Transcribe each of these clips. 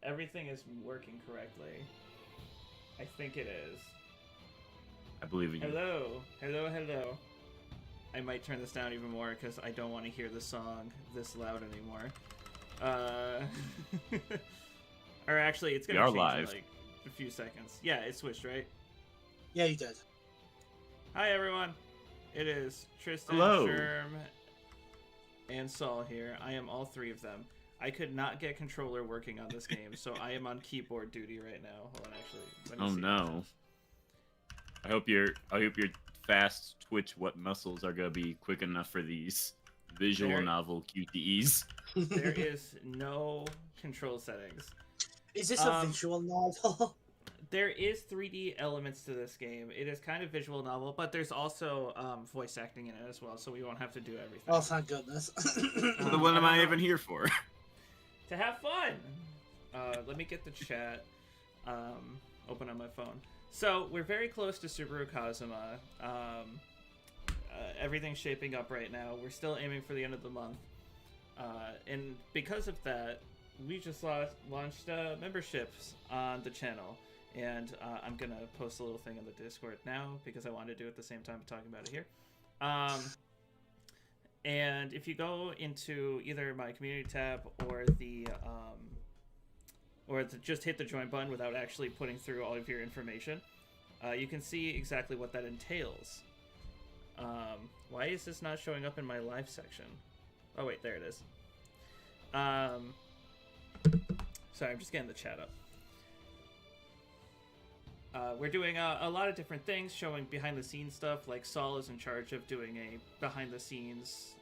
everything is working correctly. I think it is. I believe in you. Hello. Hello, hello. I might turn this down even more because I don't want to hear the song this loud anymore. Or actually, it's going to change live. in like a few seconds. Yeah, it switched, right? Yeah, you did. Hi, everyone. It is Tristan, Hello. Sherm, and Saul here. I am all three of them. I could not get controller working on this game, so I am on keyboard duty right now. Hold on, actually. Let me Oh see. no. I hope your fast twitch what muscles are gonna be quick enough for these visual There- novel QTEs. There is no control settings. Is this a visual novel? There is 3D elements to this game. It is kind of visual novel, but there's also voice acting in it as well, so we won't have to do everything. Oh, thank goodness. So then what am I even here for? To have fun! Let me get the chat open on my phone. So, we're very close to Subaru Kazuma. Everything's shaping up right now. We're still aiming for the end of the month. And because of that, we just launched memberships on the channel. And I'm going to post a little thing on the Discord now because I wanted to do it at the same time talking about it here. And if you go into either my community tab or just hit the join button without actually putting through all of your information, you can see exactly what that entails. Why is this not showing up in my live section? Oh wait, there it is. Sorry, I'm just getting the chat up. We're doing a lot of different things, showing behind-the-scenes stuff. Like Saul is in charge of doing a behind-the-scenes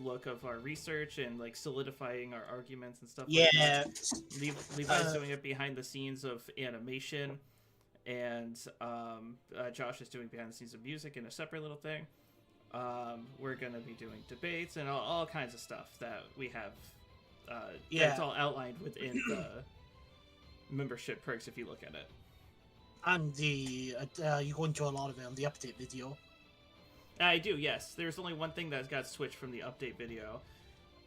look of our research and solidifying our arguments and stuff. Yeah. Like that. Levi's doing it behind the scenes of animation, and Josh is doing behind the scenes of music in a separate little thing. We're gonna be doing debates and all kinds of stuff that we have. It's all outlined within the membership perks if you look at it. And you go into a lot of it on the update video. I do, yes. There's only one thing that got switched from the update video,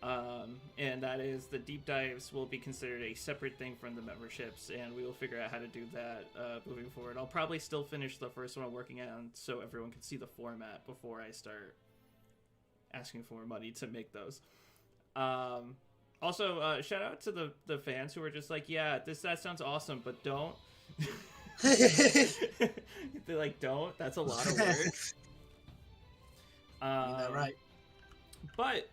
and that is the deep dives will be considered a separate thing from the memberships, and we will figure out how to do that moving forward. I'll probably still finish the first one I'm working on so everyone can see the format before I start asking for money to make those. Also, shout out to the fans who are just like, yeah, that sounds awesome, but don't. They're like, don't. That's a lot of work. Right. But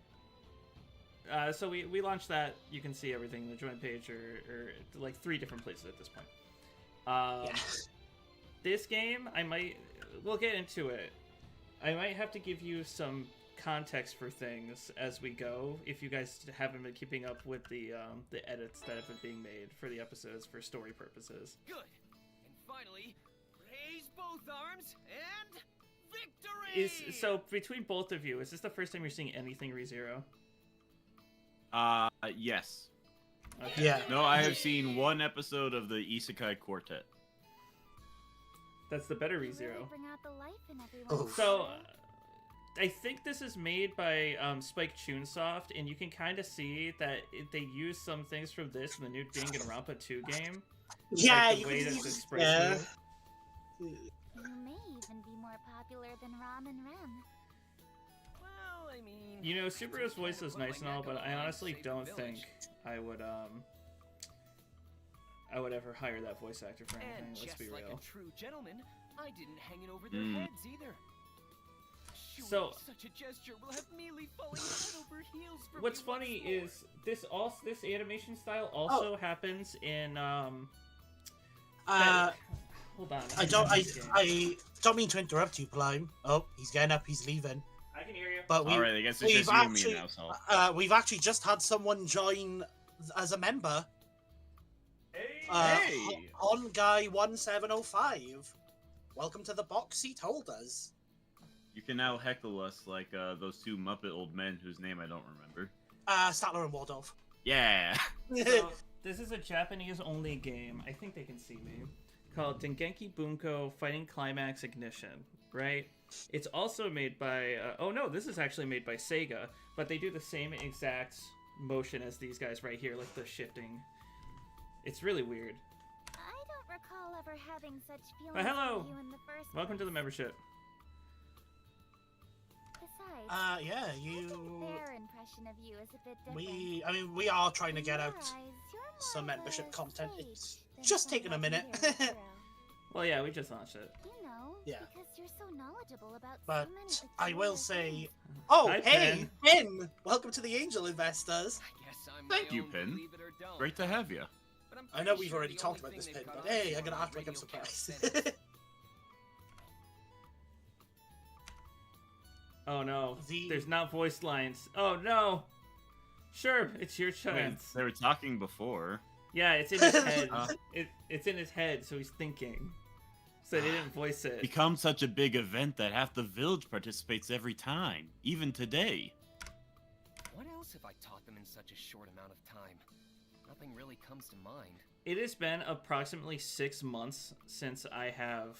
so we launched that. You can see everything in the join page or like 3 different places at this point. This game, we'll get into it. I might have to give you some context for things as we go if you guys haven't been keeping up with the edits that have been being made for the episodes for story purposes. Good. And finally, raise both arms and victory! So between both of you, is this the first time you're seeing anything ReZero? Yes. Okay. Yeah. No, I have seen one episode of the Isekai Quartet. That's the better ReZero. Bring out the life in everyone. Oh. So, I think this is made by Spike Chunsoft, and you can kind of see that they use some things from this in the new Danganronpa 2 game. Yeah, Like the way that's expressed. yeah. You may even be more popular than Ram and Rem. Well, I mean... You know, Subaru's voice is nice and all, but I honestly don't think I would ever hire that voice actor for anything, And let's just be like real. a true gentleman, I didn't hang it over their heads either. Surely So- such a gesture will have Mealy falling head over heels for What's me funny once more. is this animation style also happens in hold on. I don't mean to interrupt you, Plime. Oh, he's getting up, he's leaving. I can hear you. But Alright, I guess it's just you and me now, so. we've actually just had someone join as a member. Hey. Hey! On Guy 1705. Welcome to the box seat holders. You can now heckle us like those 2 Muppet old men whose name I don't remember. Statler and Waldorf. Yeah! So, this is a Japanese-only game. I think they can see me. Called Dengenki Bunko Fighting Climax Ignition, right? It's also made by... oh no, this is actually made by Sega, but they do the same exact motion as these guys right here, like the shifting. It's really weird. I don't recall ever having such feelings But hello! for you in the first Welcome to the place. membership. Besides, Yeah, I think you. their impression of you is a bit different. I mean, we are trying to In get your out eyes, you're some more of membership a content. sage It's than just some taking a minute. legendary hero. Well, yeah, we just launched it. You know, Yeah. because you're so knowledgeable about But so many I will peculiar say, things. oh, Hi, hey, Pin! Welcome to the Angel Investors. I guess I'm Thank my you, own Pin. believe it or don't. Great to have you. But I'm I know pretty we've sure already the talked only about this, thing Pin, they've but caught on hey, to I'm gonna are act like I'm radio cat surprised. sentence. Oh no, The- there's not voice lines. Oh no! Sure, it's your Wait, chance. they were talking before. Yeah, it's in his head. Huh? It's in his head, so he's thinking. So they didn't voice it. Become such a big event that half the village participates every time, even today. What else have I taught them in such a short amount of time? Nothing really comes to mind. It has been approximately 6 months since I have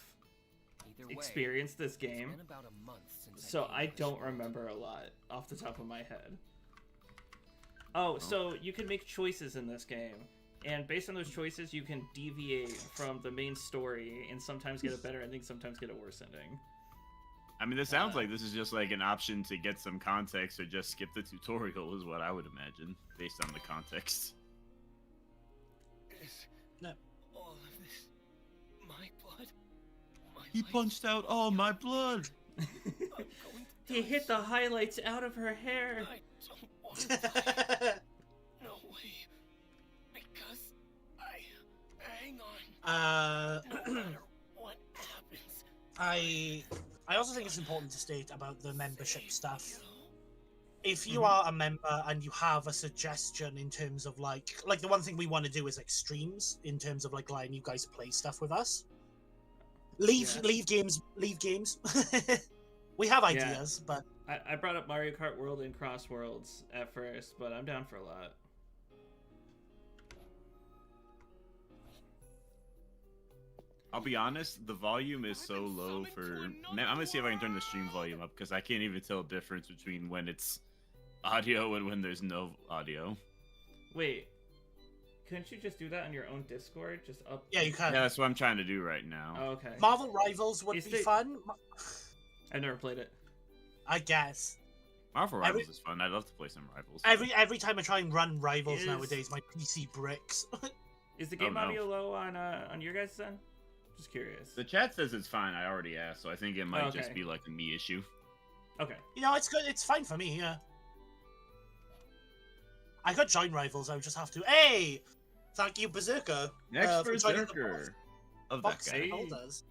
Either way, experienced this it's game, been about a month since so came I to this don't world. remember a lot off the top of my head. Oh, so you can make choices in this game, and based on those choices, you can deviate from the main story and sometimes get a better ending, sometimes get a worse ending. I mean, this sounds like this is just like an option to get some context or just skip the tutorial, is what I would imagine, based on the context. Is No. all of this my blood? My He life? punched out all my blood! I'm going to He die hit the soon. highlights out of her hair. I don't want to die. No way. Because hang on. No matter what happens. I also think it's important to state about the membership stuff. If you Mhm. are a member and you have a suggestion in terms of like the one thing we want to do is like streams in terms of like letting you guys play stuff with us. Leave games. We have ideas, but I brought up Mario Kart World and Cross Worlds at first, but I'm down for a lot. I'll be honest, the volume is so low for... I'm gonna see if I can turn the stream volume up, because I can't even tell the difference between when it's audio and when there's no audio. Wait, couldn't you just do that on your own Discord? Just up? yeah, you can. Yeah, that's what I'm trying to do right now. Oh, okay. Marvel Rivals would Is be the- fun, I've never played it. I guess. Marvel every- Rivals is fun. I'd love to play some Rivals. Every time I try and run Rivals Is- nowadays, my PC bricks. Is the game no. audio low on your guys' end? Just curious. The chat says it's fine. I already asked, so I think it might Okay. just be like a me issue. Okay. You know, it's good. It's fine for me. Yeah. I could join Rivals. I would just have to. Hey, thank you, Berserker. Next for joining the Berserker. Of that box guy. Hey. holders.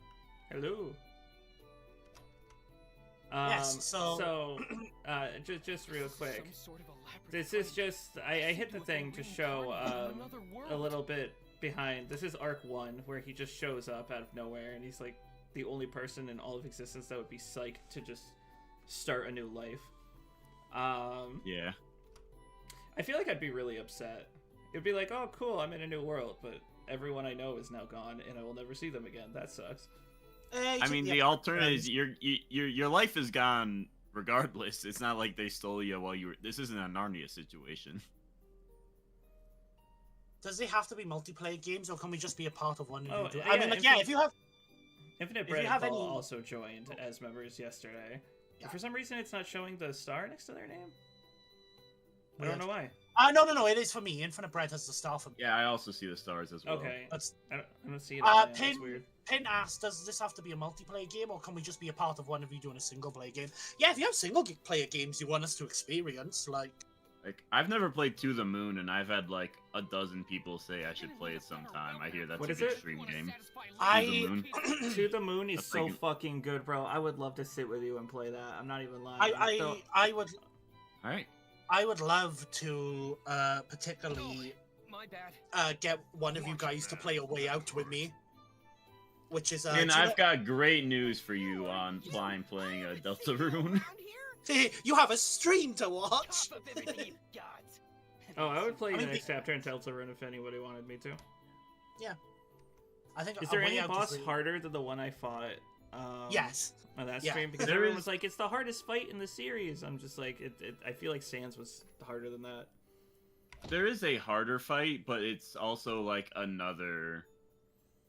Hello. Yes, so- just real quick. Some sort of elaborate This is plan. just I hit the thing to show Another world. a little bit behind. This is Arc 1, where he just shows up out of nowhere, and he's like the only person in all of existence that would be psyched to just start a new life. Yeah. I feel like I'd be really upset. It'd be like, oh, cool, I'm in a new world, but everyone I know is now gone, and I will never see them again. That sucks. I mean, the alternative is your life is gone regardless. It's not like they stole you while you were... This isn't a Narnia situation. Does it have to be multiplayer games, or can we just be a part of one? Oh, I yeah, mean, like, if yeah, you- if you have, Infinite If you Bread have Ball any- also joined as members yesterday. Yeah. For some reason, it's not showing the star next to their name. I Weird. don't know why. no, it is for me. Infinite Bread has the star for me. Yeah, I also see the stars as well. Okay. That's I don't see it. On my end. That's Pin. weird. Pin asked, does this have to be a multiplayer game, or can we just be a part of one of you doing a single player game? Yeah, if you have single player games you want us to experience, like, Like, I've never played To the Moon, and I've had like a dozen people say I should play it sometime. I hear that's What a is good it? stream game. I- To the Moon. To the Moon is That's so freaking- fucking good, bro. I would love to sit with you and play that. I'm not even lying. I would All right. I would love to particularly My bad. get one of you guys to play A Way Out with me, which is And do you I've got great news for you on Flying playing a Deltarune. you have a stream to watch. Top of everything you've got. Oh, I would play I the mean, next chapter in Deltarune if anybody wanted me to. I think Is A there Way any Out boss really- harder than the one I fought? Yes. On that Yeah. stream, because There everyone is- was like, "It's the hardest fight in the series." I'm just like, I feel like Sans was harder than that. There is a harder fight, but it's also like another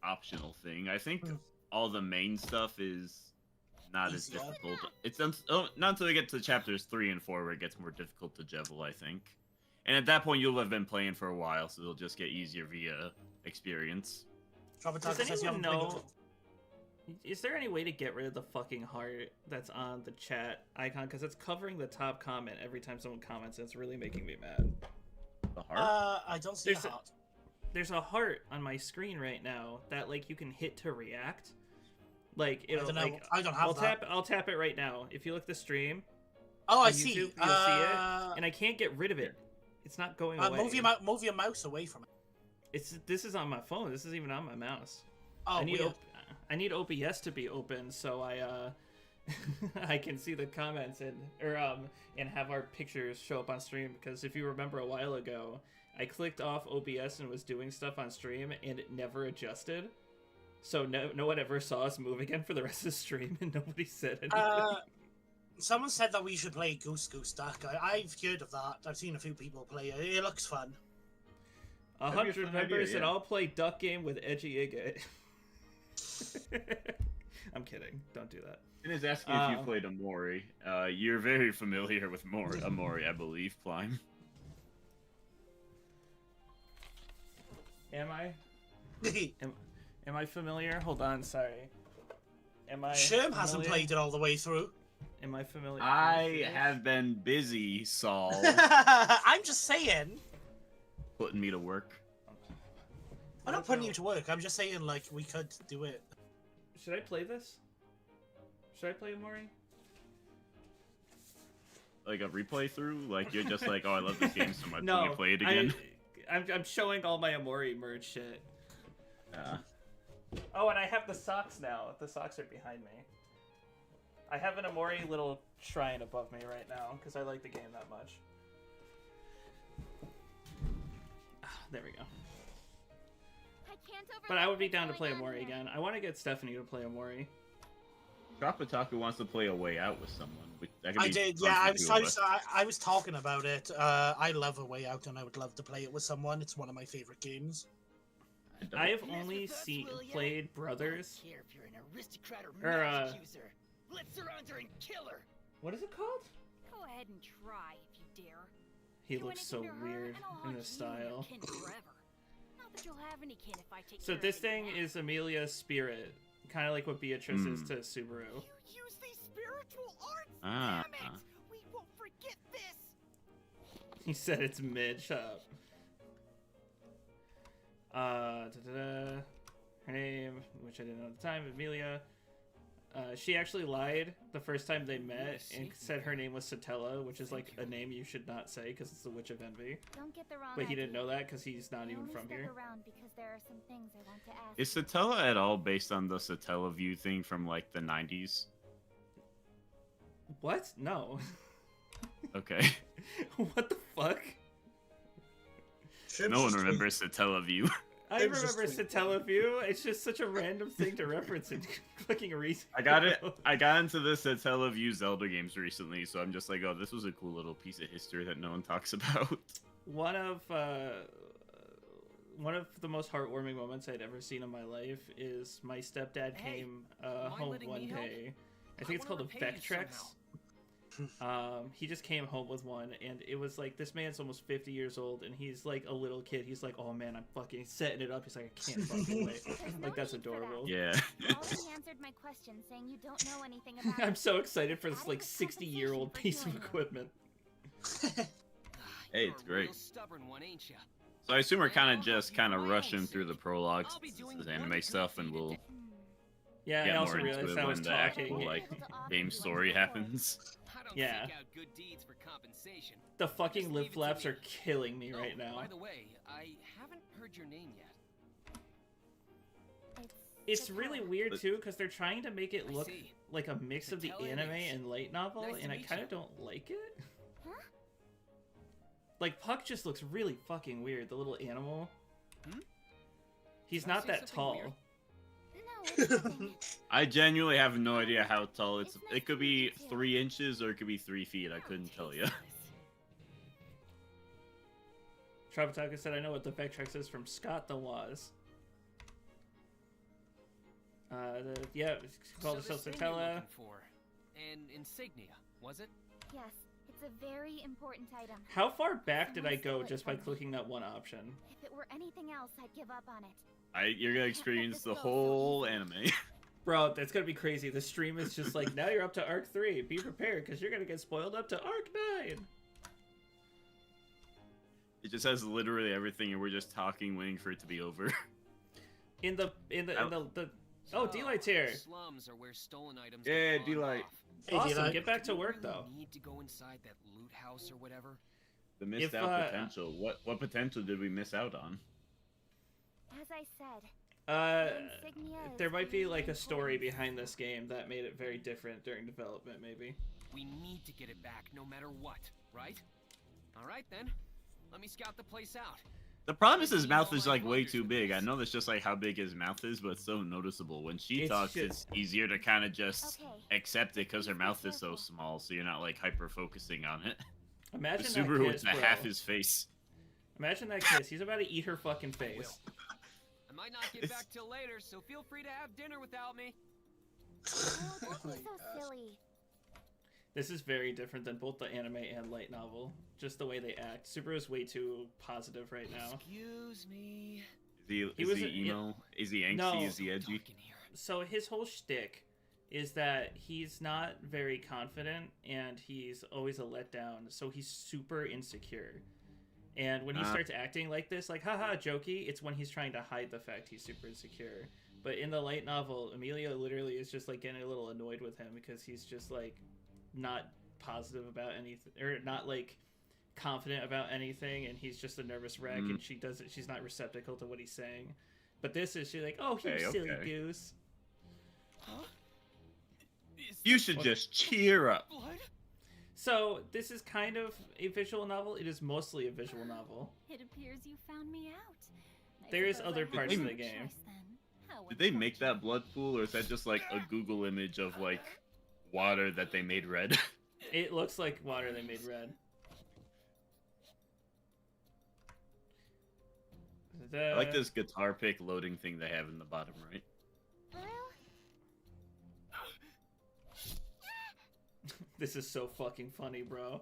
optional thing. I think all the main stuff is not as Easier. difficult. It's not until we get to chapters 3 and 4 where it gets more difficult to level, I think. And at that point, you'll have been playing for a while, so it'll just get easier via experience. Does anyone know? Is there any way to get rid of the fucking heart that's on the chat icon? Because it's covering the top comment every time someone comments, and it's really making me mad. The heart? I don't see a heart. There's a heart on my screen right now that like you can hit to react. Like it'll I don't know. like I don't have that. I'll tap it right now. If you look at the stream, Oh, I on see. YouTube, you'll see it, and I can't get rid of it. It's not going away. Move your mouse away from it. This is on my phone. This is even on my mouse. Oh, I need OBS to be open so I I can see the comments and have our pictures show up on stream, because if you remember a while ago, I clicked off OBS and was doing stuff on stream and it never adjusted. So no one ever saw us move again for the rest of the stream, and nobody said anything. Someone said that we should play Goose Goose Duck. I've heard of that. I've seen a few people play it. It looks fun. 100 members and I'll play Duck Game with Edgy Igga. I'm kidding. Don't do that. And is asking if you played Amori. You're very familiar with Amori, I believe, Plime. Am I? Am I familiar? Hold on, sorry. Am I? Sherm hasn't played it all the way through. Am I familiar? I have been busy, Saul. I'm just saying. Putting me to work. I'm not putting you to work. I'm just saying, like, we could do it. Should I play this? Should I play Amori? Like a replay through? Like you're just like, oh, I love this game so much. No, Can we play it again? I'm showing all my Amori merge shit. Oh, and I have the socks now. The socks are behind me. I have an Amori little shrine above me right now because I like the game that much. There we go. But I would be down to play Amori again. I want to get Stephanie to play Amori. Dropataku wants to play A Way Out with someone. I did, yeah. I was talking about it. I love A Way Out, and I would love to play it with someone. It's one of my favorite games. I have only played Brothers. I don't care if you're an aristocrat or match accuser. Let's surround her and kill her. What is it called? Go ahead and try if you dare. He looks so weird in his style. So this thing is Amelia's spirit, kind of like what Beatrice is to Subaru. You use these spiritual arts. Ah. Damn it! We won't forget this. He said it's mid. Shut up. Her name, which I didn't know at the time, Amelia. She actually lied the first time they met and said her name was Satella, which is like a name you should not say because it's the Witch of Envy. Don't get the wrong But he idea. didn't know that because he's not even from here. Because there are some things I want to ask. Is Satella at all based on the Satella View thing from like the 90s? What? No. Okay. What the fuck? No one remembers Satella View. I remember Satella View. It's just such a random thing to reference and clicking a reason. I got it. I got into the Satella View Zelda games recently, so I'm just like, oh, this was a cool little piece of history that no one talks about. One of the most heartwarming moments I'd ever seen in my life is my stepdad came home one day. I think it's called a Vectrex. He just came home with one, and it was like, this man's almost 50 years old, and he's like a little kid. He's like, oh man, I'm fucking setting it up. He's like, I can't fucking wait. Like, that's adorable. Yeah. Already answered my question, saying you don't know anything about I'm so excited for this like 60-year-old piece of equipment. Hey, it's great. So I assume we're kind of rushing through the prologue, this is anime stuff, and we'll Yeah, get I also more into realized it I was when the actual talking. like game story happens. Yeah. The fucking lip flaps are killing me right now. By the way, I haven't heard your name yet. It's really weird too, because they're trying to make it look like a mix of the anime and light novel, and I kind of don't like it. Huh? Like, Puck just looks really fucking weird, the little animal. He's not that tall. I genuinely have no idea how tall it's. It could be 3 inches or it could be 3 feet. I couldn't tell you. Travataka said, I know what the Vectrex is from Scott the Waz. Yeah, it's called So the this thing you're Satella. looking for, an insignia, was it? Yes, it's a very important item. How far back did I Someone go stole it just by from me. clicking that one option? If it were anything else, I'd give up on it. You're gonna experience the whole anime. Bro, that's gonna be crazy. The stream is just like, now you're up to Arc 3. Be prepared, because you're gonna get spoiled up to Arc 9. It just has literally everything, and we're just talking, waiting for it to be over. Oh, D-Light's here. Slums are where stolen items Yeah, get pawned D-Light. off. Hey, Awesome, D-Light. get back to Do you work, really though. Need to go inside that loot house or whatever. The missed If, out potential. What potential did we miss out on? As I said, the insignia is There might be very like a story important. behind this game that made it very different during development, maybe. We need to get it back no matter what, right? All right then. Let me scout the place out. The problem is his mouth is like way too big. I know that's just like how big his mouth is, but it's so noticeable. When she It's talks, just- it's easier to kind of just Okay. accept it because her Please be mouth is so careful. small, so you're not like hyper focusing on it. Imagine The that Subaru kiss, is bro. half his face. Imagine that kiss. He's about to eat her fucking I will. face. I might not get back till later, so feel free to have dinner without me. Oh, don't my be so gosh. silly. This is very different than both the anime and light novel. Just the way they act. Subaru is way too positive right now. Excuse me. Is He was he a- emo? Is he angsty? No. Is he edgy? Talk in here. So his whole shtick is that he's not very confident and he's always a letdown. So he's super insecure. And when he starts acting like this, like, haha, jokey, it's when he's trying to hide the fact he's super insecure. But in the light novel, Emilio literally is just like getting a little annoyed with him because he's just like not positive about anything, or not like confident about anything, and he's just a nervous wreck, and she's not receptacle to what he's saying. But this is, she's like, oh, you Hey, silly okay. goose. Huh? Is You this should just cheer up. blood? So this is kind of a visual novel. It is mostly a visual novel. It appears you found me out. I There is suppose other I had parts of no the game. choice then. How Did they make that unfortunate. blood pool, or is that just like a Google image of like water that they made red? It looks like water they made red. I like this guitar pick loading thing they have in the bottom right. For real? This is so fucking funny, bro.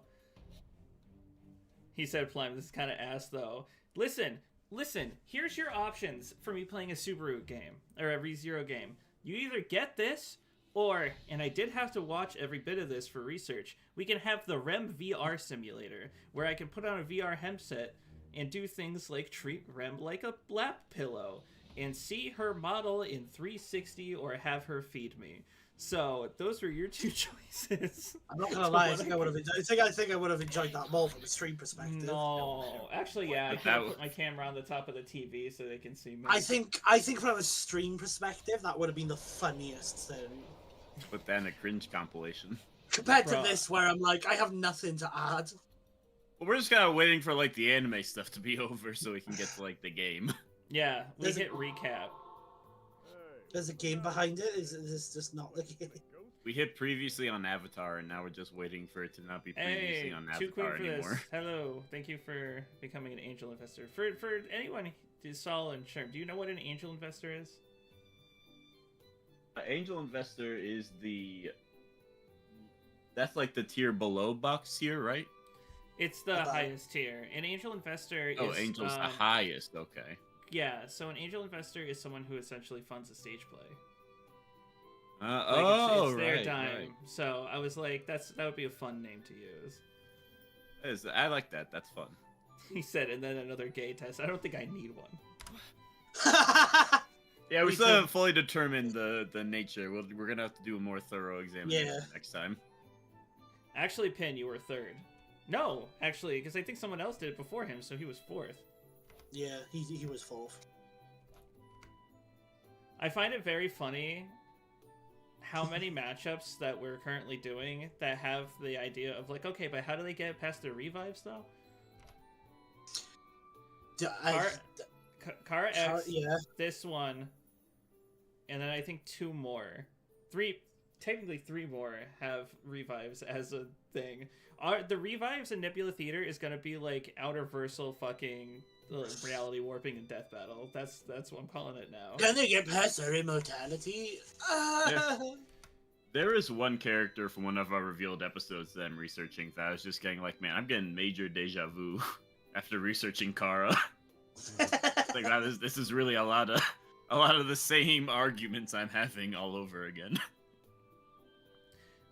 He said, Plime, this is kind of ass, though. Listen, here's your options for me playing a Subaru game, or a ReZero game. You either get this, or, and I did have to watch every bit of this for research, we can have the REM VR simulator, where I can put on a VR headset and do things like treat Rem like a lap pillow, and see her model in 360, or have her feed me. So those were your two choices. I'm not gonna So lie. I what think I would have. I think I would have enjoyed that more from a stream perspective. No, actually, yeah, I But can that put my camera on the top of the TV so they can see me. I think from a stream perspective, that would have been the funniest thing. Put that in a cringe compilation. Compared Bro. to this, where I'm like, I have nothing to add. Well, we're just kind of waiting for like the anime stuff to be over so we can get to like the game. Yeah, we There's a- hit recap. There's a game behind it. Is this just not the game? We hit previously on Avatar, and now we're just waiting for it to not be previously Hey, on too quick Avatar for anymore. this. Hello, thank you for becoming an angel investor. For anyone, Saul and Sherm, do you know what an angel investor is? Angel Investor is that's like the tier below box tier, right? It's the About- highest tier. An angel investor is Oh, Angel's the highest. Okay. yeah. So an angel investor is someone who essentially funds a stage play. Like Oh, it's their right, dime. right. So I was like, that would be a fun name to use. I like that. That's fun. He said, and then another gay test. I don't think I need one. Yeah, we Me still too. haven't fully determined the nature. We're gonna have to do a more thorough examination Yeah. next time. Actually, Pin, you were third. No, actually, because I think someone else did it before him, so he was fourth. Yeah, he was fourth. I find it very funny how many matchups that we're currently doing that have the idea of like, okay, but how do they get past their revives though? Kara X, Yeah. this one, and then I think two more. Three, technically 3 more have revives as a thing. The revives in Nebula Theater is gonna be like outer-versal fucking reality warping and death battle. That's what I'm calling it now. Can they get past their immortality? There is one character from one of our revealed episodes that I'm researching that I was just getting like, man, I'm getting major deja vu after researching Kara. Like, wow, this is really a lot of the same arguments I'm having all over again.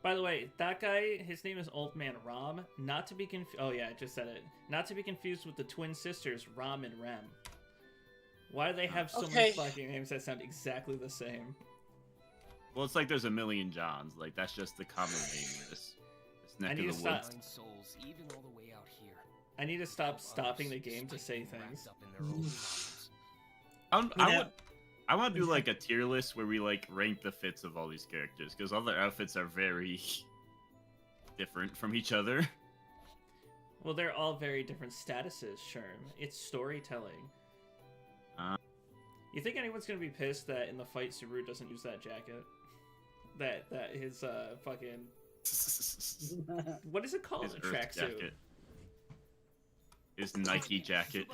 By the way, that guy, his name is Old Man Rom. Not to be confused. Oh yeah, I just said it. Not to be confused with the twin sisters Rom and Rem. Why do they have so many fucking names that sound exactly the same? Well, it's like there's a million Johns. Like, that's just the common name of this neck I need of to the woods. stop. Souls, even all the way out here. I need to stop stopping the game to say things. I want to do like a tier list where we like rank the fits of all these characters, because all their outfits are very different from each other. Well, they're all very different statuses, Sherm. It's storytelling. You think anyone's gonna be pissed that in the fight Subaru doesn't use that jacket? That his fucking what is it called? His A Earth tracksuit. jacket. His Nike jacket.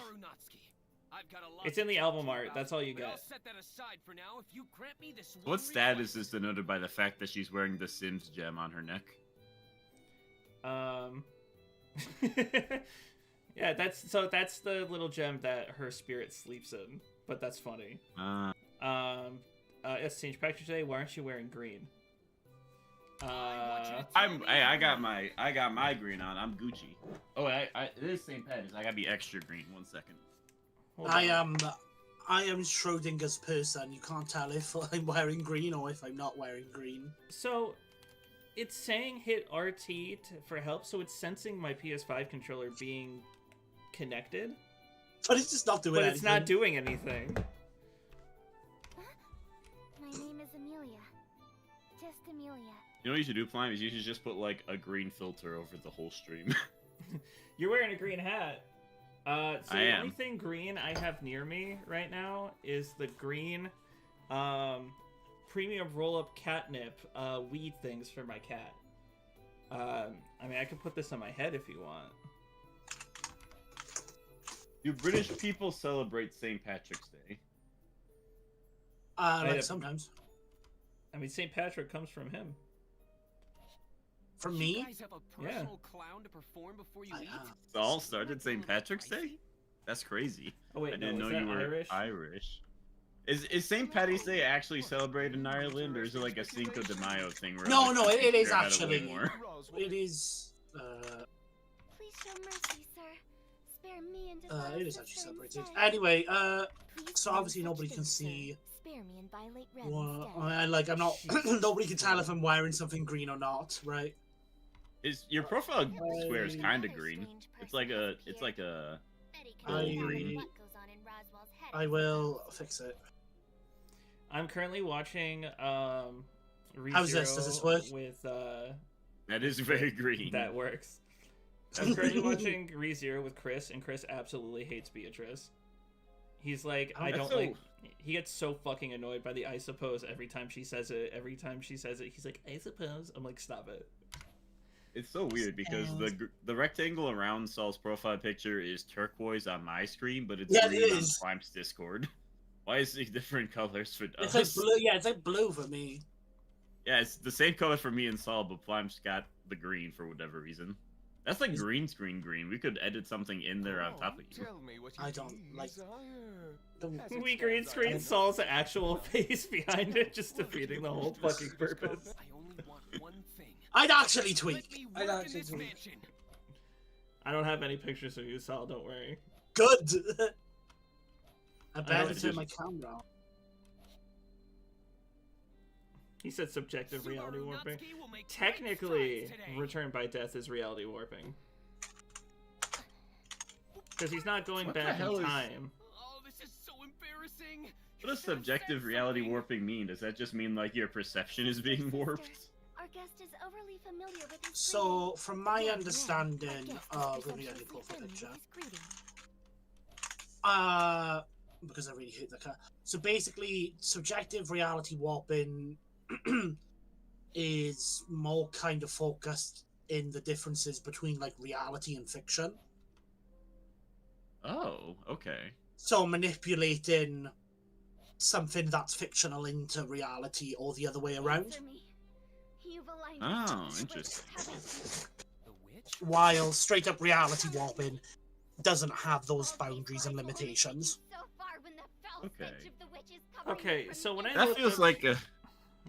It's in the album art. That's all you get. What status is denoted by the fact that she's wearing the Sims gem on her neck? Yeah, that's the little gem that her spirit sleeps in. But that's funny. It's St. Patrick's Day. Why aren't you wearing green? I got my green on. I'm Gucci. Oh, it is St. Patrick's. I gotta be extra green. 1 second. I am Schrodinger's person. You can't tell if I'm wearing green or if I'm not wearing green. So, it's saying hit RT for help, so it's sensing my PS5 controller being connected. But it's just not doing anything. But it's not doing anything. My name is Amelia. Just Amelia. You know what you should do, Plime? Is you should just put like a green filter over the whole stream. You're wearing a green hat. So I the am. only thing green I have near me right now is the green premium roll-up catnip weed things for my cat. I mean, I could put this on my head if you want. Do British people celebrate St. Patrick's Day? Like sometimes. I mean, St. Patrick comes from him. From me? You guys have a personal clown to perform before you eat? It all started St. Patrick's Day? That's crazy. Oh wait, I didn't no, know is you that were Irish. Is St. Patty's Day actually celebrated in Ireland, or is it like a Cinco de Mayo thing? Where No, other it is countries care about it way actually. more? It is. Please show mercy, sir. Spare me and just It is actually celebrated. Anyway, so obviously nobody can see. Spare me and violate Ren Well, instead. I'm not. Nobody can tell if I'm wearing something green or not, right? Is your profile square is kind of green? It's like a green. I will fix it. I'm currently watching How's this? Does this work? With That is very green. that works. I'm currently watching ReZero with Chris, and Chris absolutely hates Beatrice. He's like, I don't like. He gets so fucking annoyed by the I suppose every time she says it. Every time she says it, he's like, I suppose. I'm like, stop it. It's so weird because the rectangle around Saul's profile picture is turquoise on my screen, but it's green on Slime's Discord. Why is it different colors for us? It's like blue. Yeah, it's like blue for me. Yeah, it's the same color for me and Saul, but Plime's got the green for whatever reason. That's like green screen green. We could edit something in there on top of you. I don't like. We green screen Saul's actual face behind it, just defeating the whole fucking purpose. I only want one thing. I'd actually tweak. I don't have any pictures of you, Saul. Don't worry. Good. I know, better it's turn just- my camera on. He said subjective reality warping. Technically, Return by Death is reality warping. Because he's not going What the back hell in is- time. Oh, this is so embarrassing. What does subjective reality warping mean? Does that just mean like your perception is being warped? Our guest is overly familiar with his So, from my greeting. understanding Our of guest the is reality essentially profile feminine picture, with his greeting. because I really hate that car. So basically, subjective reality warping is more kind of focused in the differences between like reality and fiction. Oh, okay. So manipulating something that's fictional into reality or the other way around. Answer me. You've aligned Oh, with the interesting. witch, haven't The witch? While straight up reality warping doesn't have those boundaries and limitations. you? So far when the foul Okay. stench of the witch is covering Okay, you from so the when I That looked feels up- like a.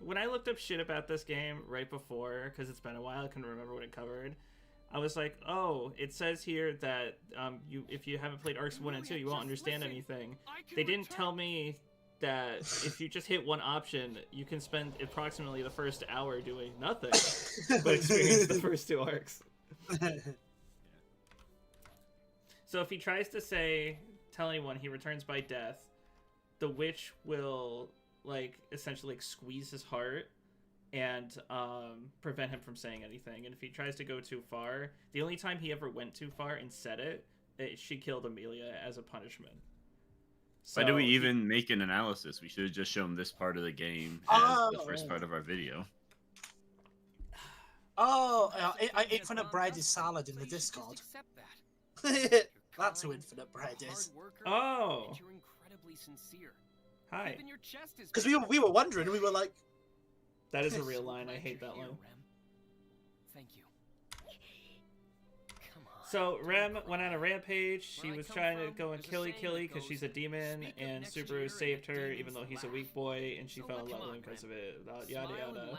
When I looked up shit about this game right before, because it's been a while, I couldn't remember what it covered. I was like, oh, it says here that if you haven't played Arcs 1 and 2, you won't understand anything. They didn't tell me that if you just hit one option, you can spend approximately the first hour doing nothing but experience the first 2 arcs. So if he tries to tell anyone he returns by death, the witch will essentially squeeze his heart and prevent him from saying anything. And if he tries to go too far, the only time he ever went too far and said she killed Amelia as a punishment. Why do we So even make an analysis? We should have just shown this part of the game as the first part of our video. Oh, Infinite Bread is salad in the Discord. That's who Infinite Bread is. Oh. You're incredibly sincere. Hi. Even your chest is Because we were wondering, we were like, That is a real line. I hate that line. Thank you. Come on. So Rem went on a rampage. She was trying to go and kill Killy because she's a demon, and Subaru saved her even though he's a weak boy, and she fell in love with him because of it. Yada yada.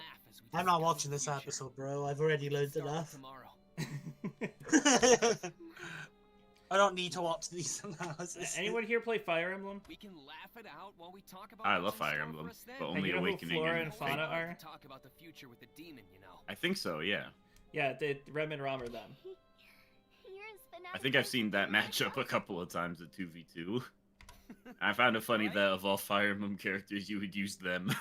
I'm not watching this episode, bro. I've already learned enough. I don't need to watch these analyses. Anyone here play Fire Emblem? We can laugh it out while we talk about I what's love in Fire store Emblem, for us then. but And only you know who Awakening Flora and and Fate. Fauna are? Talk about the future with the demon, you know. I think so, yeah. Yeah, Rem and Rom are them. I think I've seen that matchup a couple of times at 2v2. I found it funny that of all Fire Emblem characters, you would use them.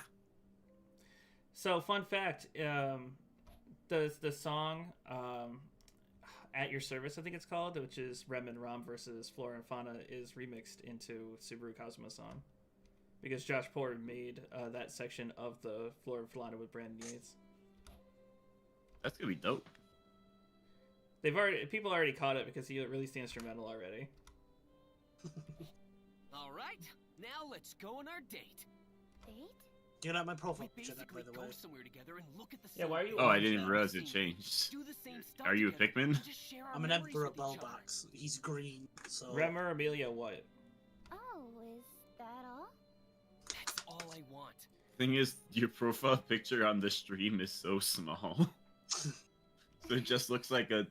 So, fun fact, the song At Your Service, I think it's called, which is Rem and Rom versus Flora and Fauna, is remixed into Subaru Kazuma song. Because Josh Porter made that section of the Flora and Fauna with Brandon Yates. That's gonna be dope. People already caught it because he released the instrumental already. All right, now let's go on our date. Date? Do you like my profile We picture, basically by the go way? somewhere together and look at the Yeah, why are you Oh, I orange didn't now? realize it changed. Do the same stuff Are you a together Pikmin? and just share our I'm an memories Emperor with each other. Belbax. He's green, so... Rem or Amelia, what? Oh, is that all? That's all I want. Thing is, your profile picture on the stream is so small. So it just looks like a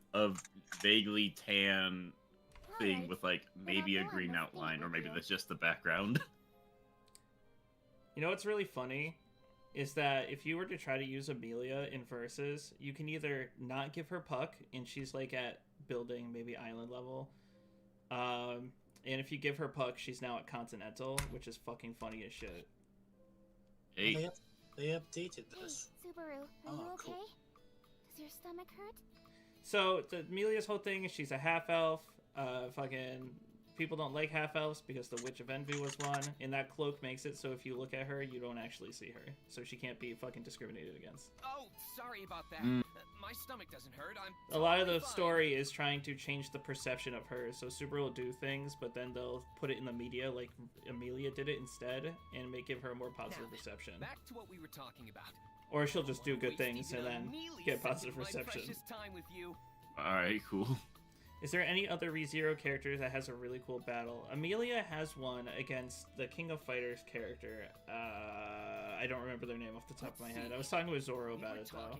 vaguely tan thing Alright, with maybe a green outline, or maybe that's just the background. You know what's really funny? Is that if you were to try to use Amelia in Versus, you can either not give her Puck, and she's at building, maybe island level. And if you give her Puck, she's now at Continental, which is fucking funny as shit. Hey, They updated Hey, this. Subaru, are Oh, you okay? cool. Does your stomach hurt? So Amelia's whole thing is she's a half elf. Fucking people don't like half elves because the Witch of Envy was one, and that cloak makes it so if you look at her, you don't actually see her, so she can't be fucking discriminated against. Oh, sorry about that. Mm. My stomach doesn't hurt. I'm A lot of the totally fine. story is trying to change the perception of her. So Subaru will do things, but then they'll put it in the media like Amelia did it instead, and give her a more positive Now, reception. Back to what we were talking about. Or she'll just do Wanna good waste things even and a then mealy get second positive of my reception. precious time with you. alright, cool. Is there any other ReZero character that has a really cool battle? Amelia has one against the King of Fighters character. I don't remember their name off the top of my head. I was talking with Zoro about it though.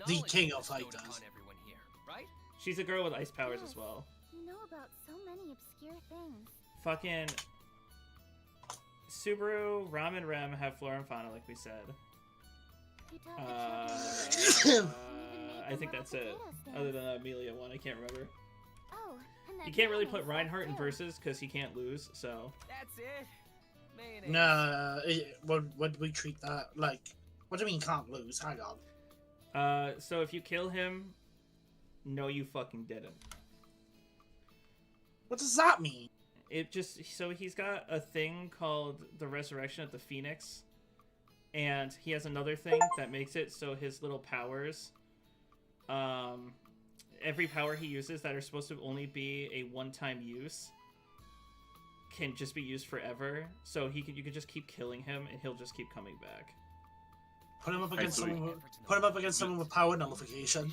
The King of Fighters. Fighters. Everyone here, right? She's a girl with ice powers Yes. as well. You know about so many obscure things. Fucking Subaru, Ram, and Rem have Flora and Fauna, like we said. You taught the children your ways. I think that's it. Other than the Amelia one, I can't remember. Oh, and that You can't really put mayonnaise Reinhardt in too. Versus because he can't lose. So That's it. Mayonnaise. Nah, would we treat that like... What do you mean can't lose? Hang on. so if you kill him, no, you fucking didn't. What does that mean? It just so he's got a thing called the Resurrection of the Phoenix, and he has another thing that makes it so his little powers, every power he uses that are supposed to only be a one-time use can just be used forever. So you can just keep killing him, and he'll just keep coming back. Put him up against so someone with power nullification.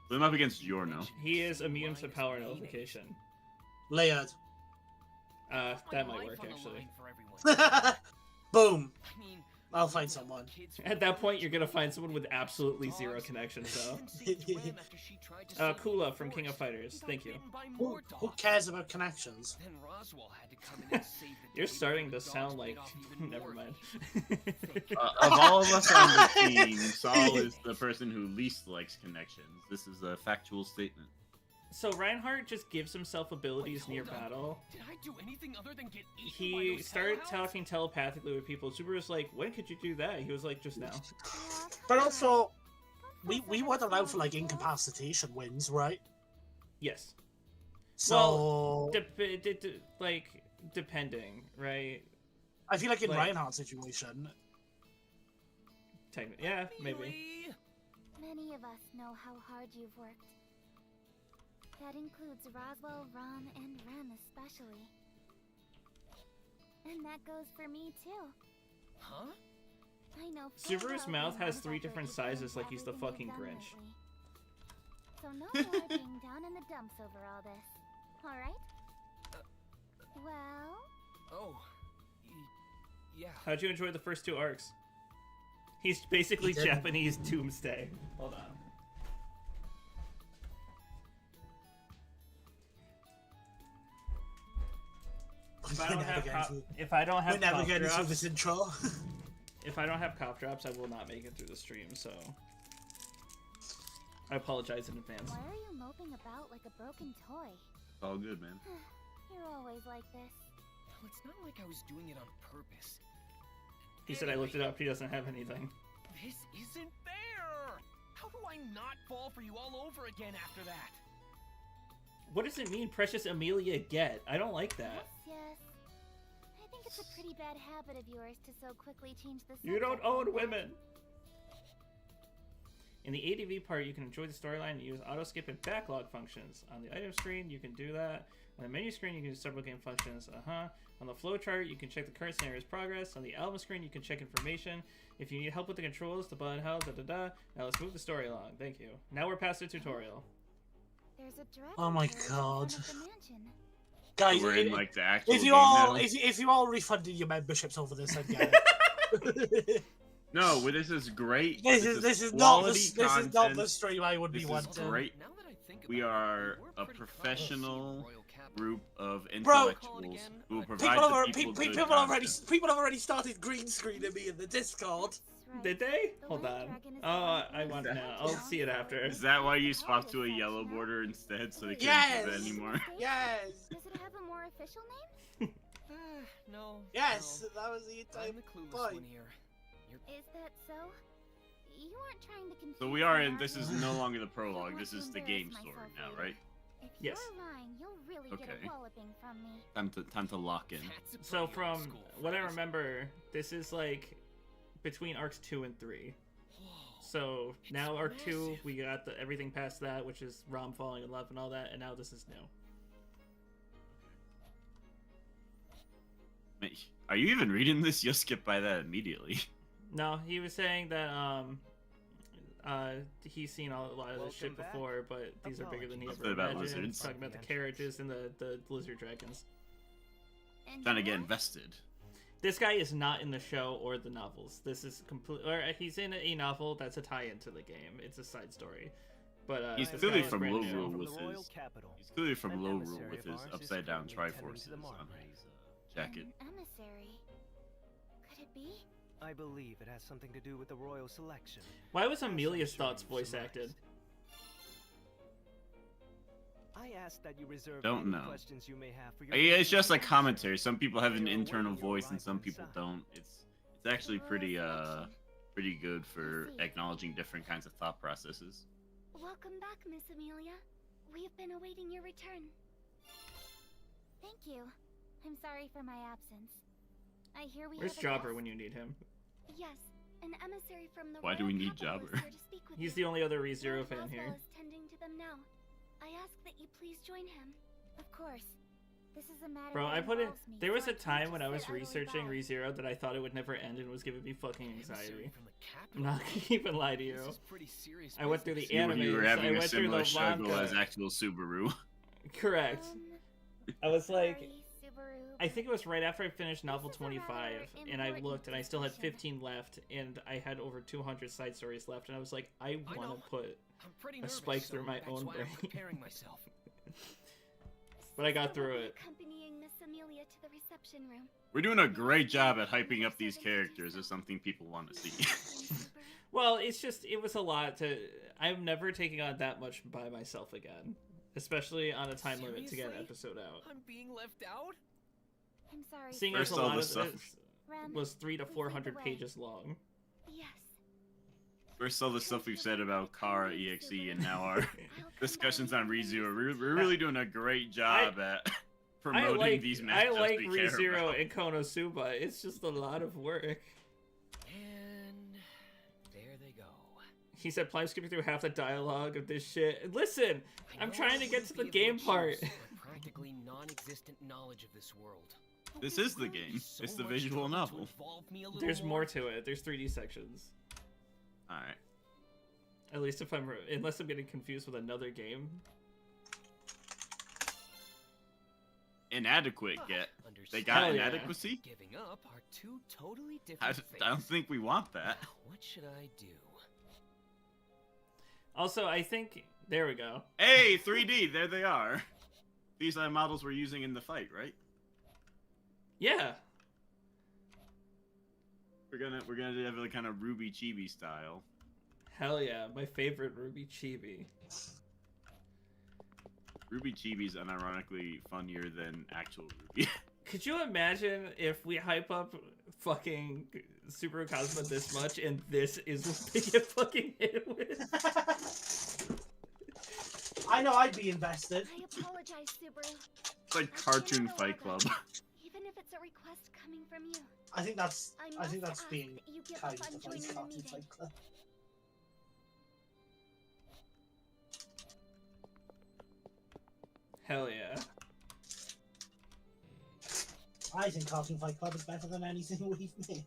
Put him up against Yorno. He is immune to power nullification. Layered. That might work actually. Boom. I'll find someone. At that point, you're gonna find someone with absolutely zero connections, though. Kula from King of Fighters, thank you. Who cares about connections? You're starting to sound like... Never mind. Of all of us on the team, Saul is the person who least likes connections. This is a factual statement. So Reinhardt just gives himself abilities near battle. Did I do anything other than get eaten by He those started hellhounds? talking telepathically with people. Subaru's like, when could you do that? He was like, just now. But also, we weren't allowed for like incapacitation wins, right? Yes. So Depending, right? I feel like in like- Reinhardt's situation, Yeah, maybe. Many of us know how hard you've worked. That includes Roswell, Rom, and Rem especially. And that goes for me too. Huh? I know. Subaru's mouth has 3 different sizes like he's the fucking Grinch. So no more being down in the dumps over all this. Alright? Well... Oh. Yeah. How'd you enjoy the first 2 arcs? He's basically He didn't. Japanese Doomsday. Hold on. If I don't have cop we're never getting through drops, this intro. if I don't have cop drops, I will not make it through the stream. So I apologize in advance. Why are you moping about like a broken toy? It's all good, man. You're always like this. Well, it's not like I was doing it on purpose. He said I looked it up. He doesn't have anything. This isn't fair! How do I not fall for you all over again after that? What does it mean, Precious Amelia get? I don't like that. Yes. I think it's a pretty bad habit of yours to so quickly change the You don't subject own like that. women. In the ADV part, you can enjoy the storyline and use auto skip and backlog functions. On the item screen, you can do that. On the menu screen, you can use several game functions. On the flowchart, you can check the current scenario's progress. On the album screen, you can check information. If you need help with the controls, the button held, Now let's move the story along. Thank you. Now we're past the tutorial. There's a dragon Oh my turret God. in front of the mansion. Guys, We're in like the actual if you game all now. if you all refunded your memberships over this, I'd get it. No, well, this is great. This is not quality this is not the content. stream I would This be is wanting. great. Now that I think We about it, are we were a pretty professional proud of Royal Capital. group of Bro. intellectuals who will People provide People the have, people good content. people have already started green screening me in the Discord. That's right. Did they? The Hold white on. dragon is Oh, the I one want who's now. I'll see it after. Is that why you swapped to a yellow border instead, so they couldn't Yes! do that anymore? Yes, Does it have a more official name? No. yes, no. that was the entire I'm the clueless point. one here. Is that so? You aren't trying to confuse So we are me, in. are This you? is no longer the I don't prologue. want This to is the embarrass game story myself now, later. right? If Yes. you're lying, you'll really get Okay. a walloping from me. Time to lock in. That's a So pretty from old school what I phrase. remember, this is like between arcs 2 and 3. Whoa. So It's now arc 2, massive. we got everything past that, which is Rom falling in love and all that, and now this is new. Mate, are you even reading this? You'll skip by that immediately. No, he was saying that he's seen a lot of this shit Welcome back. before, but these are bigger than he Apologies. ever About imagined. lizards. Talking about the carriages and the lizard dragons. And Trying to you get know, invested. This guy is not in the show or the novels. This is complete. Or he's in a novel that's a tie-in to the game. It's a side story. But He's this clearly guy is from brand Low new. Rule From with the royal his. capital. He's clearly from An Low Rule emissary with of his ours is upside down currently tending Triforces to the on Margraves. his jacket. An emissary. Could it be? I believe it has something to do with the royal selection. Why was As I'm Amelia's sure thoughts you've voice surmised. acted? I ask that you reserve Don't any know. questions you may have for your Yeah, it's just like answers. commentary. Some people have an They are internal awaiting your voice and some arrival people inside. don't. It's actually pretty Selection. pretty good for I see. acknowledging different kinds of thought processes. Welcome back, Miss Amelia. We've been awaiting your return. Thank you. I'm sorry for my absence. I hear we Where's have a Jobber guest. when you need him? Yes, An emissary from the Why do we royal need capital is Jobber? here to speak with He's you. the only other ReZero Lord fan Roswell here. is tending to them now. I ask that you please join him. Of course. This is a matter Bro, that I put it. involves me, There was so a I can't time just when I was sit idly researching by. ReZero that I thought it would never end and was giving me fucking anxiety. From the I'm capital. not gonna even lie to you. This is pretty serious I went through the business. You were animes. I having a went through similar the struggle manga. as actual Subaru. Correct. I was like, Sorry, Subaru, I think it was right after I finished novel This is a rather 25, and I important looked and I still had discussion. 15 left, and I had over 200 side stories left, and I was like, I want know. to put. I'm pretty a nervous, spike so through my that's own why brain. I'm preparing myself. But I got Sister will through be it. Accompanying Miss Amelia to the reception room. We're doing a great job at hyping up these characters as something people want to see. Subaru. Well, it's just, it was a lot to. I'm never taking on that much by myself again. Especially on a time limit to get an Seriously? episode out. I'm being left out? I'm sorry. Seeing as First a all lot the of stuff- this Rem, was 300 to please lead 400 the way. pages long. Yes. First all the stuff we've said about Kara EXE, and now our I'll come discussions by on when you ReZero. need We're really doing a great job at I promoting like, these I matchups like we care ReZero about. and Konosuba. It's just a lot of work. And there they go. He said, "Plime skipping through half the dialogue of this shit." Listen, I I'm know trying I to get to wouldn't the be of game much part. use, but practically non-existent knowledge of this world. But This there's is the really game. so It's the much visual drama to novel. involve me a little There's more to it. There's 3D sections. Alright. At least if I'm, unless I'm getting confused with another game. Inadequate get. They Understand. got Hell yeah. inadequacy? Giving up are two totally I, different things. I don't think we want that. Now, what should I do? Also, I think there we go. Hey, 3D, there they are. These are models we're using in the fight, right? Yeah. We're gonna have a kind of Ruby Chibi style. Hell yeah, my favorite Ruby Chibi. Ruby Chibi's unironically funnier than actual Ruby. Could you imagine if we hype up fucking Subaru Kazuma this much and this is what they get fucking hit with? I know I'd be invested. I apologize, Subaru. It's like Cartoon Fight Club. Even if it's a request coming from you. I think that's I I think must that's ask being that you give kind up on of joining like the Cartoon meeting. Fight Club. Hell yeah. I think Cartoon Fight Club is better than anything we've made.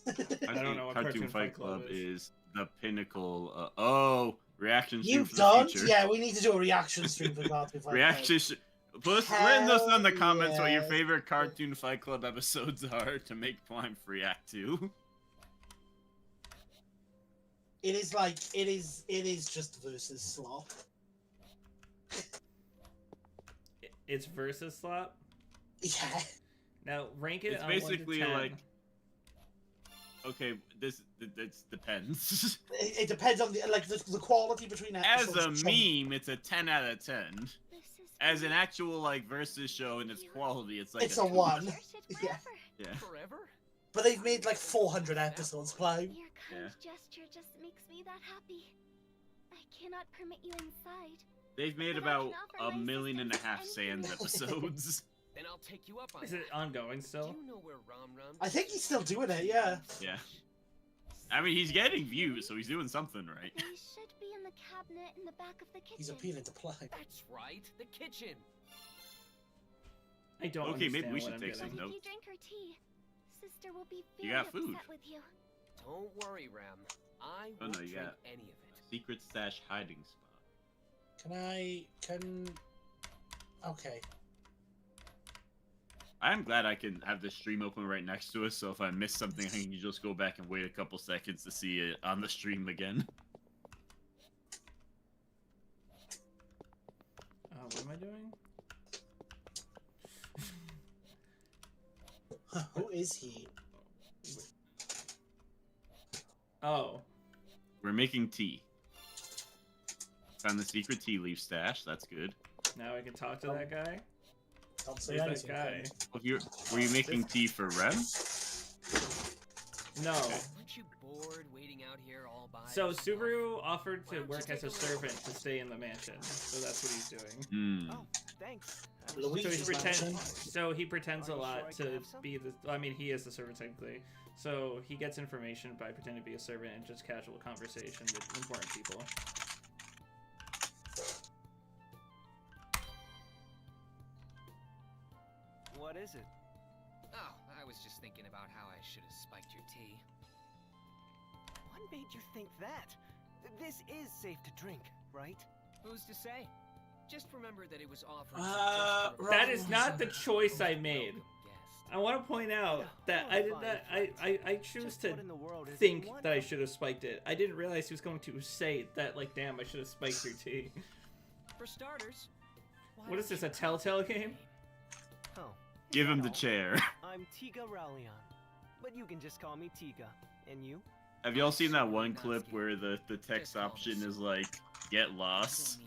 I don't think know what Cartoon Fight Club is the pinnacle. Oh, reaction stream You've for the done? future. Yeah, we need to do a reaction stream for Cartoon Fight Reaction. Club. Let us know in the Hell comments what your yeah. favorite Cartoon Fight Club episodes are to make Plime react to. It is like it is just versus slop. It's versus slop. Yeah. Now rank it It's on 1 to basically 10. like. Okay, this depends. It depends on the quality between As episodes. a meme, it's a 10 out of 10. This is As an actual like versus show in its quality, it's like It's a a 2. 1. Share shit Yeah. forever. Yeah. Forever? But they've made like 400 episodes, Plime. Your kind gesture just makes me that happy. I cannot permit you inside. They've made But I about can offer a my million and a half assistance Sans anything. episodes. Then I'll take you up on Is it that. ongoing Do still? you know where Ram Ram I think he's still doing it, yeah. Yeah. I mean, he's getting views, so he's doing something right. They should be in the cabinet in the back of the kitchen. He's appealing to Plime. That's right, the kitchen. I don't Okay, maybe understand we what should I'm take getting. some But if notes. you drink her tea, Sister will be You very got food. upset with you. Don't worry, Ram. I Oh, won't no, you drink got- any of it. Secret stash hiding spot. Okay. I'm glad I can have the stream open right next to us, so if I miss something, I can just go back and wait a couple seconds to see it on the stream again. What am I doing? Who is he? Oh, We're making tea. Found the secret tea leaf stash, that's good. now I can talk to that guy. Don't say Who's anything. that guy? Were you making tea for Rem? No. Aren't you bored waiting out here all by So yourself? Subaru offered to Why don't work you as a take a look? servant to stay in the mansion. So that's what he's doing. Hmm. Oh, thanks. I was So Luigi's he just Mansion. pretends. So he pretends Are a you lot sure I can to have some? be the. I mean, he is the servant technically. So he gets information by pretending to be a servant and just casual conversation with important people. What is it? Oh, I was just thinking about how I should have spiked your tea. What made you think that? This is safe to drink, right? Who's to say? Just remember that it was offered. That is not the choice I made. I want to point out that I did Fine, not. fine. I choose Just to what in the world is think one- that I should have spiked it. I didn't realize he was going to say that. Like, damn, I should have spiked your tea. For starters. What is this, a Telltale game? Oh, Give him well, the chair. I'm Tiga Rallion, but you can just call me Tiga. And you? Have y'all seen that one clip where the text option is like, get lost?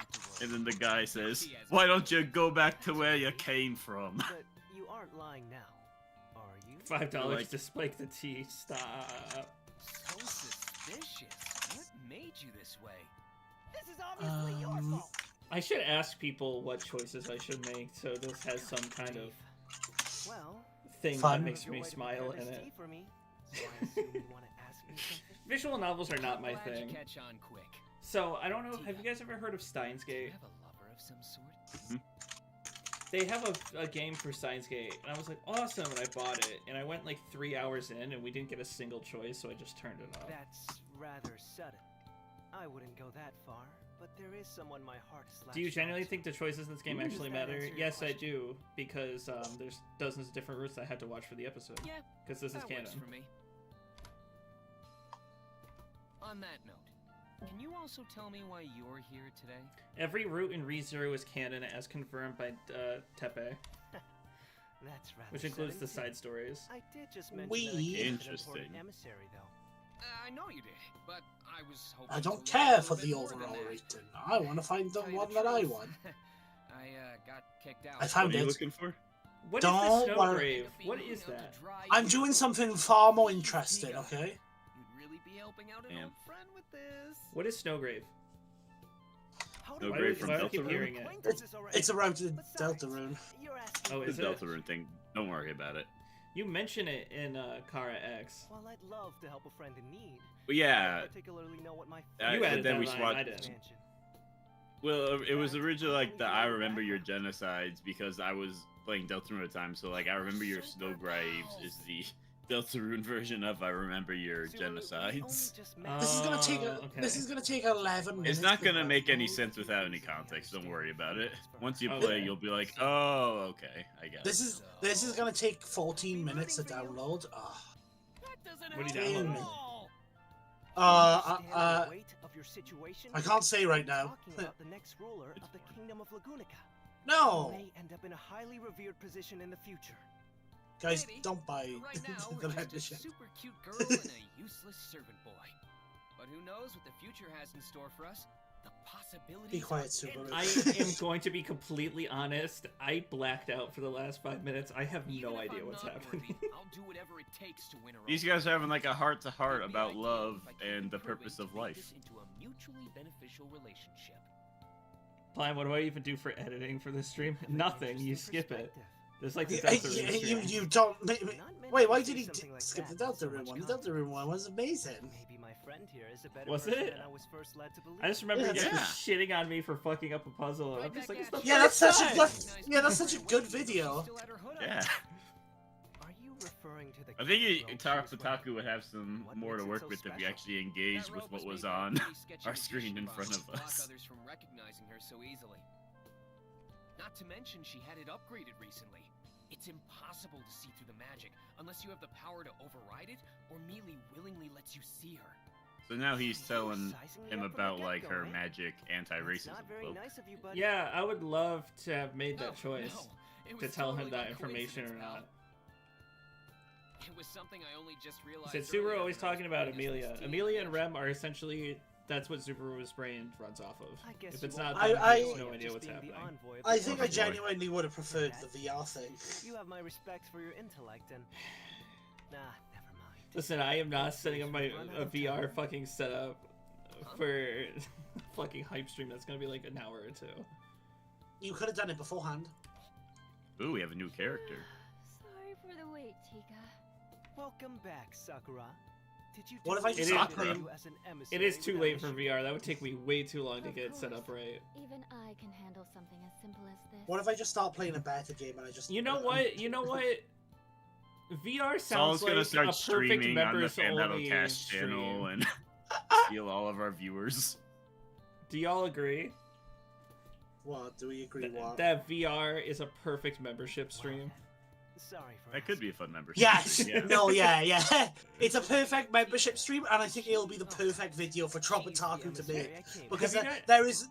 And then the guy says, why don't you go back to where you came from? But you aren't lying now, are you? $5 Like- to spike the tea. Stop. So suspicious. What made you this way? This is obviously your fault. I should ask people what choices I should make, so this has some kind of Well, thing Fun. that makes me smile in it. For me, so I assume you want to ask me something? Visual novels are not my Glad you thing. catch on quick. So, I don't know, have you guys ever heard of Steins Do you Gate? have a lover of some sort? They have a game for Steins Gate, and I was like, awesome, and I bought it, and I went like 3 hours in, and we didn't get a single choice, so I just turned it off. That's rather sudden. I wouldn't go that far, but there is someone my heart is Do you latched genuinely onto. think the choices in this game Does actually that matter? answer your Yes, I question? do, because there's dozens of different routes I had to watch for the episode. Yeah, Because this is that canon. works for me. On that note, can you also tell me why you're here today? Every route in ReZero is canon, as confirmed by Tepe, That's rather which includes the sudden, too. side stories. I did just mention We- that I gave an Interesting. important emissary, though. I know you did, but I was hoping I to don't learn care a for little the bit more than overall that. rating. I want to find the Tell you one the that I truth, want. I got kicked out. I found What are you it. looking for? What is Don't the worry. Snowgrave? What is that? I'm doing something far more interesting, okay? You'd really be helping out an Damn. old friend with this. What is Snowgrave? How No do I grave know from you Delta keep Rune? hearing It's- acquaintances already? It's around the Besides, Delta Rune. You're asking Oh, me The is it? Delta Rune thing. Don't worry about it. You mention it in Kara X. Well, I'd love to help a friend in need. But yeah, I particularly know what my You added then that we line, swatched. I didn't. Mansion. Well, it was originally like the I remember your genocides because I was playing Deltarune at the time. So like I remember your Snowgraves is the Deltarune version of I remember your Subaru, we only genocides. just met. This is gonna take okay. this is gonna take 11 minutes. It's not gonna to make any download. sense without any context. Don't worry about it. Once you Okay. play, you'll be like, oh, okay, I get it. This is gonna take 14 minutes to download. That doesn't What are you help downloading? at all. Understand the weight of your situation? I can't say right now. Talking about the next ruler It's of the fine. kingdom of Lagunica. No, May end up in a highly revered position in the future. guys, Maybe. don't buy Right now, the we're head just a shit. super cute girl and a useless servant boy. But who knows what the future has in store for us? The possibilities. Be quiet, are Subaru. endless. I am going to be completely honest. I blacked out for the last 5 minutes. I have Even no if idea I'm what's not happening. worthy, I'll do whatever it takes to win her These over. guys are having like a heart to heart It'd be about ideal love if I could and the improve it purpose to of make life. this into a mutually beneficial relationship. Plan, what do I even do for editing for this stream? An Nothing. You interesting skip it. perspective. There's like the You, Delta Rune stream. you don't. Not many Wait, why can did say he something like skip the that with Delta so Rune much one? The Delta Rune one was amazing. Maybe my friend here is a better Was person it? than I was first led to believe. I just remember Yeah, you guys yeah. were shitting on me for fucking up a puzzle, and I'm Right just back like, at it's the you. Yeah, that's first such a time! that's such a good video. Still had her hood up. Yeah. Are you referring to the I think kid girl Taro she was Kotaku wearing? would have some What more to makes it work so with if we special? actually engaged That with rope what was made by a on pretty sketchy our screen in magician front boss of to block us. others from recognizing her so easily. Not to mention she had it upgraded recently. It's impossible to see through the magic unless you have the power to override it or merely willingly lets you see her. So now he's telling Sizing me him up from the about like get-go, her eh? magic That's anti-racism not very cloak. nice of you, buddy. Yeah, I would love to have made that Oh, choice. no. It to was tell him totally that by information or coincidence, pal. not. It was something I only just He realized. said Subaru earlier always when I was talking about playing as Amelia. this teen Amelia and bitch. Rem are essentially, that's what Subaru's brain runs off of. I guess If you it's won't not I- that, I- he has no idea just what's being the happening. envoy of I the think I Lord. genuinely would have preferred the VR thing. You have my respect for your intellect and... Nah, never mind. Listen, I am not setting up a VR fucking setup for fucking hype stream. That's gonna be like an hour or two. You could have done it beforehand. Ooh, we have a new character. Sorry for the wait, Chica. Welcome back, Sakura. Did you What if I just stop playing? you as an It emissary is too without late for issue? VR. That would take me way too long to Of get set up course. right. Even I can handle something as simple as this. What if I just start playing a better game and I just... You know what? You know what? VR Saul's sounds gonna like start a perfect streaming on the members Fan That'll only Cast channel stream. and steal all of our viewers. Do y'all agree What? Do we agree what? that VR is a perfect membership stream? Sorry for That could be a fun membership. Yes! Yeah. No, yeah. It's a perfect membership stream, and I think it'll be the perfect video for Tropitaku to make. Because Have you there is...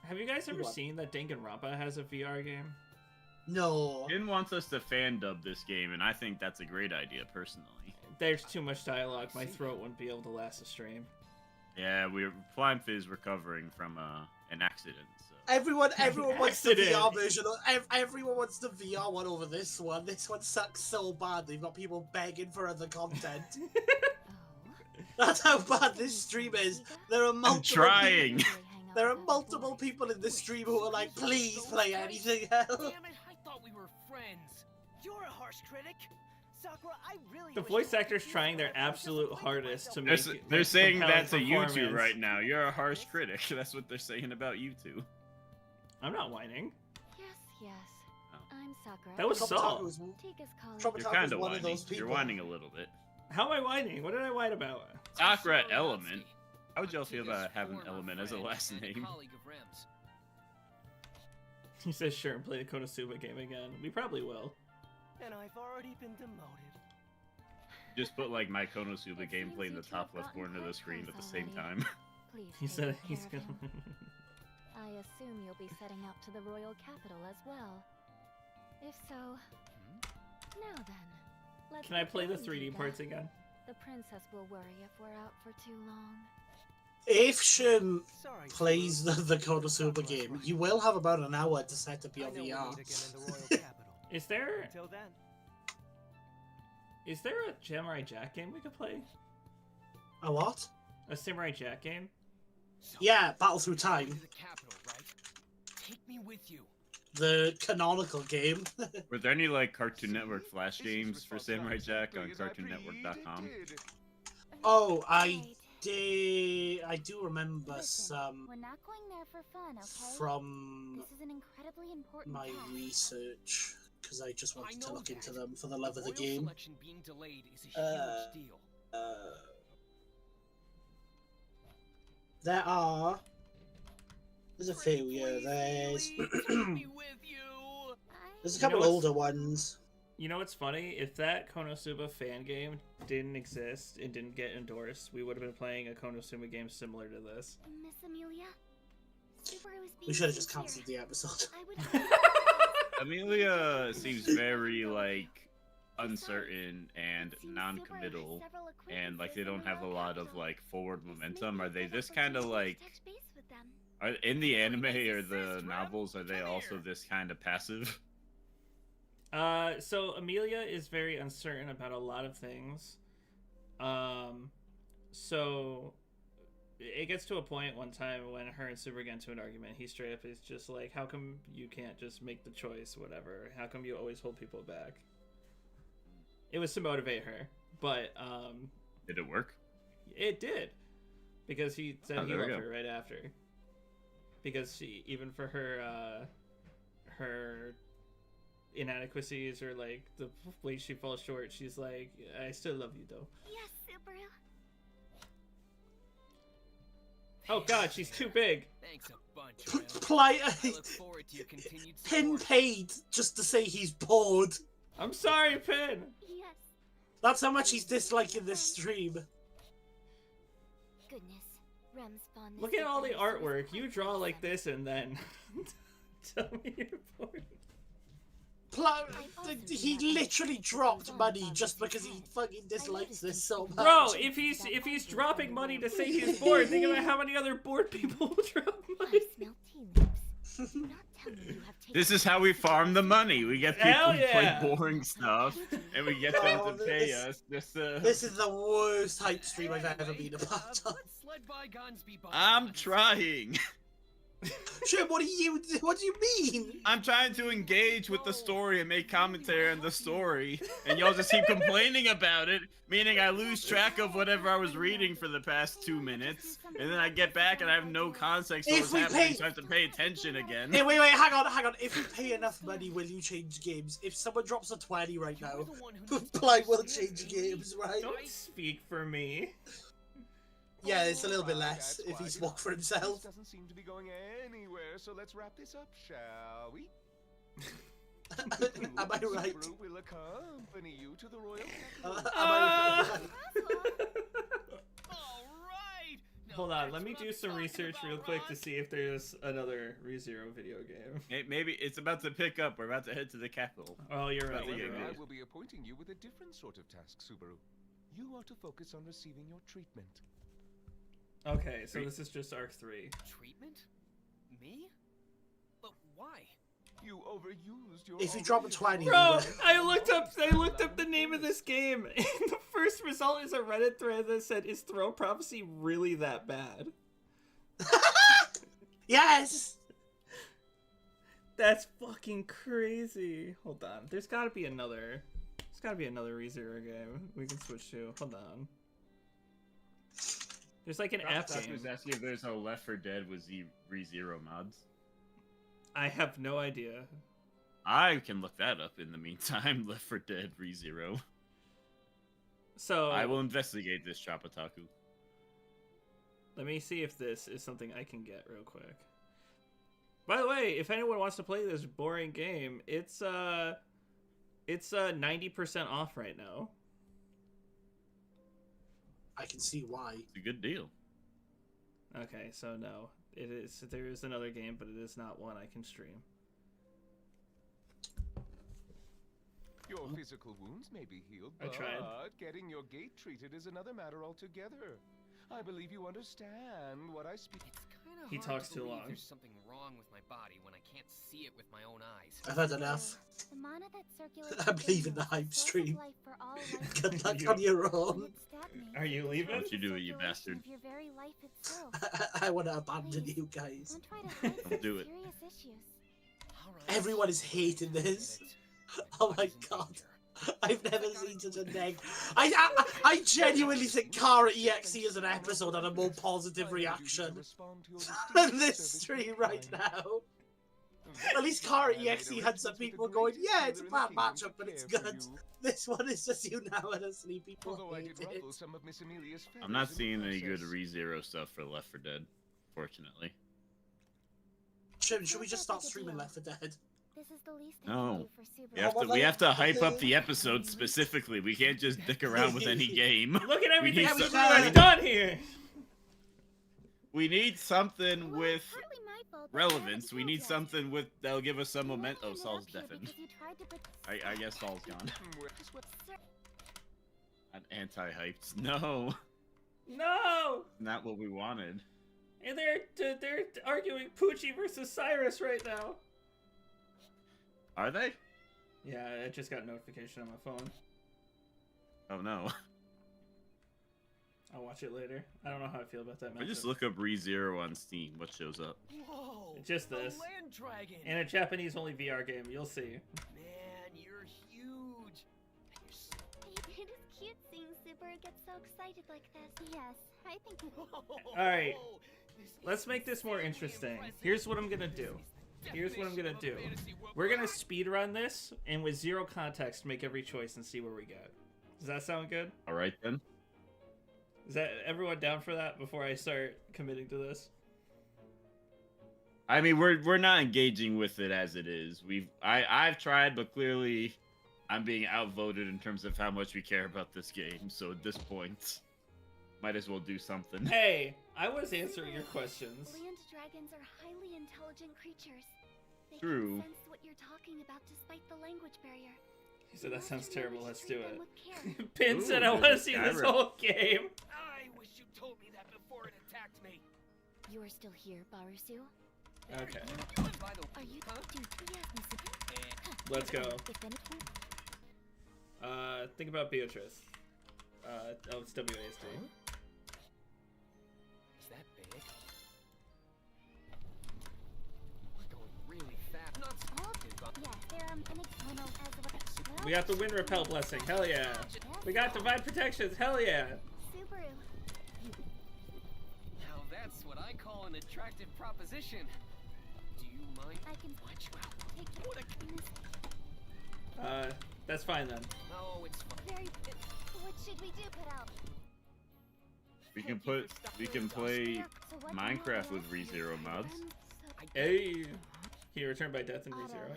Have you guys ever What? seen that Danganronpa has a VR game? No. Jin wants us to fan dub this game, and I think that's a great idea, personally. There's too much dialogue. My throat wouldn't be able to last a stream. Yeah, Flyme is recovering from an accident. So. Everyone wants the Accident. VR version. Everyone wants the VR one over this one. This one sucks so bad. They've got people begging for other content. Oh. That's how bad this stream is. There are multiple. trying. People, there are multiple people in this stream who are like, please play anything else. Damn it, I thought we were friends. You're a harsh critic. Sakura, I really The wish voice you actors could trying their use the absolute voice hardest to myself. make. They're saying compelling that to you two performance. right now. You're a harsh critic. That's what they're saying about you two. I'm not whining. Yes. Oh. I'm Sakura. That was Saul. Tropitaku's- Tika's calling. Tropitaku's You're kind of one of whining. those people. You're whining a little bit. How am I whining? What did I whine about? Sakura Sure, Element. Natsuki. How would y'all feel Akita's about having former Element as a friend last and name? colleague of Rem's. He says sure and play the Konosuba game again. We probably will. And I've already been demoted. Just put like my Konosuba gameplay in the top left corner of the screen at the same time. Please He take said care he's of gonna. him. I assume you'll be setting out to the royal capital as well. If so, now then, let's Can I get play the going, 3D Tika. parts again? The princess will worry if we're out for too long. If Shim Sorry. plays Sakura. the Konosuba game, you will have about an hour to set up I your know we'll VR. meet again in the royal capital. Is there Until then, a Samurai Jack game we could play? A what? A Samurai Jack game? So, Yeah, Battle Through to Time. the capital, right? Take me with you. The canonical game. Were there any like Cartoon Network Flash This is games for Samurai Jack on CartoonNetwork.com? Oh, I Right. did. I do remember Listen, some We're not going there for fun, okay? from This is an incredibly important my task. research because I just wanted to know look that. into them for the love of the Royal game. selection being delayed is a huge deal. There are. There's a few. Yeah, Please, there's. Lily, take me with you. There's a You know couple what's- older ones. You know what's funny? If that Konosuba fan game didn't exist and didn't get endorsed, we would have been playing a Konosuba game similar to this. Miss Amelia? Subaru is We being should have just sincere. cancelled the episode. I would Amelia seems very like uncertain and non-committal, and like they don't have a lot of like forward momentum. Are they this kind of like? Are in the anime or the novels? Are they also this kind of passive? So Amelia is very uncertain about a lot of things. So it gets to a point one time when her and Subaru get into an argument. He straight up is just like, "How come you can't just make the choice? Whatever. How come you always hold people back?" It was to motivate her, but Did it work? it did, because he said Oh, he there we loved go. her right after. Because she, even for her, her inadequacies or like the way she falls short, she's like, "I still love you though." Yes, Subaru. Oh God, she's too big. Thanks a bunch, Rem. Play. I look forward to your continued Pin support. paid just to say he's bored. I'm sorry, Pin. Yes. That's how much he's disliking this stream. Goodness. Rem's fondness Look at all the for Konosuba is artwork. quite You draw like impressive. this and then tell me you're bored. He literally dropped money just because he fucking dislikes this so much. Bro, if he's dropping money to say he's bored, think about how many other bored people will drop I money. smell tea leaves. Not tell me you have taken This is how we farm the money. We get people Hell who yeah. play boring stuff, and we get them Oh, to pay us. This is the worst hype stream I've ever been a part of. let's let bygones be I'm bygones. trying. Sure, what do you mean? I'm trying to engage with the story and make commentary on the story, and y'all just keep complaining about it, meaning I lose track of whatever I was reading for the past 2 minutes, and then I get back and I have no context to If what's we happening, pay- so I have to pay attention again. Hey, wait, hang on. If you pay enough money, will you change games? If someone drops a 20 right now, Blight will change games, right? Don't speak for me. Yeah, it's a little bit Alright, less that's if he wise. spoke for This himself. doesn't seem to be going anywhere, so let's wrap this up, shall we? Am I right? Subaru will accompany you to the royal Am capital. I right? All right. Now Hold on, that's let me what do I'm some talking research about, real quick to Ron. see if there's another ReZero video game. Maybe it's about to pick up. We're about to head to the capital. Oh, you're right. However, You're However, right. I will be appointing you with a different sort of task, Subaru. You are to focus on receiving your treatment. Okay, so this is just Arc 3. Treatment? Me? But why? You overused your. If you drop a 20, Bro, I looked up the name of this game, and the first result is a Reddit thread that said, "Is Throne Prophecy really that bad?" Yes. That's fucking crazy. Hold on, there's gotta be another ReZero game we can switch to. Hold on. There's like an app I game. was asking if there's no Left 4 Dead with ReZero mods. I have no idea. I can look that up in the meantime. Left 4 Dead ReZero. So I will investigate this, Chapataku. let me see if this is something I can get real quick. By the way, if anyone wants to play this boring game, it's 90% off right now. I can see why. It's a good deal. Okay, so no, it is. There is another game, but it is not one I can stream. Your physical wounds may be healed, I but tried. getting your gait treated is another matter altogether. I believe you understand what I speak. It's kind of He hard talks to too believe long. There's something wrong with my body when I can't see it with my own eyes. I've had enough. The mana that circulates I'm leaving the within you hype is a source of stream. life for all life Good luck You- on your forms. own. Its that means Are you it's leaving? Don't you do it, you circulation bastard. of your very life itself. I want to abandon you guys. Don't try to hide Don't some do it. serious issues. All right. Everyone is hating this. Oh my god. I've never seen such a neg. I genuinely think Kara EXE as an episode had a more positive reaction than this stream right now. At least Kara EXE had some people going, yeah, it's a bad matchup, but it's good. This one is just unanimously people Although I hate did it. ruffle some of Miss Amelia's I'm not feathers in seeing the any good process. ReZero stuff for Left 4 Dead, fortunately. Should we just start streaming Left 4 Dead? This is the least No. I can do for Subaru. We have to hype up the episode specifically. We can't just dick around with any game. Look at everything need Subaru some- has done here. We need something Well, with it's partly my fault that you relevance. haven't We need killed yet. something with that'll give us some You momentum. only Oh, ended Saul's up here deafened. because you tried to I guess Saul's gone. Well, this was- Sir, I'm anti-hyped. No, No, not what we wanted. and they're arguing Poochie versus Cyrus right now. Are they? Yeah, I just got a notification on my phone. Oh no. I'll watch it later. I don't know how I feel about that I just matchup. look up ReZero on Steam. What shows up? Whoa! Just a this. land dragon. And a Japanese-only VR game. You'll see. Man, you're huge. And you're so... it is cute seeing Subaru get so excited like this. Yes, I think Alright, This let's is make this more insanely interesting. impressive. Here's what I'm gonna do. This is the Here's what I'm gonna definition do. of fantasy world. We're gonna speedrun this, and with zero context, make every choice and see where we get. Does that sound good? All right then. Is that everyone down for that before I start committing to this? I mean, we're not engaging with it as it is. I've tried, but clearly, I'm being outvoted in terms of how much we care about this game. So at this point, might as well do something. Hey, I was answering your questions. land dragons are highly intelligent creatures. They True. can sense what you're talking about despite the language barrier. He said that You sounds must learn terrible. to Let's treat do them it. with care. Pin Ooh, said I want to there's a see this Skyrim. whole game. I wish you told me that before it attacked me. You're still here, Barusu? Okay. By the Are you? Huh? Let's go. If anything, Think about Beatrice. Oh, it's WASD. Is that big? We're going really fast. Not yeah, they're an external as well. We got the wind repel blessing. Hell yeah. We got divine protections. Hell yeah. Subaru. Now that's what I call an attractive proposition. Do you mind? I can Watch out. take What a That's fine then. No, it's fine. very. What should we do? Put out. We can play So what Minecraft with ReZero mods. Hey. Can you return by death in ReZero?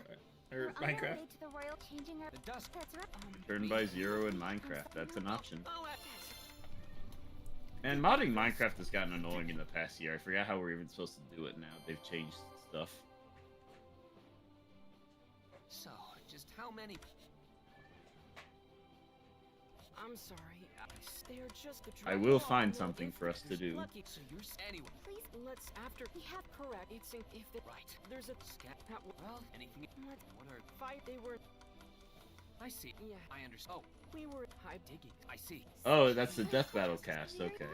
Or Minecraft? To the royal changing our. The dust. That's right. Turn by zero in Minecraft. That's an option. Oh, And modding Minecraft has gotten annoying in the past year. I forgot how we're even supposed to do it now. They've changed stuff. so, just how many? I'm sorry. They're just the I will find something for us to do. Lucky, so you're Anyway, please let's after we have correct. It's if they right. there's a scat. Well, anything. What What are? fight? They were. I see. Yeah, I understand. Oh, we were high digging. I see. Oh, that's the Death Battle cast. Okay.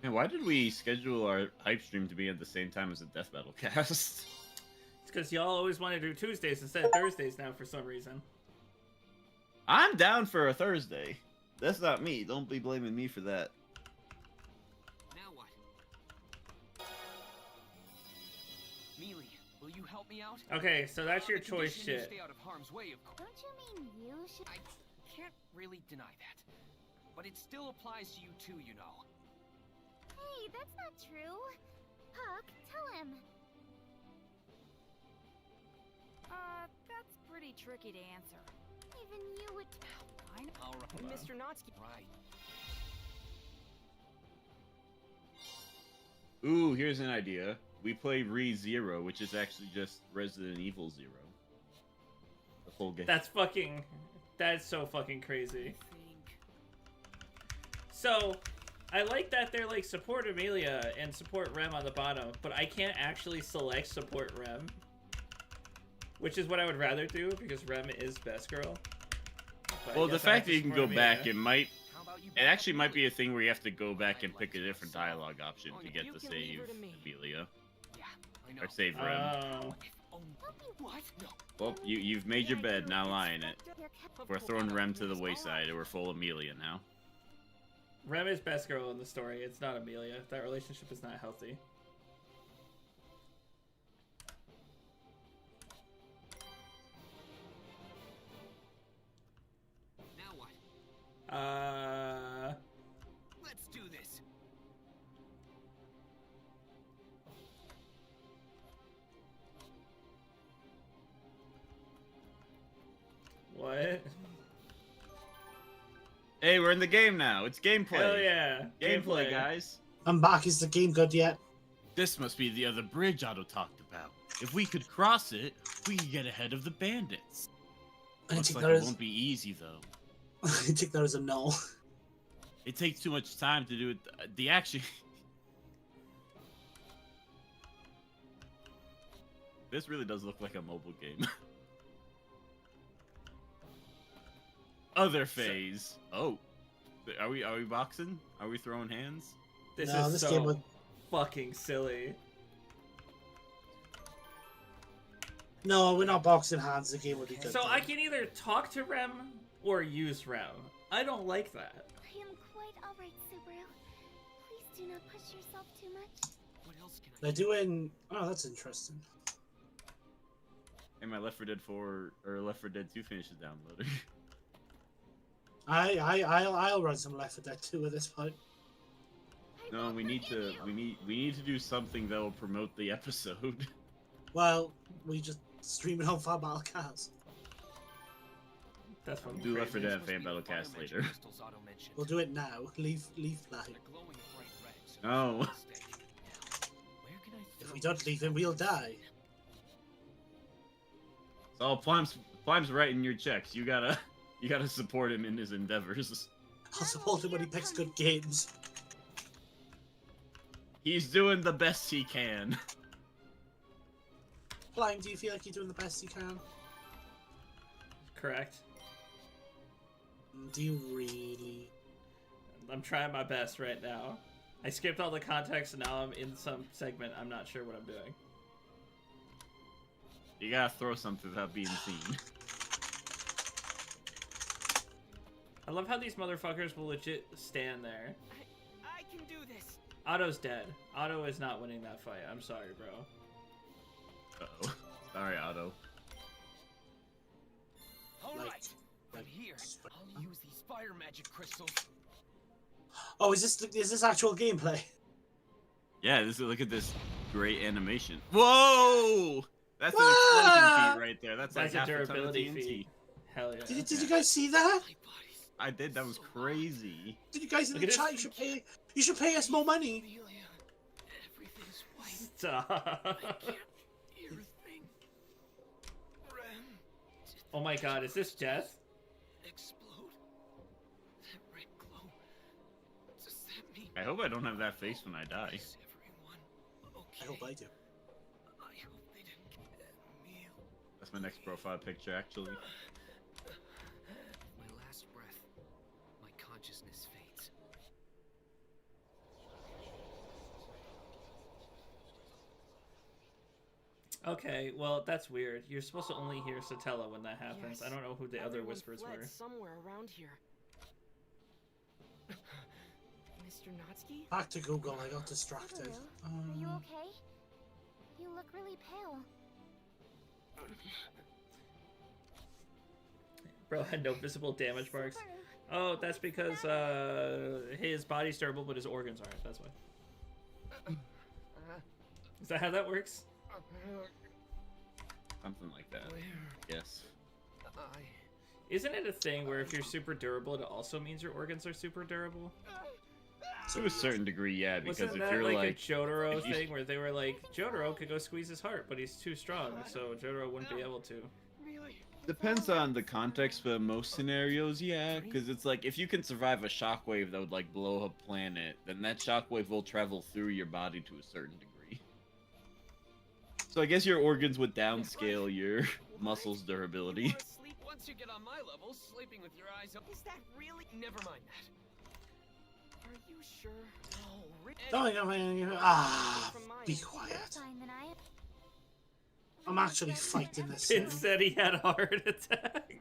Man, why did we schedule our hype stream to be at the same time as the Death Battle cast? It's because y'all always want to do Tuesdays instead of Thursdays now for some reason. I'm down for a Thursday. That's not me. Don't be blaming me for that. Now what? Mealy, will you help me out? Okay, so that's your On the choice condition you shit. Stay out of harm's way, of course. Don't you mean you should? I can't really deny that, but it still applies to you too, you know. Hey, that's not true. Puck, tell him. That's pretty tricky to answer. Even you would. I know. All right. Mr. Notsky. Right. Ooh, here's an idea. We play ReZero, which is actually just Resident Evil 0. The full game. That's so fucking crazy. I think. So, I like that they're like support Amelia and support Rem on the bottom, but I can't actually select support Rem. Which is what I would rather do, because Rem is best girl. But Well, I the guess I have fact to that you can support go back, Amelia. it might... How about you? It actually might be a thing where you have to go back and pick a different dialogue option to get You to can leave save her to me. Amelia. Yeah, I know. Or save Rem. Oh. What? No. Well, you've made your bed, now lie in it. Your cat. We're throwing Rem to the wayside, and we're full Amelia now. Rem is best girl in the story. It's not Amelia. That relationship is not healthy. Now what? Let's do this. What? Hey, we're in the game now. It's gameplay. Hell yeah. Gameplay, guys. I'm back. Is the game good yet? This must be the other bridge Otto talked about. If we could cross it, we could get ahead of the bandits. I Looks think like there it is. won't be easy, though. I think there is a no. It takes too much time to do it. The action... This really does look like a mobile game. Other phase. Oh. Are we boxing? Are we throwing hands? This No, is this so game would- fucking silly. No, we're not boxing hands. The game would be good. So though. I can either talk to Rem or use Rem. I don't like that. I am quite alright, Subaru. Please do not push yourself too much. What else can I They're doing. Oh, that's interesting. Hey, my Left 4 Dead 4 or Left 4 Dead 2 finishes downloading. I'll run some Left 4 Dead 2 at this point. No, we need to do something that will promote the episode. Well, we just stream it on Fab Battlecast. That's what Do Left 4 Dead Supposed to fan be battle the cast fire later. magic crystals Otto mentioned. We'll do it now. Leave play. They're glowing a bright red, so Oh. it's a mistake. Now, where can I If throw we don't leave him, we'll die. So Plime's writing your checks. You gotta support him in his endeavors. I'll support him when he picks good games. He's doing the best he can. Blind, do you feel like you're doing the best you can? Correct. Do you really? I'm trying my best right now. I skipped all the context and now I'm in some segment. I'm not sure what I'm doing. You gotta throw something without being seen. I love how these motherfuckers will legit stand there. I can do this. Otto's dead. Otto is not winning that fight. I'm sorry, bro. Uh-oh. Sorry, Otto. All Like- right. From here, I'll use these fire magic crystals. Oh, is this actual gameplay? Yeah, look at this great animation. Whoa! That's an explosion feat right there. That's like That's a half a ton of durability TNT. feat. Hell yeah. Did you guys see that? My body's I did. That was crazy. Did you guys in Look the at chat? this. You should pay us more money. Amelia, everything's white. Stop. I can't hear a thing. Ren, Oh my god, is this death? explode. That red glow. Does that mean I hope I don't have that face when I die. is everyone okay? I hope I do. I hope they didn't get Emil. That's my next profile picture, actually. My last breath, my consciousness fades. Okay, well, that's weird. You're supposed to only hear Satella when that happens. I don't know who the other Everyone whispers fled were. somewhere around here. Mr. Natsuki? Back to Google. I got distracted. Subaru, are you okay? You look really pale. Bro had no visible damage marks. Subaru, Oh, that's because his body's durable, but his organs aren't. That's why. Is that how that works? Something like that. Yes. Isn't it a thing where if you're super durable, it also means your organs are super durable? To a certain degree, yeah, because Wasn't if that you're like, like... a Jotaro if you- thing where they were like, Jotaro could go squeeze his heart, but he's too strong, so Jotaro wouldn't be able to. Really? Depends on the context, but most scenarios, yeah, because it's like, if you can survive a shockwave that would, like, blow a planet, then that shockwave will travel through your body to a certain degree. So I guess your organs would downscale your muscles' durability. You wanna sleep once you get on my level, sleeping with your eyes open. Is that really? Never mind that. Are you sure? Oh, Rick. Be quiet. fine than I am. I'm actually fighting this It thing. said he had a heart attack.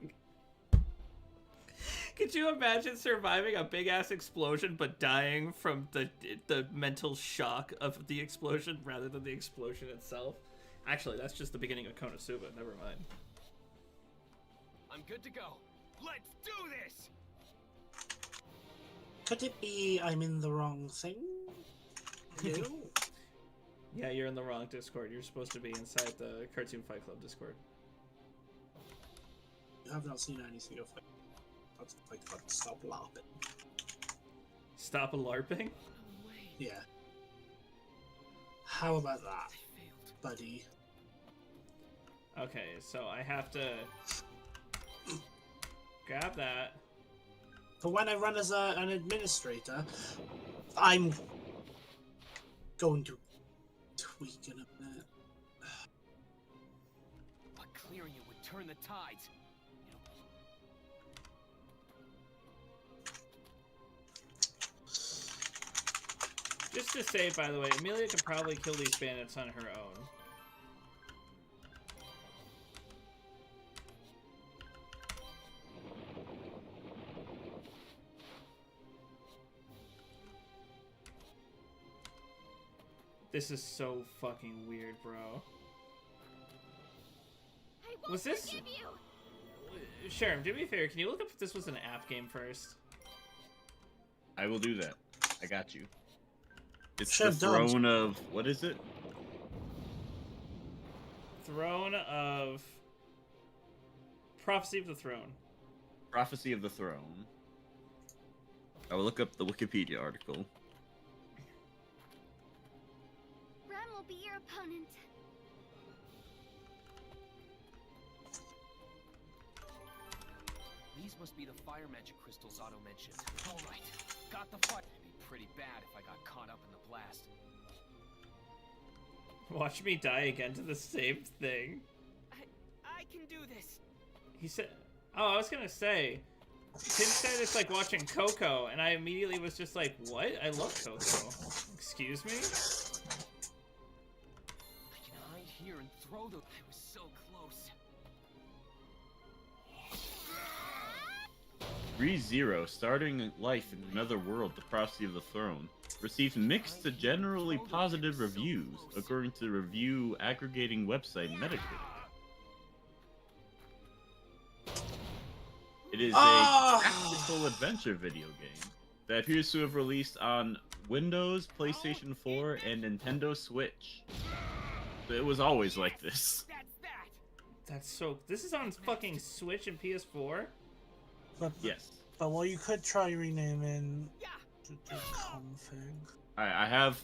Could you imagine surviving a big ass explosion but dying from the mental shock of the explosion rather than the explosion itself? Actually, that's just the beginning of Konosuba. Never mind. I'm good to go. Let's do this. Could it be I'm in the wrong thing? No. Yeah, you're in the wrong Discord. You're supposed to be inside the Cartoon Fight Club Discord. You have not seen anything of it. That's like fucking stop laughing. Stop LARPing? No way. Yeah. How about that, I failed. buddy? Okay, so I have to grab that. But when I run as an administrator, I'm going to tweak in a minute. But clearing it would turn the tides. Just to say, by the way, Amelia could probably kill these bandits on her own. This is so fucking weird, bro. I won't Was this- forgive you. Sharon, do me a favor, can you look up if this was an app game first? I will do that. I got you. It's Sure, the don't. throne of... What is it? Throne of... Prophecy of the Throne. Prophecy of the Throne. I will look up the Wikipedia article. Ram will be your opponent. These must be the fire magic crystals Otto mentioned. All right, got the fire. It'd be pretty bad if I got caught up in the blast. Watch me die again to the same thing. I can do this. He said, oh, I was gonna say, Tim said it's like watching Coco, and I immediately was just like, what? I love Coco. Excuse me? I can hide here and throw the... I was so close. ReZero, starting life in another world, the prophecy of the throne, received mixed to generally positive reviews, according to the review aggregating website Metacritic. It is a tactical adventure video game that appears to have released on Windows, PlayStation 4, and Nintendo Switch. It was always like this. That's so... This is on fucking Switch and PS4? Yes. But well, you could try renaming the config. I have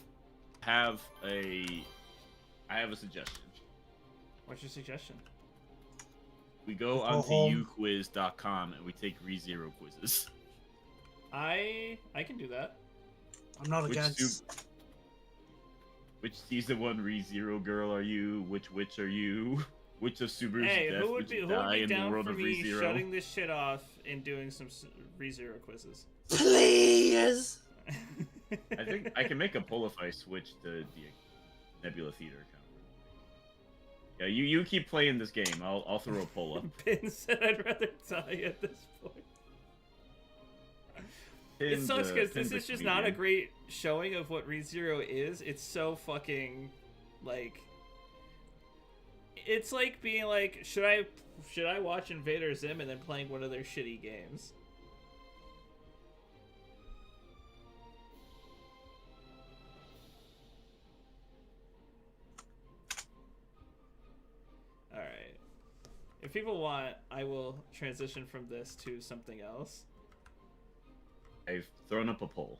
a suggestion. What's your suggestion? We go onto uquiz.com and we take ReZero quizzes. I can do that. I'm not against. Which season 1 ReZero girl are you? Which witch are you? Which of Subaru's Hey, death who would would be you die in the down world for of me ReZero? shutting this shit off and doing some ReZero quizzes? Please. I think I can make a poll if I switch to the Nebula Theater account. Yeah, you keep playing this game. I'll throw a poll up. Pin said I'd rather die at this point. It sucks because this is just not a great showing of what ReZero is. It's so fucking, like... It's like being like, should I watch Invader Zim and then playing one of their shitty games? Alright. If people want, I will transition from this to something else. I've thrown up a poll.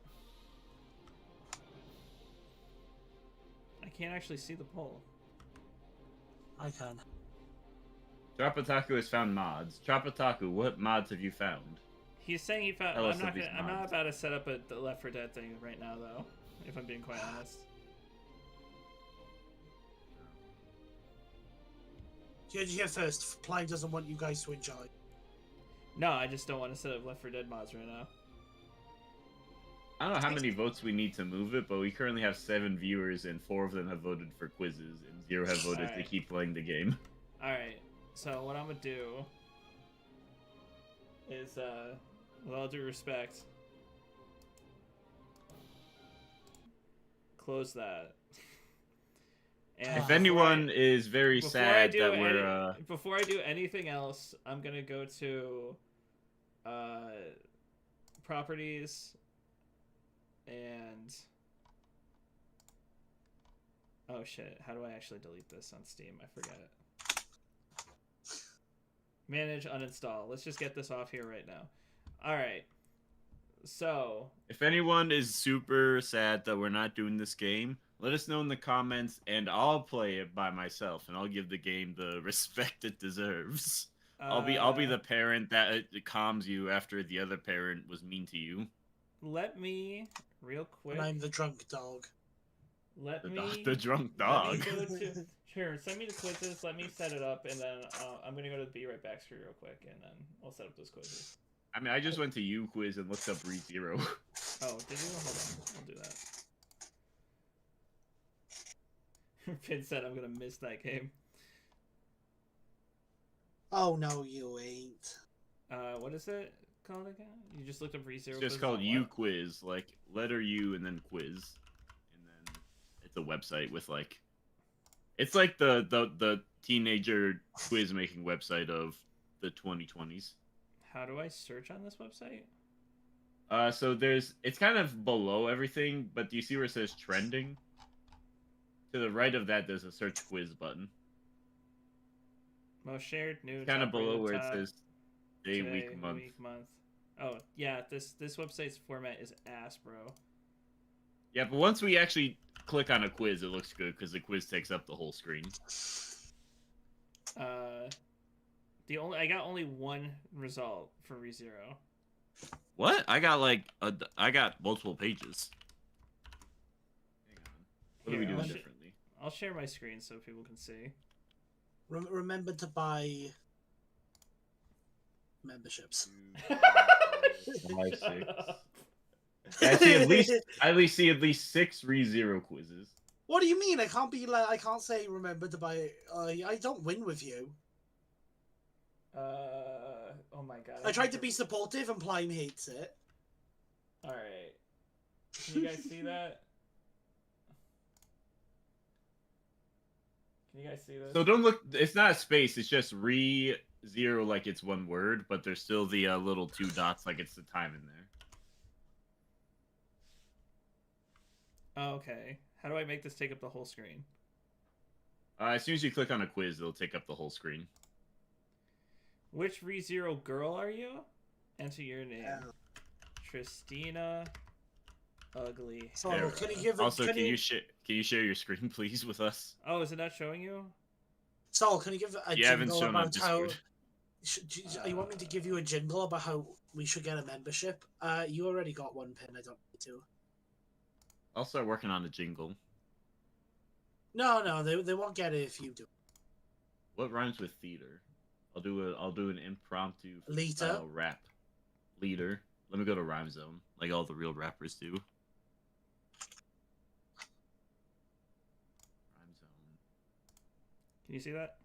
I can't actually see the poll. I can. Chopataku has found mods. Chopataku, what mods have you found? He's saying he found. Tell us I'm of these not mods. about to set up the Left 4 Dead thing right now, though. If I'm being quite honest. You hear first. Playing doesn't want you guys to enjoy. No, I just don't want to set up Left 4 Dead mods right now. I don't know how many votes we need to move it, but we currently have 7 viewers and 4 of them have voted for quizzes and 0 have voted to Alright. keep playing the game. Alright, so what I'm gonna do is, with all due respect, close that. And If anyone is very before I sad do that we're before I do anything else, I'm gonna go to properties and oh shit, how do I actually delete this on Steam? I forget it. Manage, uninstall. Let's just get this off here right now. Alright. So if anyone is super sad that we're not doing this game, let us know in the comments and I'll play it by myself and I'll give the game the respect it deserves. I'll be the parent that calms you after the other parent was mean to you. Let me real quick. And I'm the drunk dog. The drunk dog. Let me go to, sure, send me the quizzes. Let me set it up, and then I'm gonna go to the Be Right Back screen real quick, and then I'll set up those quizzes. I mean, I just went to uquiz and looked up ReZero. Oh, did you? Hold on, I'll do that. Pin said I'm gonna miss that game. Oh no, you ain't. What is it called again? You just looked up ReZero. It's just called uquiz, like letter U and then quiz, and then it's a website with like, it's like the teenager quiz making website of the 2020s. How do I search on this website? So it's kind of below everything, but do you see where it says trending? To the right of that, there's a search quiz button. Most shared, new. Kind of top below rated, where it top, says day, today, week, month. Oh yeah, this website's format is ass, bro. Yeah, but once we actually click on a quiz, it looks good because the quiz takes up the whole screen. I got only one result for ReZero. What? I got I got multiple pages. Hang on. What do we do I'll differently? I'll share my screen so people can see. Remember to buy memberships. 5, Shut 6. up. Yeah, I at least see at least 6 ReZero quizzes. What do you mean? I can't be like, I can't say remember to buy. I don't win with you. Oh my god. I tried to be supportive and Plime hates it. Alright. Can you guys see that? Can you guys see this? So don't look. It's not a space. It's just ReZero like it's one word, but there's still the little 2 dots like it's the time in there. Oh, okay. How do I make this take up the whole screen? As soon as you click on a quiz, it'll take up the whole screen. Which ReZero girl are you? Enter your name. Tristina Ugly. So Hera. can you give it? Also, can you share your screen, please, with us? Oh, is it not showing you? Saul, can you give a You haven't jingle shown on about how? Discord. You want me to give you a jingle about how we should get a membership? You already got one pin. I don't need to. I'll start working on a jingle. No, they won't get it if you do. What rhymes with theater? I'll do an impromptu Lita. rap. Leader. Let me go to Rhyme Zone, like all the real rappers do. Rhyme Zone. Can you see that?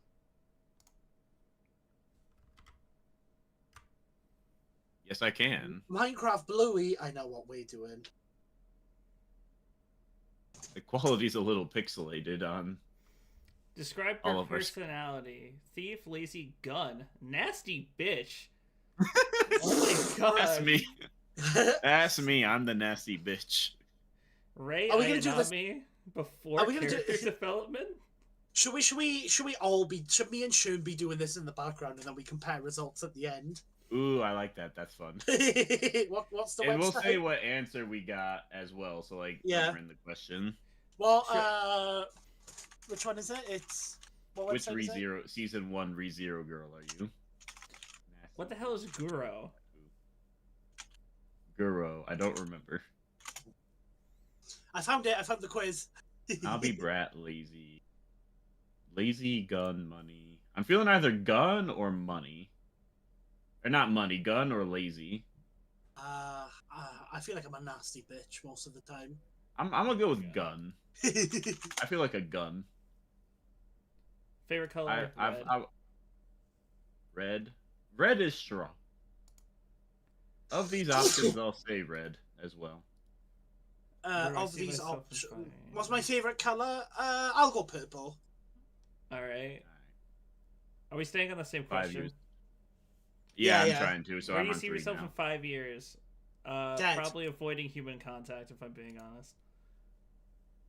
Yes, I can. Minecraft Bluey. I know what we're doing. The quality's a little pixelated on. Describe All her of our- personality. Thief, lazy, gun. Nasty bitch. Oh my god. That's me. That's me. I'm the nasty bitch. Ray Are we gonna do this- Ayanami before Are we gonna character do- development? Should me and Shun be doing this in the background and then we compare results at the end? Ooh, I like that. That's fun. What's the And website? we'll say what answer we got as well. So like, Yeah. in the question. Well, which one is it? It's what Which website is it? ReZero season 1 ReZero girl are you? What the hell is Guro? Guro. I don't remember. I found it. I found the quiz. I'll be brat lazy. Lazy gun money. I'm feeling either gun or money. Or not money, gun or lazy. I feel like I'm a nasty bitch most of the time. I'm gonna go with gun. I feel like a gun. Favorite color? Red. Red is strong. Of these options, I'll say red as well. Where do I Of see these myself in options, 5 what's my years? favorite color? I'll go purple. Alright. Are we staying on the same 5 question? years. Yeah, I'm Yeah. trying to. So Where I'm do you on see 3 yourself now. in 5 years? Dead. Probably avoiding human contact, if I'm being honest.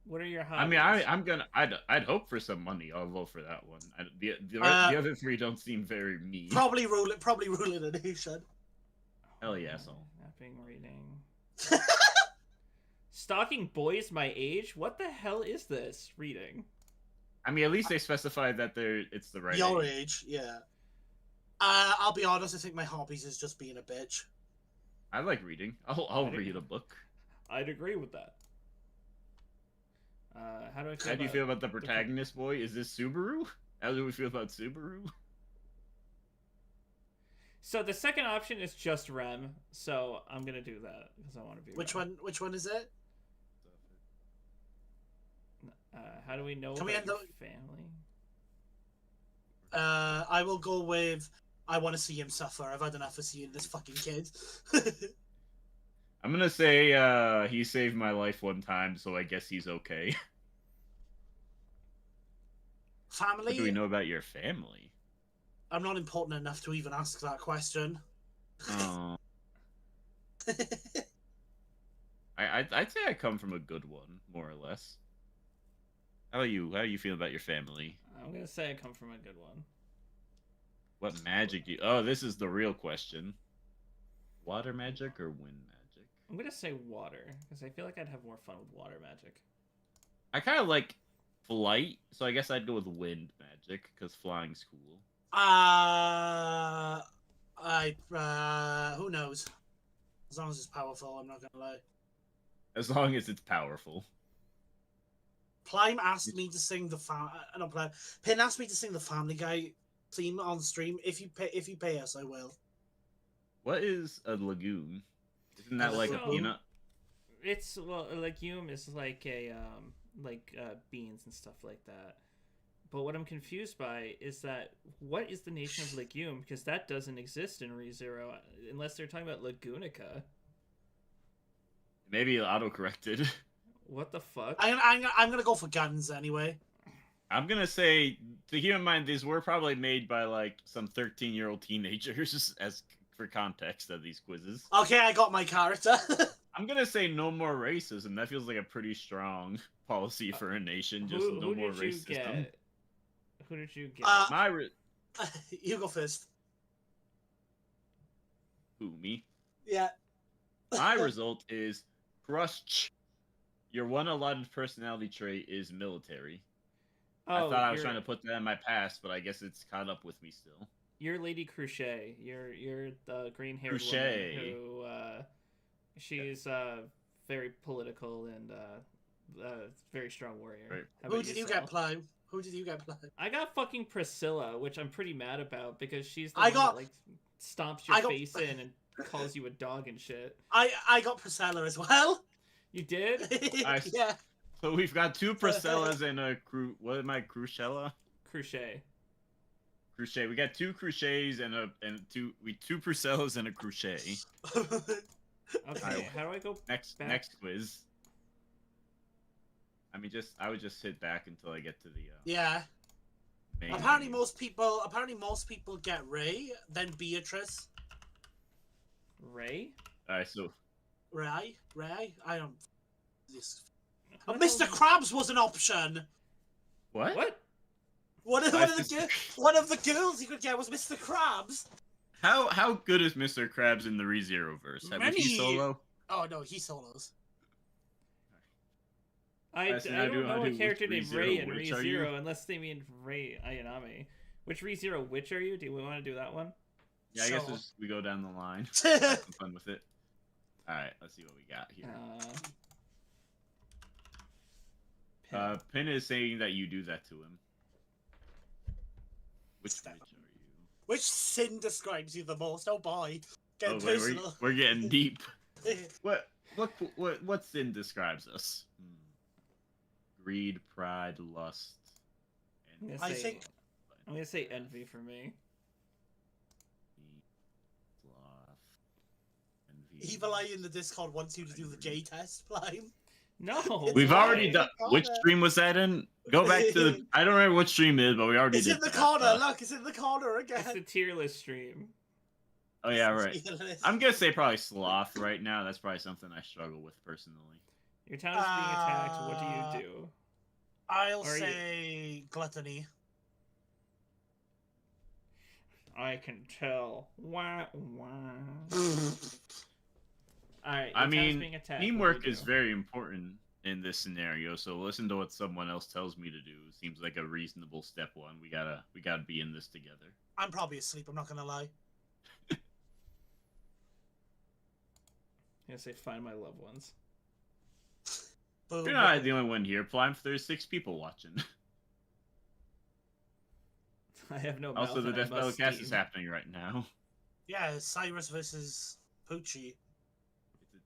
What are your I hobbies? mean, I'd hope for some money. I'll vote for that one. The other 3 don't seem very me. Probably ruling a nation. Hell yeah, so. Napping, reading. Stalking boys my age? What the hell is this? Reading. I mean, at least they specified that it's the right Your age. age, yeah. I'll be honest. I think my hobbies is just being a bitch. I like reading. I'll read a book. I'd agree with that. How do I feel How do you feel about the protagonist boy? Is this Subaru? How do we feel about Subaru? So the second option is just Rem, so I'm gonna do that because I want to be. Which Rem. one? Which one is it? How do we know Can we about end your up- family? I will go with. I want to see him suffer. I've had enough of seeing this fucking kid. I'm gonna say he saved my life one time, so I guess he's okay. What do we Family. know about your family? I'm not important enough to even ask that question. Oh, I'd say I come from a good one, more or less. How about you? How do you feel about your family? I'm gonna say I come from a good one. What magic do you... Oh, this is the real question. Water magic or wind magic? I'm gonna say water because I feel like I'd have more fun with water magic. I kind of like flight, so I guess I'd go with wind magic because flying's cool. Who knows? As long as it's powerful, I'm not gonna lie. As long as it's powerful. Plime asked me to sing the Pin asked me to sing the Family Guy theme on stream. If you pay us, I will. What is a legume? Isn't that A like a legume? peanut? It's a legume is like a beans and stuff like that. But what I'm confused by is that what is the nation of legume? Because that doesn't exist in ReZero unless they're talking about Lagunica. Maybe auto-corrected. What the fuck? I'm gonna go for guns anyway. I'm gonna say, to keep in mind, these were probably made by like some 13-year-old teenagers, as for context of these quizzes. Okay, I got my character. I'm gonna say no more racism. That feels like a pretty strong policy for a nation. Just no more racism. Who did you get? You go first. Who, me? Yeah. My result is crush. Your one allotted personality trait is military. I thought I was trying to put that in my past, but I guess it's caught up with me still. You're Lady Crochet. You're the green-haired Crochet. woman who she's very political and very strong warrior. Right. Who did you get, Plime? Who did you get, Plime? I got fucking Priscilla, which I'm pretty mad about because she's the one that like stomps your face in and calls you a dog and shit. I got Priscilla as well. You did? Yeah. So we've got two Priscillas and a what am I? Crucella? Crochet. Crochet. We got two Crochets and two Priscillas and a Crochet. Okay, how do I go next quiz? I would just sit back until I get to the yeah. Main Apparently most people get Ray, then Beatrice. Ray? Alright, so Ray? I don't this Mr. Krabs was an option. What? One of the girls you could get was Mr. Krabs. How good is Mr. Krabs in the ReZero verse? Have he solo? Oh no, he solos. I don't know a character named Ray in ReZero unless they mean Ray Ayanami. Which ReZero which are you? Do we want to do that one? Yeah, I guess we go down the line. Have some fun with it. Alright, let's see what we got here. Pin is saying that you do that to him. Which are you? Which sin describes you the most? Oh boy, getting personal. We're getting deep. What sin describes us? Greed, pride, lust. I'm gonna say envy for me. Evil Eye in the Discord wants you to do the gay test, Plime. No, we've already done. Which stream was that in? Go back to the. I don't remember what stream it is, but we already did. It's in the corner. Look, it's in the corner again. It's the tier list stream. Oh yeah, right. I'm gonna say probably sloth right now. That's probably something I struggle with personally. Your town is being attacked. What do you do? I'll say gluttony. I can tell. Wah, wah. Alright, I mean, teamwork is very important in this scenario, so listen to what someone else tells me to do. Seems like a reasonable step one. We gotta be in this together. I'm probably asleep, I'm not gonna lie. I'm gonna say find my loved ones. Boom, You're not the only one here, Plime. There's 6 people watching. I have no Also, the Death Battle cast is happening right now. Yeah, Cyrus versus Poochie.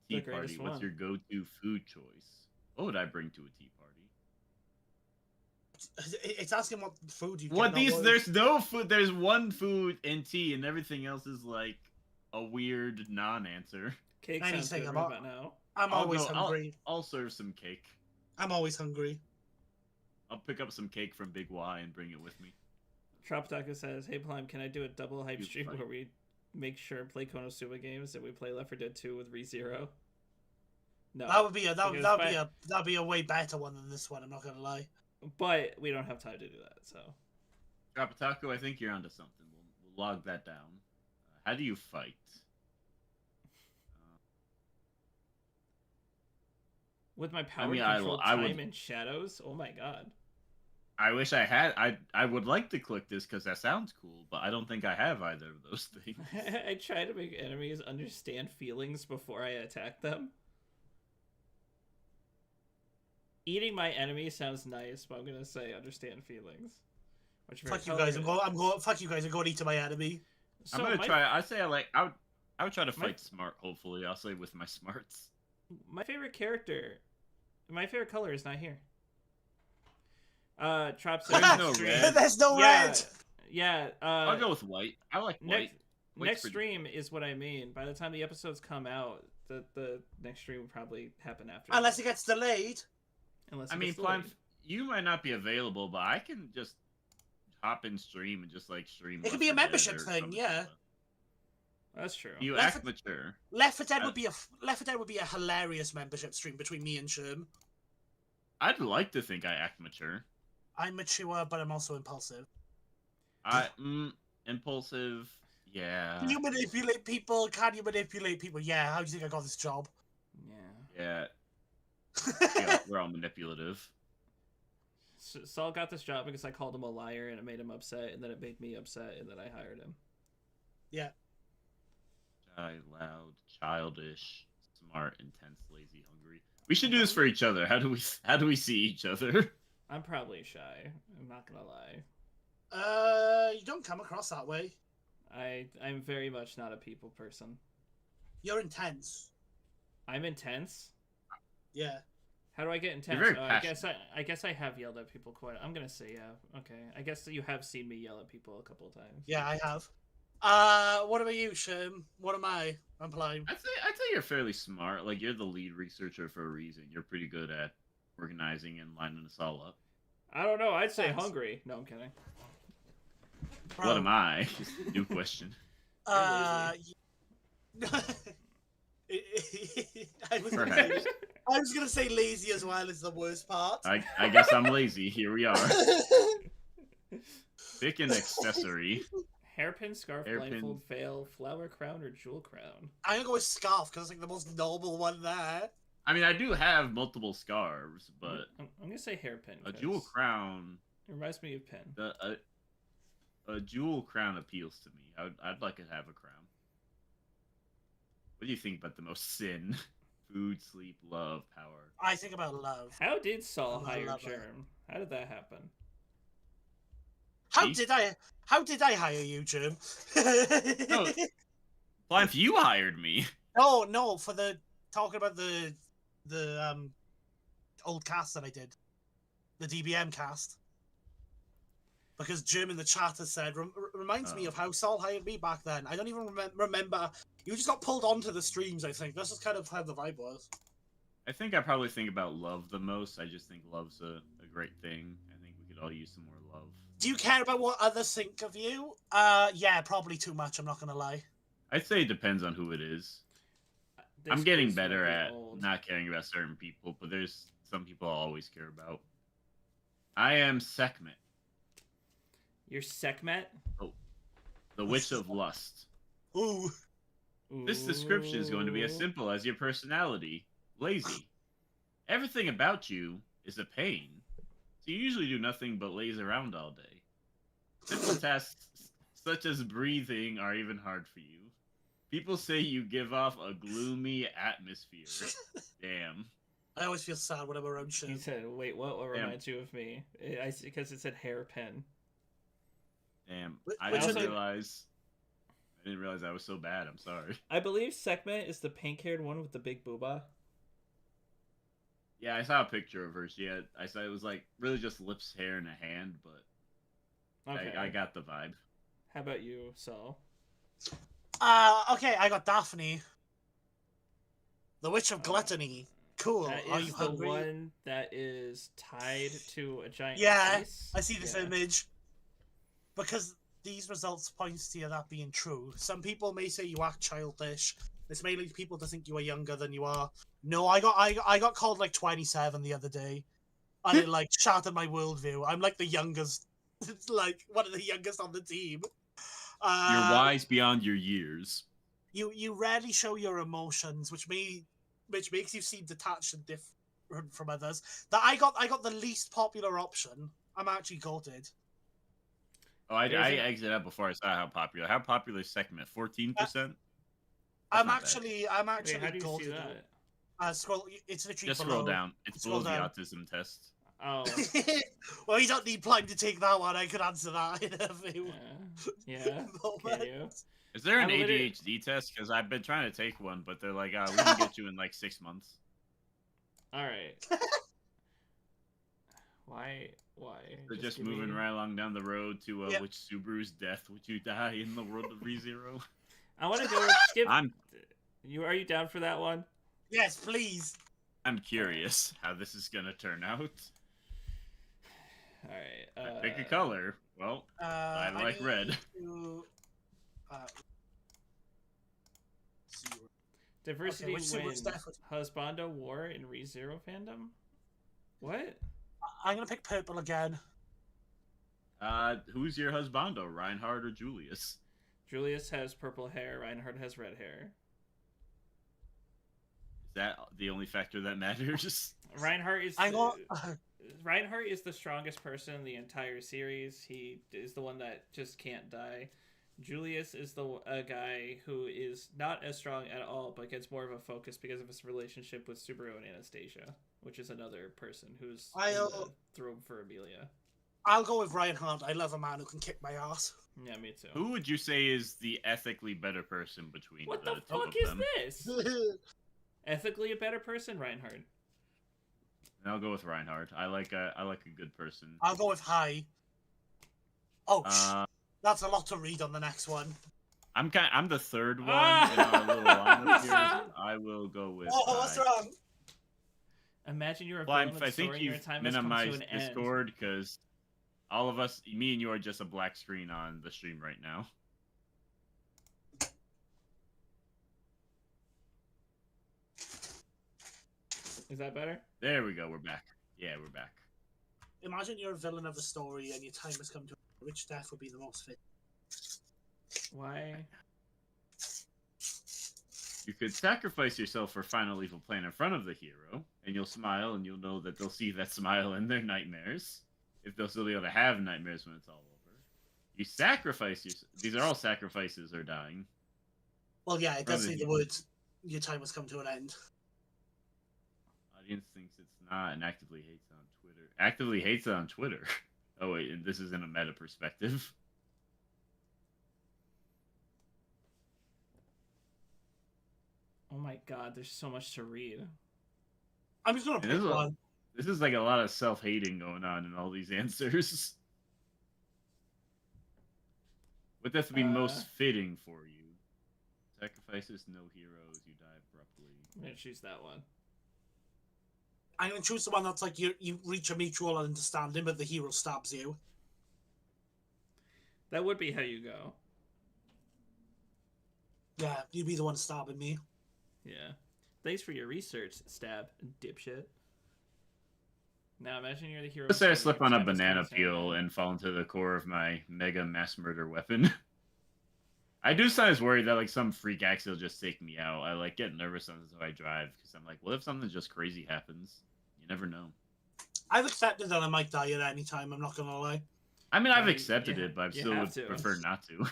Tea party. What's your go-to food choice? What would I bring to a tea party? It's asking what food you get. What these? There's no food. There's one food in tea, and everything else is like a weird non-answer. Cake sounds good right about now. I'm always hungry. I'll serve some cake. I'm always hungry. I'll pick up some cake from Big Y and bring it with me. Troptaku says, "Hey Plime, can I do a double hype stream where we make sure and play Konosuba games and we play Left 4 Dead 2 with ReZero?" No, that'd be a way better one than this one. I'm not gonna lie. But we don't have time to do that, so. Troptaku, I think you're onto something. We'll log that down. How do you fight? With my power control time and shadows? Oh my god. I wish I had. I would like to click this because that sounds cool, but I don't think I have either of those things. I try to make enemies understand feelings before I attack them. Eating my enemy sounds nice, but I'm gonna say understand feelings. What's your Fuck you favorite guys. color? I'm going. Fuck you guys. I'm going to eat my enemy. So I'm gonna my, try. I say I would try to My- fight smart. Hopefully, I'll say with my smarts. my favorite character, my favorite color is not here. Trop There's says no next stream. red. There's no Yeah, red. yeah. I'll go with white. I like white. White's Next pretty stream is what I mean. By the time the episodes come out, the next stream will probably happen after. Unless that. it gets delayed. Unless I it mean, gets Plan, delayed. you might not be available, but I can just hop in stream and just like stream. It could Left be a 4 Dead membership or thing, something yeah. like that. That's true. You Left act mature. Left 4 Dead would be a hilarious membership stream between me and Sherm. I'd like to think I act mature. I'm mature, but I'm also impulsive. Impulsive. Yeah. Can you manipulate people? Can you manipulate people? Yeah. How do you think I got this job? Yeah. Yeah. We're all manipulative. Saul got this job because I called him a liar and it made him upset, and then it made me upset, and then I hired him. Yeah. Shy, loud, childish, smart, intense, lazy, hungry. We should do this for each other. How do we see each other? I'm probably shy. I'm not gonna lie. You don't come across that way. I'm very much not a people person. You're intense. I'm intense. Yeah. How do I get intense? very I guess I have yelled at people quite. I'm gonna say yeah. Okay. I guess you have seen me yell at people a couple of times. Yeah, I have. What about you, Sherm? What am I? I'm playing. I'd say you're fairly smart. Like you're the lead researcher for a reason. You're pretty good at organizing and lining us all up. I don't know. I'd say Thanks. hungry. No, I'm kidding. What am I? Just a new question. I Perhaps. was gonna say lazy as well is the worst part. I guess I'm lazy. Here we are. Pick an accessory. Hairpin, scarf, Hairpin. blindfold, veil, flower crown, or jewel crown. I'm gonna go with scarf because it's like the most normal one there. I mean, I do have multiple scarves, but I'm gonna say hairpin. a 'cause jewel crown. It reminds me of pin. A jewel crown appeals to me. I'd like to have a crown. What do you think about the most sin? Food, sleep, love, power. I think about love. How did Saul I'm a hire lover. Germ? How did that happen? How Me? did I hire you, Jim? No. Well, if you hired me. No, for the talking about the old cast that I did, the DBM cast. Because Jim in the chat has said, reminds me of how Saul hired me back then. I don't even remember. You just got pulled onto the streams, I think. That's just kind of how the vibe was. I think I probably think about love the most. I just think love's a great thing. I think we could all use some more love. Do you care about what others think of you? Yeah, probably too much, I'm not gonna lie. I'd say it depends on who it is. This I'm getting quiz better might be at old. not caring about certain people, but there's some people I'll always care about. I am Sekhmet, You're Sekhmet? the Witch of Lust. Ooh. This description is going to be as simple as your personality. Lazy. Everything about you is a pain. So you usually do nothing but laze around all day. Simple tasks such as breathing are even hard for you. People say you give off a gloomy atmosphere. Damn. I always feel sad when I'm around He shit. said, wait, what Damn. reminds you of me? Because it said hairpin. Damn. Which I one didn't realize I was so bad. I'm sorry. I believe Sekhmet is the pink-haired one with the big booba. Yeah, I saw a picture of her. I saw it was like really just lips, hair, and a hand, but Okay. I got the vibe. How about you, Saul? Okay, I got Daphne. The Witch of Gluttony. Cool. That Are is you the hungry? one that is tied to a giant Yeah, face. I see this Yeah. image. Because these results points to you that being true. Some people may say you act childish. This may lead people to think you are younger than you are. No, I got called like 27 the other day. And it like shattered my worldview. I'm like the youngest. It's like one of the youngest on the team. You're wise beyond your years. You rarely show your emotions, which makes you seem detached and different from others. That I got the least popular option. I'm actually goated. Oh, I exited out before I saw how popular. How popular is Sekhmet? 14%? I'm not bad. actually Wait, how do you see goated. that? Scroll. It's literally Just below. scroll down. It's Scroll below the down. autism test. Oh, Well, you don't need time to take that one. I could answer that in a few yeah. Can you? moments. Is there an I'm literally- ADHD test? Because I've been trying to take one, but they're like, we can get you in like 6 months. All right. Why? They're just give moving me- right along down the road to Yep. which Subaru's death would you die in the world of ReZero? I want to go skip. Are you down for that one? Yes, please. I'm curious how this is gonna turn out. All right. Pick a color. Well, I like need red. to, Diversity which Subaru wins. staff would- Husbando war in ReZero fandom. What? I'm gonna pick purple again. Who's your husbando, Reinhard or Julius? Julius has purple hair. Reinhardt has red hair. Is that the only factor that matters? Reinhardt is. I got. Reinhardt is the strongest person in the entire series. He is the one that just can't die. Julius is a guy who is not as strong at all, but gets more of a focus because of his relationship with Subaru and Anastasia, which is another person who's in the throne for Amelia. I'll go with Reinhardt. I love a man who can kick my ass. Yeah, me too. Who would you say is the ethically better person between What the the two fuck of is them? this? Ethically a better person, Reinhardt. And I'll go with Reinhardt. I like a good person. I'll go with high. Oh, Uh, that's a lot to read on the next one. I'm the third one in our little lineup here. I will go with. Oh, what's wrong? Imagine you're a Well, villain of I the story think and your you've time has come to minimized an end. Discord because all of us, me and you, are just a black screen on the stream right now. Is that better? There we go. We're back. Yeah, we're back. Imagine you're a villain of the story and your time has come to an end. Which death would be the most fit? Why? You could sacrifice yourself for final evil plan in front of the hero, and you'll smile, and you'll know that they'll see that smile in their nightmares, if they'll still be able to have nightmares when it's all over. You sacrifice yourself. These are all sacrifices or dying. Well, yeah, it does Probably say the the- words, your time has come to an end. Audience thinks it's not and actively hates it on Twitter. Actively hates it on Twitter. Oh wait, and this is in a meta perspective. Oh my god, there's so much to read. I'm just gonna And pick one. This is like a lot of self-hating going on in all these answers. Would that be most fitting for you? Sacrifices, no heroes, you die abruptly. I'm gonna choose that one. I'm gonna choose the one that's like you reach a mutual understanding, but the hero stabs you. That would be how you go. Yeah, you'd be the one stabbing me. Yeah. Thanks for your research, stab, dipshit. Now imagine you're the hero. Let's say I and slip your on a time has come banana to an peel end. and fall into the core of my mega mass murder weapon. I do sometimes worry that like some freak accident will just take me out. I like get nervous on how I drive because I'm like, what if something just crazy happens? You never know. I've accepted that I might die at any time, I'm not gonna lie. I mean, I've I mean, accepted you- it, but I you still have would to. prefer not to.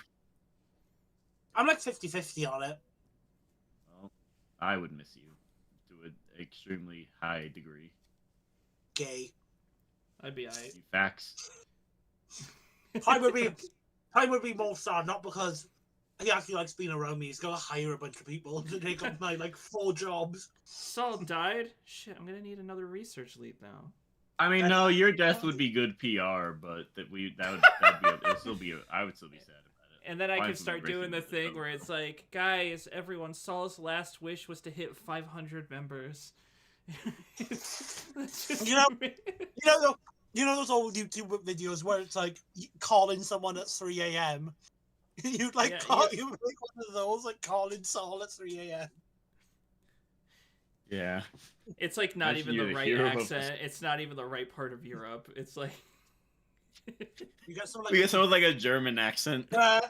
I'm like 50-50 on it. Well, I would miss you to an extremely high degree. Gay. I'd be alright. You facts. Time would be more sad, not because he actually likes being around me. He's gonna hire a bunch of people to take up my like 4 jobs. Saul died? Shit, I'm gonna need another research lead now. I mean, no, your death would be good PR, but that'd be it'd still be I would still be sad about it. And then I Mine could would be start doing breaking the the thing code, where though. it's like, guys, everyone, Saul's last wish was to hit 500 members. That's just You know- me. You know those old YouTube videos where it's like calling someone at 3 a.m. You'd like Yeah, you would make one of those like calling Saul at 3 a.m. Yeah. It's like not Imagine even you're the the right hero of accent. It's not even the right part of Europe. It's like You got some like We get someone with like a German accent. uh,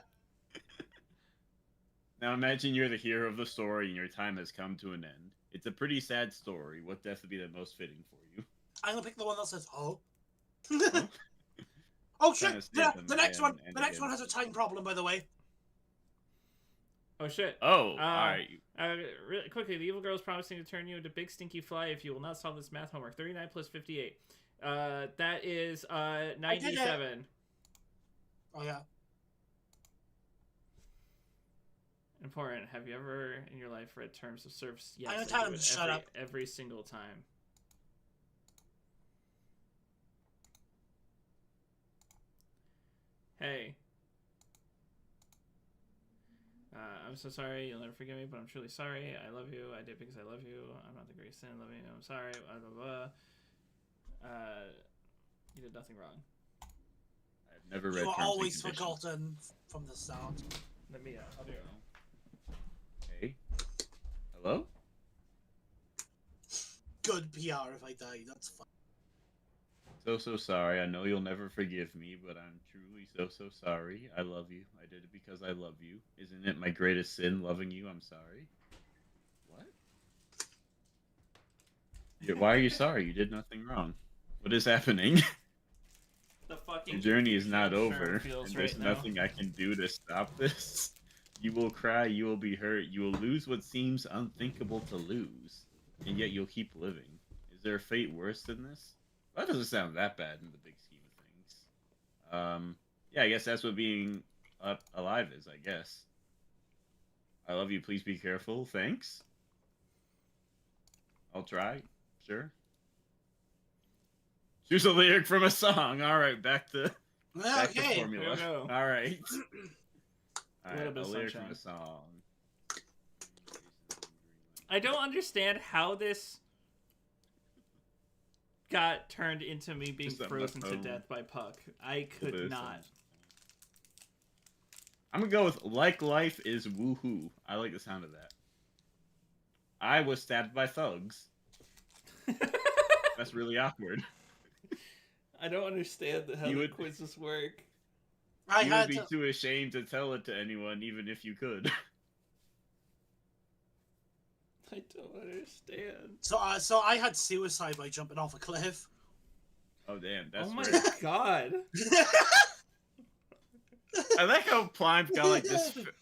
Now imagine you're the hero of the story and your time has come to an end. It's a pretty sad story. What death would be the most fitting for you? I'm gonna pick the one that says "oh." Huh? Oh Kinda shit! stab The them next again one, and the next again. one has a time problem, by the way. Oh shit. Oh, alright. Really quickly, the evil girl is promising to turn you into big stinky fly if you will not solve this math homework. 39 plus 58. That is 97. Oh yeah. Important. Have you ever in your life read terms of service? Yes, I'm I telling do him it to shut up. every single time. Hey. I'm so sorry. You'll never forgive me, but I'm truly sorry. I love you. I did because I love you. I'm not the greatest sin. Love you. I'm sorry. Blah, blah, blah. You did nothing wrong. I've never read You were terms and always conditions. forgotten from the start. Let me, I'll do it. Hey. Hello? Good PR if I die. That's fine. So sorry. I know you'll never forgive me, but I'm truly so sorry. I love you. I did it because I love you. Isn't it my greatest sin loving you? I'm sorry. What? Why are you sorry? You did nothing wrong. What is happening? The fucking The journey is not sure over, feels and there's right now. nothing I can do to stop this. You will cry, you will be hurt, you will lose what seems unthinkable to lose, and yet you'll keep living. Is there a fate worse than this? Well, that doesn't sound that bad in the big scheme of things. Yeah, I guess that's what being alive is, I guess. I love you, please be careful, thanks. I'll try, sure. Choose a lyric from a song. Alright, back to Okay. formula. Here we go. Alright. A little bit A of lyric sunshine. from a song. I don't understand how this got turned into me being Just that frozen to phone. death by Puck. I could not. I'm gonna go with like life is woohoo. I like the sound of that. I was stabbed by thugs. That's really awkward. I don't understand how You the would- quizzes work. I You would had be to. too ashamed to tell it to anyone, even if you could. I don't understand. So I had suicide by jumping off a cliff. Oh damn, that's Oh my weird. god. I like how Plimes got like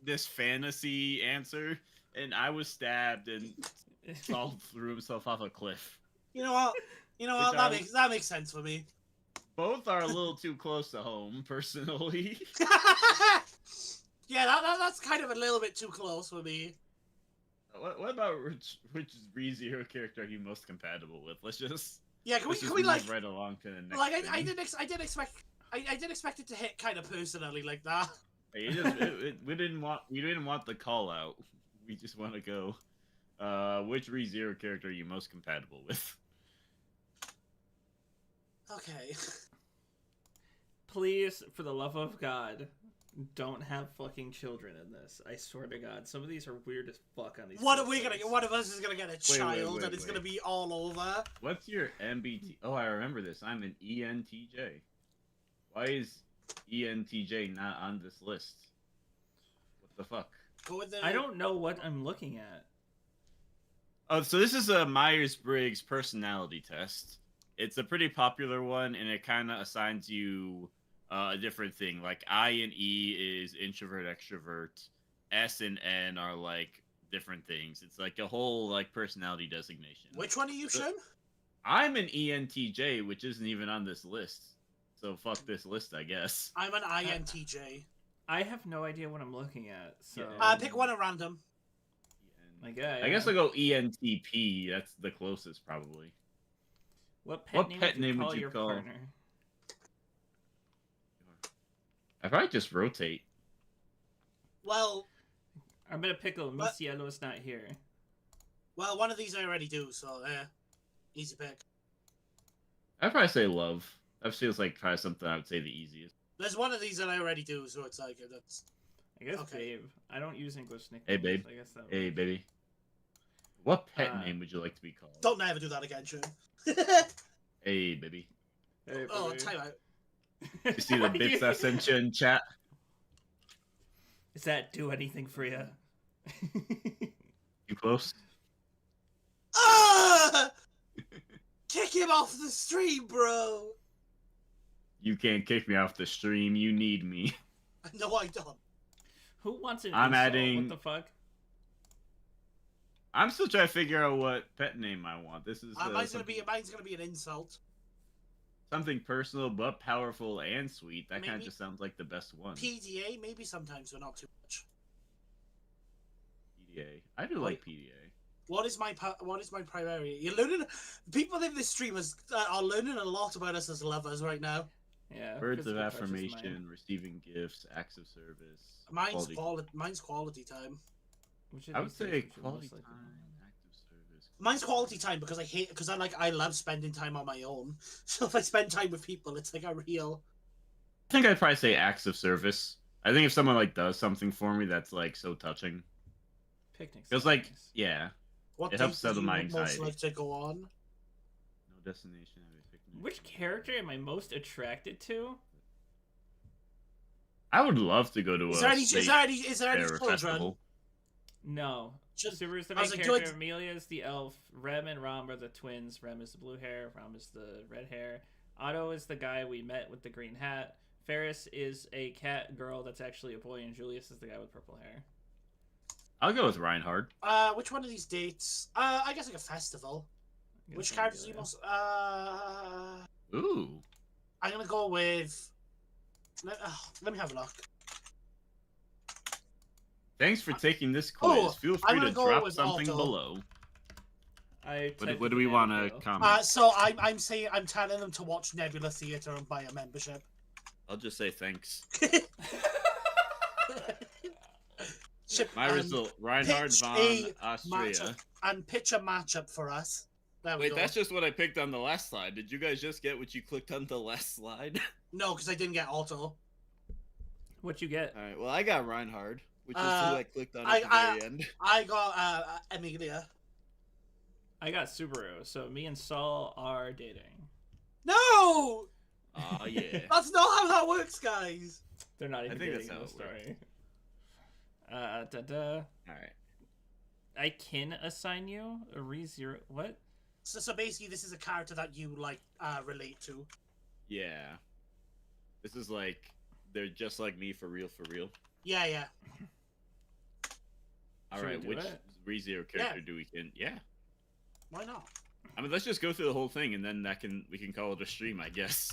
this fantasy answer, and I was stabbed and Saul threw himself off a cliff. You know what? You know what? That makes sense for me. Both are a little too close to home, personally. Yeah, that's kind of a little bit too close for me. What about which ReZero character are you most compatible with? Let's just Yeah, can let's we just like move right along to the next. like thing. I did expect it to hit kind of personally like that. Hey, we didn't want the call out. We just want to go. Which ReZero character are you most compatible with? Okay. Please, for the love of God, don't have fucking children in this. I swear to God, some of these are weird as fuck on these. What are we episodes. gonna? One of us is gonna get a child, and it's wait. gonna be all over. What's your MBT? Oh, I remember this. I'm an ENTJ. Why is ENTJ not on this list? What the fuck? Go with the. I don't know what I'm looking at. Oh, so this is a Myers-Briggs personality test. It's a pretty popular one, and it kind of assigns you a different thing. Like I and E is introvert, extrovert. S and N are like different things. It's like a whole like personality designation. Which one are you, Shim? I'm an ENTJ, which isn't even on this list. So fuck this list, I guess. I'm an INTJ. I have no idea what I'm looking at. So Pick one at random. I guess. I guess I'll go ENTP. That's the closest, probably. What What name pet would you name would call you your call- partner? I probably just rotate. Well, I'm gonna pickle. What? Miss Yellow's not here. one of these I already do, so easy pick. I'd probably say love. That feels like probably something I would say the easiest. There's one of these that I already do, so it's like that's. I guess Okay. babe. I don't use English nicknames. Hey, babe. I guess that. Hey, baby. What pet Uh, name would you like to be called? Don't never do that again, Shim. Hey, baby. Hey, Oh, baby. time out. You see the bits I sent you in chat? Does that do anything for you? You close? Ah! Kick him off the stream, bro. You can't kick me off the stream. You need me. No, I don't. Who wants an I'm insult? adding- What the fuck? I'm still trying to figure out what pet name I want. This is mine's gonna something- be an insult. something personal but powerful and sweet. That kind of Maybe- just sounds like the best one. PDA, maybe sometimes, but not too much. PDA. I do like PDA. What is my priority? You're learning. People in this stream are learning a lot about us as lovers right now. Yeah. Words of physical touch is affirmation, mine. receiving gifts, acts of service. Mine's quality time. Which of I would these things say would you quality most likely time, want? active service. Mine's quality time because I love spending time on my own. So if I spend time with people, it's like a real. I think I'd probably say acts of service. I think if someone like does something for me that's like so touching, Picnics. feels are like nice. yeah, What It helps date do settle you my would most anxiety. like to go on? no destination. Have a picnic. Which character am I most attracted to? I would love to go to Is a there any state fair fair children? festival. No. Just- Subaru's the I main was like, character. do I- Amelia is the elf. Rem and Rom are the twins. Rem is the blue hair. Rom is the red hair. Otto is the guy we met with the green hat. Ferris is a cat girl that's actually a boy, and Julius is the guy with purple hair. I'll go with Reinhard. Which one of these dates? I guess like a festival. I'm gonna Which say characters do you Amelia. most? Ooh, I'm gonna go with. Let me have a look. thanks for taking this quiz. Oh, Feel I'm free gonna to go drop with something Otto. below. I What do we want to come? comment? So I'm saying I'm telling them to watch Nebula Theatre and buy a membership. I'll just say thanks. Chip, My result: Reinhard pitch von a Austria. matchup and pitch a matchup for us. There we Wait, go. that's just what I picked on the last slide. Did you guys just get what you clicked on the last slide? No, because I didn't get Otto. What you get? All right. Well, I got Reinhard, which is who Uh, I clicked on I- at the very end. I got Emilia. I got Subaru. So me and Saul are dating. No, Oh yeah. that's not how that works, guys. They're not even think dating that's how in the it works. story. All right. I can assign you a re-zero. What? So basically, this is a character that you like relate to. Yeah. This is like they're just like me for real, for real. Yeah, yeah. All Should we right. do Which it? ReZero character do we can? Yeah. Why not? I mean, let's just go through the whole thing, and then we can call it a stream, I guess.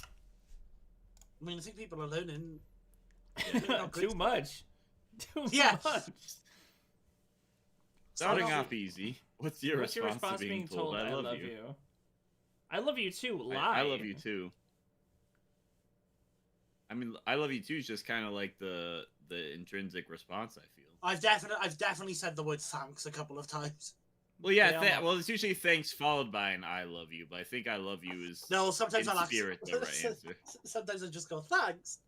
I mean, I think people are learning. Too much. Too Yeah. much. Starting So- off easy. What's your What's your response to being told I love you? I love you too. Lie. I love you too. I mean, I love you too is just kind of like the intrinsic response. I feel. I've definitely said the word thanks a couple of times. Well, yeah. Yeah, Well, it's usually thanks followed by an I love you, but I think I love you is No, sometimes in I'll spirit the right answer. Sometimes I just go thanks.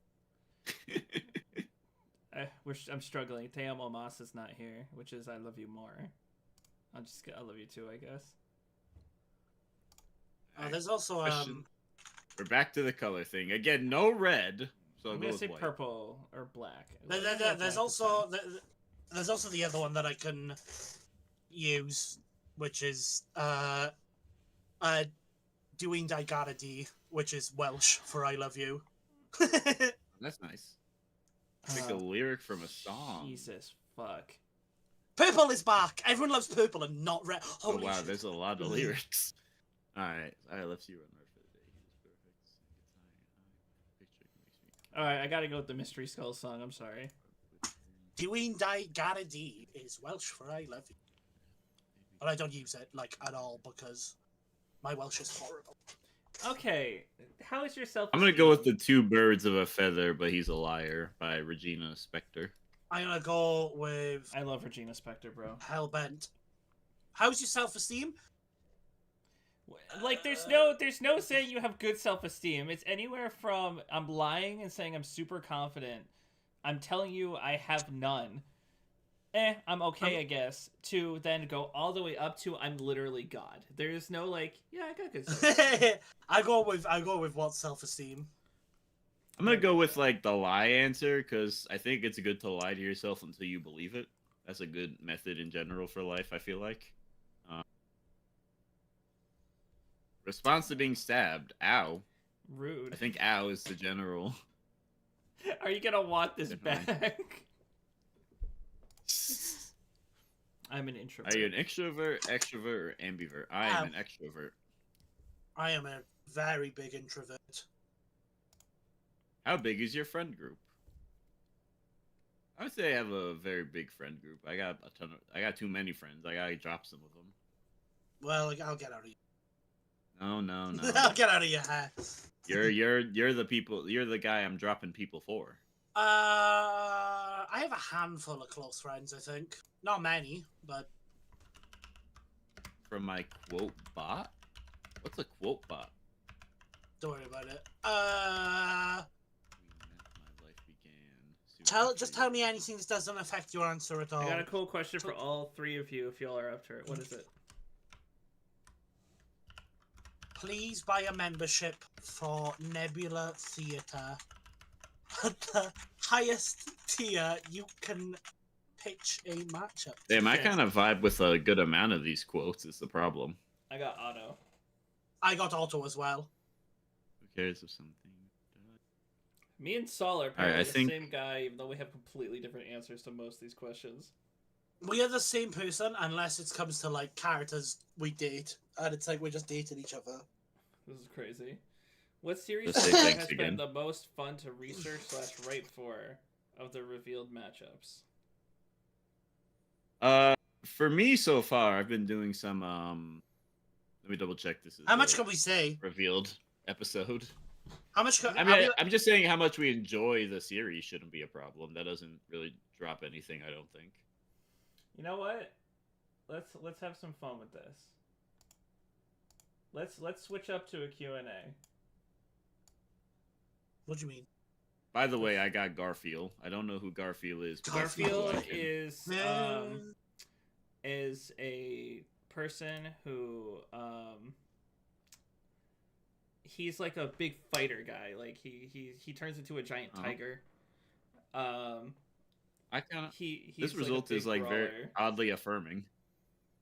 I'm struggling. Te amo mas is not here, which is I love you more. I love you too, I guess. There's also Question. We're back to the color thing again. No red, so I'll I'm go gonna with say white. purple or black. there's also the other one that I can use, which is doing I gotta D, which is Welsh for I love you. That's nice. Like a lyric from a song. Jesus fuck. Purple is back. Everyone loves purple and not red. Oh Holy wow, shit. there's a lot of lyrics. All right, let's see run hard for the day. He was perfect. All right, I gotta go with the Mystery Skull song. I'm sorry. Doing I gotta D is Welsh for I love you. But I don't use it like at all because my Welsh is horrible. Okay, how is your self? I'm gonna go with the Two Birds of a Feather, but he's a liar by Regina Spektor. I'm gonna go with I love Regina Spektor, bro. Hellbent. How's your self-esteem? Like, there's no saying you have good self-esteem. It's anywhere from I'm lying and saying I'm super confident. I'm telling you I have none. I'm okay, I guess. To then go all the way up to I'm literally God. There's no like, yeah, I got good self-esteem. I go with what self-esteem. I'm gonna go with like the lie answer because I think it's good to lie to yourself until you believe it. That's a good method in general for life. I feel like. Response to being stabbed. Ow. Rude. I think ow is the general. Are you gonna want this Definitely. back? I'm an introvert. Are you an extrovert, extrovert, or ambivert? I am an extrovert. I am a very big introvert. How big is your friend group? I would say I have a very big friend group. I got a ton of. I got too many friends. I gotta drop some of them. Well, I'll get out of you. No, no, no. I'll get out of your hair. You're the people. You're the guy I'm dropping people for. I have a handful of close friends. I think not many, but From my quote bot. What's a quote bot? don't worry about it. My life began. Just tell me anything that doesn't affect your answer at all. I got a cool question for all three of you if y'all are up to it. What is it? Please buy a membership for Nebula Theatre. At the highest tier, you can pitch a matchup. Damn, I kind of vibe with a good amount of these quotes. Is the problem? I got Otto. I got Otto as well. Who cares if something? Me and Saul are probably I the think- same guy, even though we have completely different answers to most of these questions. We are the same person unless it comes to like characters we date, and it's like we're just dating each other. This is crazy. What series Just say has thanks been again. the most fun to research / write for of the revealed matchups? For me so far, I've been doing some. Let me double check. This is How much the can we say? revealed episode. How much? I mean, I'm just saying how much we enjoy the series shouldn't be a problem. That doesn't really drop anything, I don't think. You know what? Let's have some fun with this. Let's switch up to a Q&A. What do you mean? By the way, I got Garfield. I don't know who Garfield is. but I feel Garfield like him. is a person who he's like a big fighter guy. Like he turns into a giant tiger. I kind of. He's This like a result is big like very brawler. oddly affirming.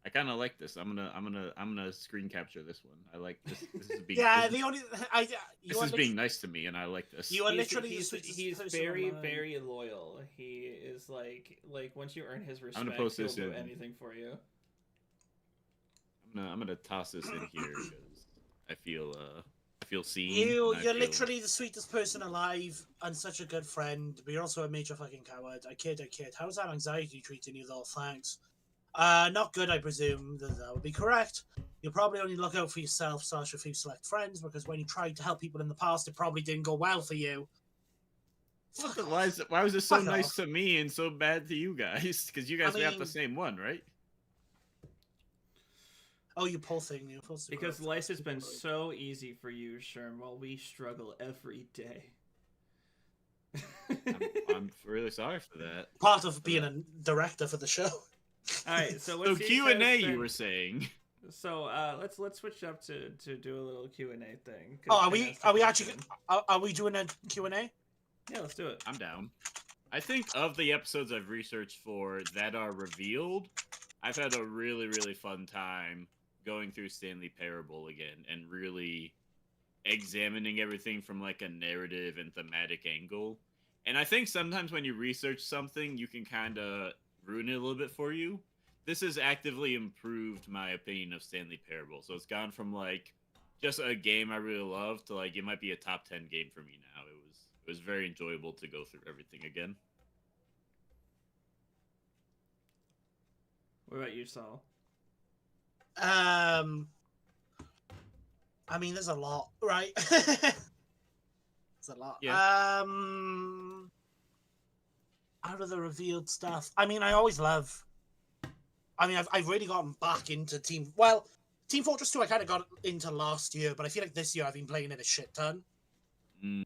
I kind of like this. I'm gonna screen capture this one. I like this. This is being. Yeah, this, the only this is being nice to me, and I like this. You are He's- literally the he's sweetest person very alive. very loyal. He is like once you earn his respect, gonna post he'll this do in. anything for you. I'm gonna toss this in here because I feel seen. You're and I feel- literally the sweetest person alive and such a good friend, but you're also a major fucking coward. I kid. How's that anxiety treating you though? Thanks. Not good, I presume. That would be correct. You'll probably only look out for yourself / a few select friends, because when you tried to help people in the past, it probably didn't go well for you. What the- why was it so Fuck nice off. to me and so bad to you guys? Because you guys I got the mean- same one, right? Oh, you poor thing. You're supposed to Because grow life fast has been and so easy for you, Sherm, while we struggle every day. I'm really sorry for that. part of being a director for the show. All right, so what So series Q and A, has you been- were saying. So let's switch up to do a little Q&A thing. 'cause Oh, are Ken we has are we something actually to say. are we doing a Q&A? Yeah, let's do it. I'm down. I think of the episodes I've researched for that are revealed, I've had a really, really fun time going through Stanley Parable again and really examining everything from like a narrative and thematic angle. And I think sometimes when you research something, you can kind of ruin it a little bit for you. This has actively improved my opinion of Stanley Parable. So it's gone from like just a game I really love to like it might be a top 10 game for me now. It was very enjoyable to go through everything again. What about you, Saul? I mean, there's a lot, right? There's a lot. Yeah. Out of the revealed stuff, I mean, I always love. I mean, I've really gotten back into Team Fortress 2. I kind of got into last year, but I feel like this year I've been playing it a shit ton. Mm.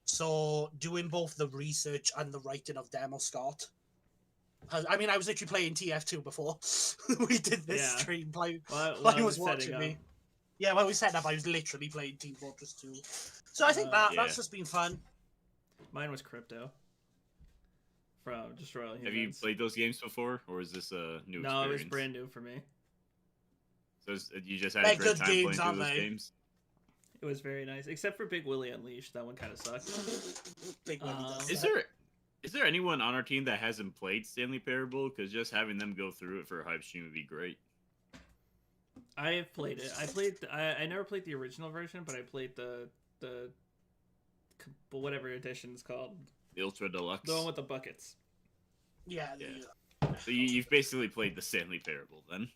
So doing both the research and the writing of Demo Scott. I mean, I was literally playing TF2 before we did this Yeah. stream. While While he was setting watching up. me. Yeah, when we set up, I was literally playing Team Fortress 2. So I think that's Yeah. just been fun. Mine was Crypto. From Destroy All Humans. Have you played those games before, or is this a new experience? No, it was brand new for me. So you just had They're a great good time games, playing through aren't those they? games? It was very nice, except for Big Willie Unleashed. That one kind of sucked. Big Willie does Is that. Is there anyone on our team that hasn't played Stanley Parable? Because just having them go through it for a hype stream would be great. I have played it. I never played the original version, but I played the whatever edition it's called. The Ultra Deluxe. The one with the buckets. Yeah. So you've basically played the Stanley Parable then.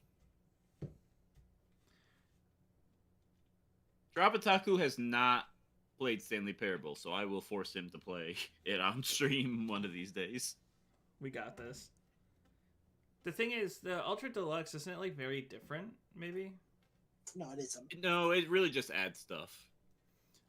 Drapataku has not played Stanley Parable, so I will force him to play it on stream one of these days. We got this. The thing is, the Ultra Deluxe, isn't it, like, very different, maybe? No, it isn't. No, it really just adds stuff.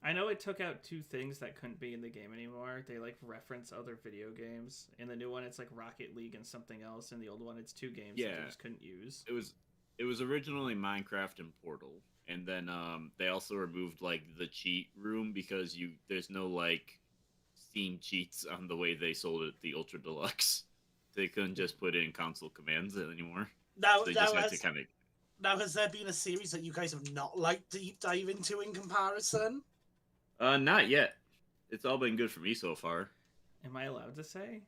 I know it took out 2 things that couldn't be in the game anymore. They, like, reference other video games. In the new one, it's, like, Rocket League and something else. In the old one, it's 2 games that they just couldn't use. It was originally Minecraft and Portal. And then they also removed, like, the cheat room because there's no, like, Steam cheats on the way they sold it, the Ultra Deluxe. They couldn't just put in console commands anymore. Now, they just had to kind of... Now, has there been a series that you guys have not liked to deep dive into in comparison? Not yet. It's all been good for me so far. Am I allowed to say?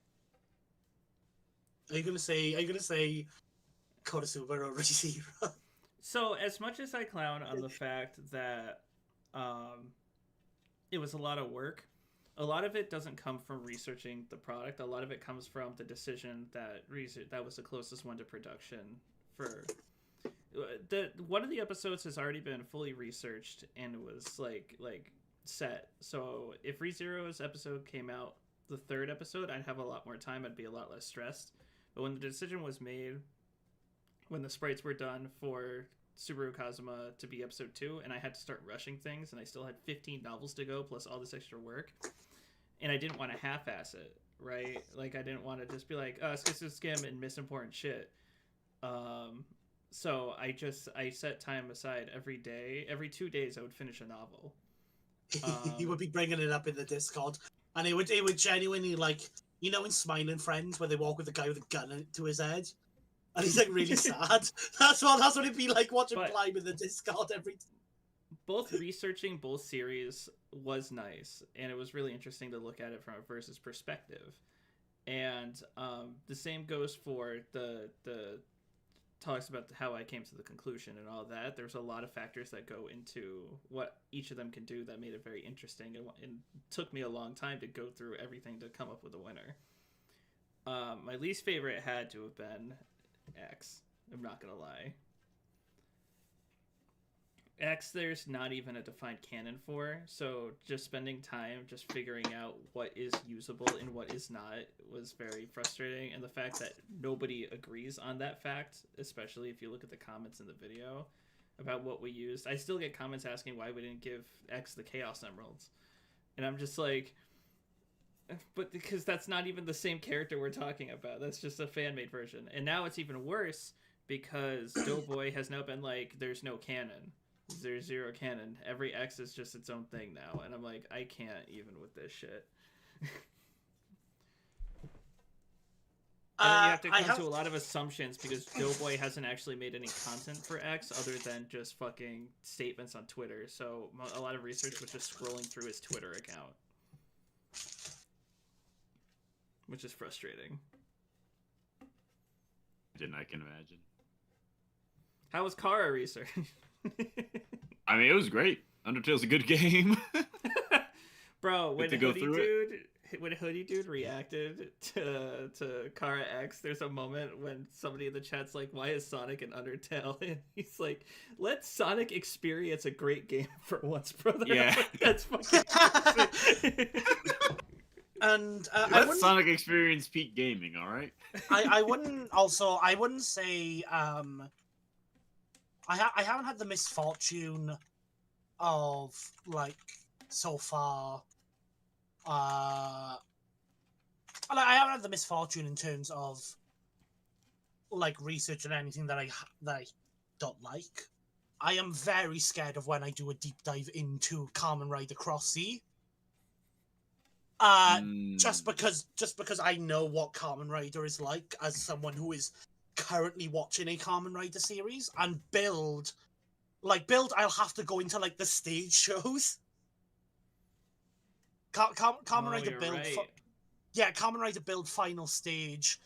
Are you gonna say Konosuba or ReZero? So, as much as I clown on the fact that it was a lot of work, a lot of it doesn't come from researching the product. A lot of it comes from the decision that was the closest one to production. For one of the episodes has already been fully researched and it was like set. So if ReZero's episode came out, the 3rd episode, I'd have a lot more time. I'd be a lot less stressed. But when the decision was made, when the sprites were done for Subaru Kazuma to be episode 2, and I had to start rushing things, and I still had 15 novels to go, plus all this extra work, and I didn't want to half-ass it, right? Like, I didn't want to just be like, skim and miss important shit. So I set time aside every day. Every 2 days, I would finish a novel. He would be bringing it up in the Discord, and it would genuinely, like, you know in Smiling Friends where they walk with the guy with a gun to his head? And he's like really sad. That's what it'd be like watching Climb in the Discord every time. Both researching both series was nice, and it was really interesting to look at it from a versus perspective. And the same goes for the talks about how I came to the conclusion and all that. There's a lot of factors that go into what each of them can do that made it very interesting, and took me a long time to go through everything to come up with a winner. My least favorite had to have been X. I'm not gonna lie. X, there's not even a defined canon for, so just spending time just figuring out what is usable and what is not was very frustrating, and the fact that nobody agrees on that fact, especially if you look at the comments in the video about what we used. I still get comments asking why we didn't give X the Chaos Emeralds, and I'm just like, but because that's not even the same character we're talking about. That's just a fan-made version. And now it's even worse because Doughboy has now been like, there's no canon. There's 0 canon. Every X is just its own thing now. And I'm like, I can't even with this shit. And then you have to come to a lot of assumptions because Doughboy hasn't actually made any content for X other than just fucking statements on Twitter. So a lot of research was just scrolling through his Twitter account. Which is frustrating. I can imagine. How was Kara research? I mean, it was great. Undertale's a good game. Bro, when Hoodie Dude reacted to Kara X, there's a moment when somebody in the chat's like, why is Sonic in Undertale? And he's like, let Sonic experience a great game for once, brother. Yeah. Like, that's fucking And let Sonic experience peak gaming, all right? I wouldn't say I haven't had the misfortune of, like, so far I haven't had the misfortune in terms of, like, researching anything that I don't like. I am very scared of when I do a deep dive into Kamen Rider Cross Sea. Just because I know what Kamen Rider is like as someone who is currently watching a Kamen Rider series, and build, I'll have to go into, like, the stage shows. Kamen Rider build. Right. Yeah, Kamen Rider Build final stage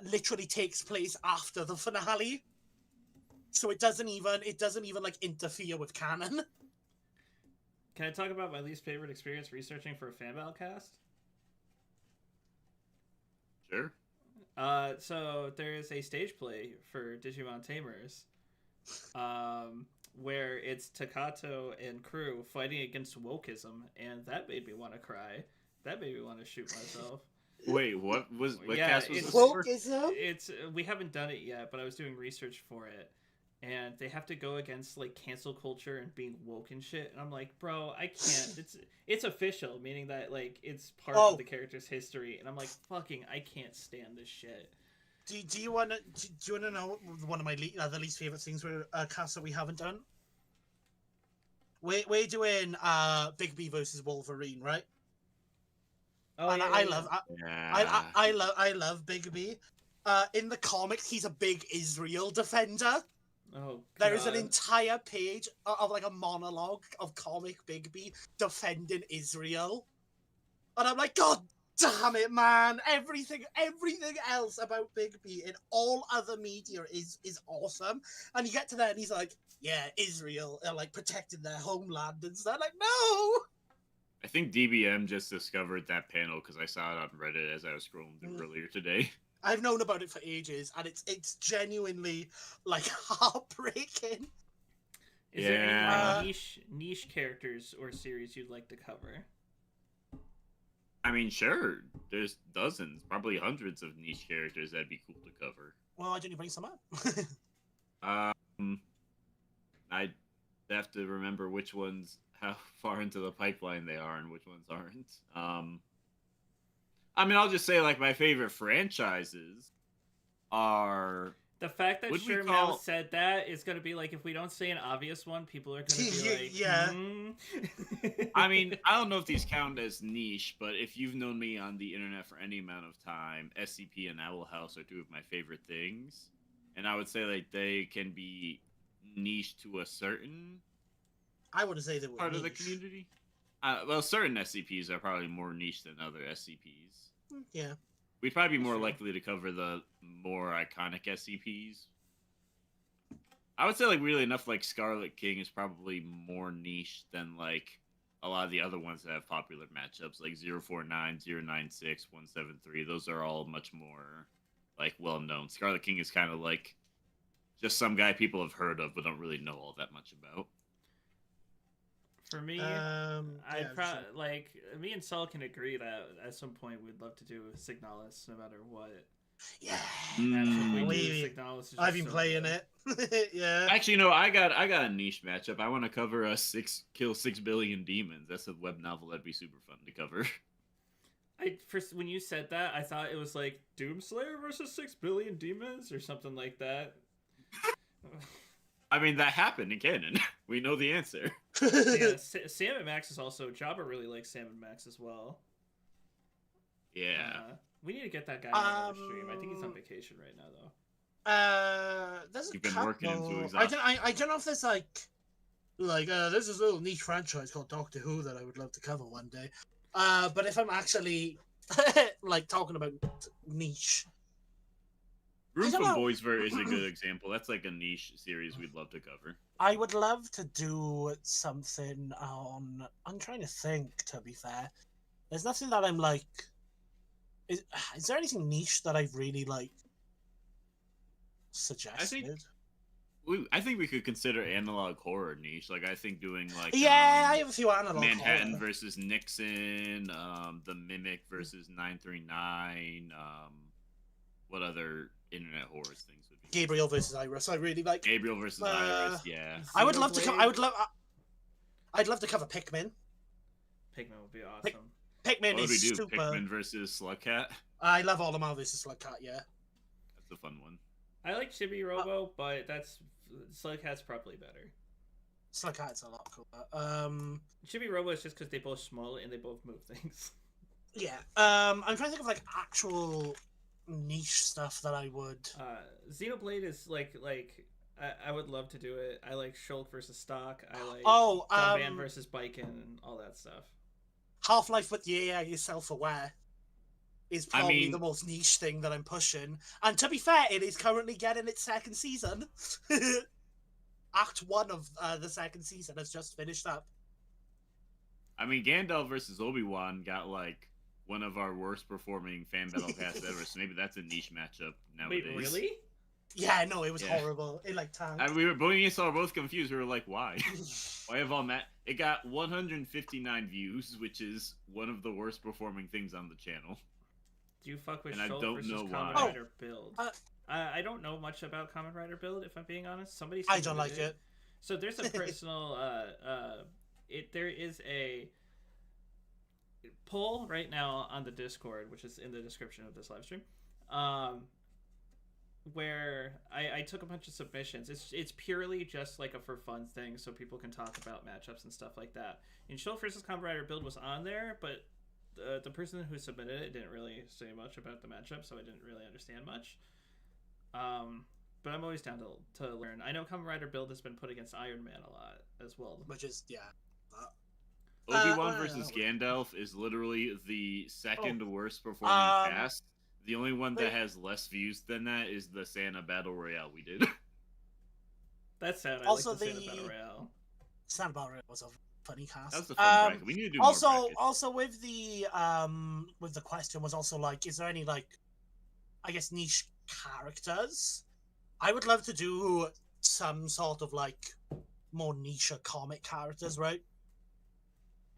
literally takes place after the finale. So it doesn't even like interfere with canon. Can I talk about my least favorite experience researching for a fanball cast? Sure. So there is a stage play for Digimon Tamers, where it's Takato and crew fighting against wokeism, and that made me want to cry. That made me want to shoot myself. Wait, what Yeah, cast was it's this for? Wokeism? It's we haven't done it yet, but I was doing research for it, and they have to go against like cancel culture and being woke and shit. And I'm like, bro, I can't. It's official, meaning that like it's part of the character's history, and I'm like, fucking, I can't stand this shit. Do you want to know one of my the least favorite things for a cast that we haven't done? We're doing Big B versus Wolverine, right? Oh, and yeah, I love Big B. In the comics, he's a big Israel defender. Oh, there is an entire page of like a monologue of comic Big B defending Israel, and I'm like, God damn it, man! Everything else about Big B in all other media is awesome, and you get to there and he's like, yeah, Israel are like protecting their homeland and stuff. Like, no. I think DBM just discovered that panel because I saw it on Reddit as I was scrolling through earlier today. I've known about it for ages, and it's genuinely like heartbreaking. Is there any like, niche characters or series you'd like to cover? I mean, sure. There's dozens, probably hundreds of niche characters that'd be cool to cover. Well, why don't you bring some up? I'd have to remember which ones, how far into the pipeline they are, and which ones aren't. I mean, I'll just say, like, my favorite franchises are... The fact that Shermel said that is going to be like, if we don't say an obvious one, people are going to be like, yeah. I mean, I don't know if these count as niche, but if you've known me on the internet for any amount of time, SCP and Owl House are two of my favorite things. And I would say, like, they can be niche to a certain... I wouldn't say they were part niche. of the community. Well, certain SCPs are probably more niche than other SCPs. Yeah. We'd probably be more likely to cover the more iconic SCPs. I would say, like, really enough, like, Scarlet King is probably more niche than, like, a lot of the other ones that have popular matchups, like 049, 096, 173. Those are all much more, like, well-known. Scarlet King is kind of, like, just some guy people have heard of but don't really know all that much about. For me, like, me and Saul can agree that at some point we'd love to do Signalis no matter what. Yeah. I've been playing it. Yeah. Actually, no, I got a niche matchup. I want to cover a 6 billion demons. That's a web novel that'd be super fun to cover. When you said that, I thought it was like Doomslayer versus 6 billion demons or something like that. I mean, that happened in canon. We know the answer. Yeah, Sam and Max is also... Jabba really likes Sam and Max as well. Yeah. We need to get that guy on the stream. I think he's on vacation right now, though. There's You've been working into exhaustion. I don't know if there's like there's this little niche franchise called Doctor Who that I would love to cover one day. But if I'm actually like talking about niche, Room from Boysver is a good example. That's like a niche series we'd love to cover. I would love to do something on... I'm trying to think, to be fair. There's nothing that I'm like... Is there anything niche that I've really, like, suggested? I think we could consider analog horror niche. Like, I think doing, like... Yeah, I have a few analog Manhattan horror. versus Nixon, The Mimic versus 939, what other internet horror things would be? Gabriel versus Iris. I really like Gabriel versus Iris. Yeah. I would love to cover. I'd love to cover Pikmin. Pikmin would be awesome. Pikmin what would we is do? super. Pikmin versus Slugcat. I love all the Marvel versus Slugcat. Yeah. That's a fun one. I like Chibi Robo, but Slugcat's probably better. Slugcat's a lot cooler. Chibi Robo is just because they both small and they both move things. Yeah. I'm trying to think of like actual niche stuff that I would. Xenoblade is like I would love to do it. I like Shulk versus Stock. I like Gunband versus Biken and all that stuff. Half-Life with the AI is self-aware. is probably mean- the most niche thing that I'm pushing. And to be fair, it is currently getting its second season. Act 1 of the second season has just finished up. I mean, Gandalf versus Obi-Wan got like one of our worst performing fan battle casts ever, so maybe that's a niche matchup nowadays. Wait, really? Yeah, no, it was Yeah. horrible. It like tanked. We were both confused. We were like, why? Why have all It got 159 views, which is one of the worst performing things on the channel. Do you fuck with And I Shulk don't versus know Kamen why. Rider build? I don't know much about Kamen Rider build, if I'm being honest. Somebody I don't like submitted it. So there's a personal there is a poll right now on the Discord, which is in the description of this live stream, where I took a bunch of submissions. It's purely just like a for fun thing, so people can talk about matchups and stuff like that. And Shulk versus Kamen Rider build was on there, but the person who submitted it didn't really say much about the matchup, so I didn't really understand much. But I'm always down to learn. I know Kamen Rider build has been put against Iron Man a lot as well. Which is, yeah. Obi-Wan versus Gandalf is literally the second worst performing cast. The only one that has less views than that is the Santa Battle Royale we did. That's sad. I Also, like the Santa Battle Royale. Santa Battle Royale was a funny cast. That was a fun bracket. We need to do more brackets. Also with the question was also like, is there any like, I guess, niche characters? I would love to do some sort of like more niche comic characters, right?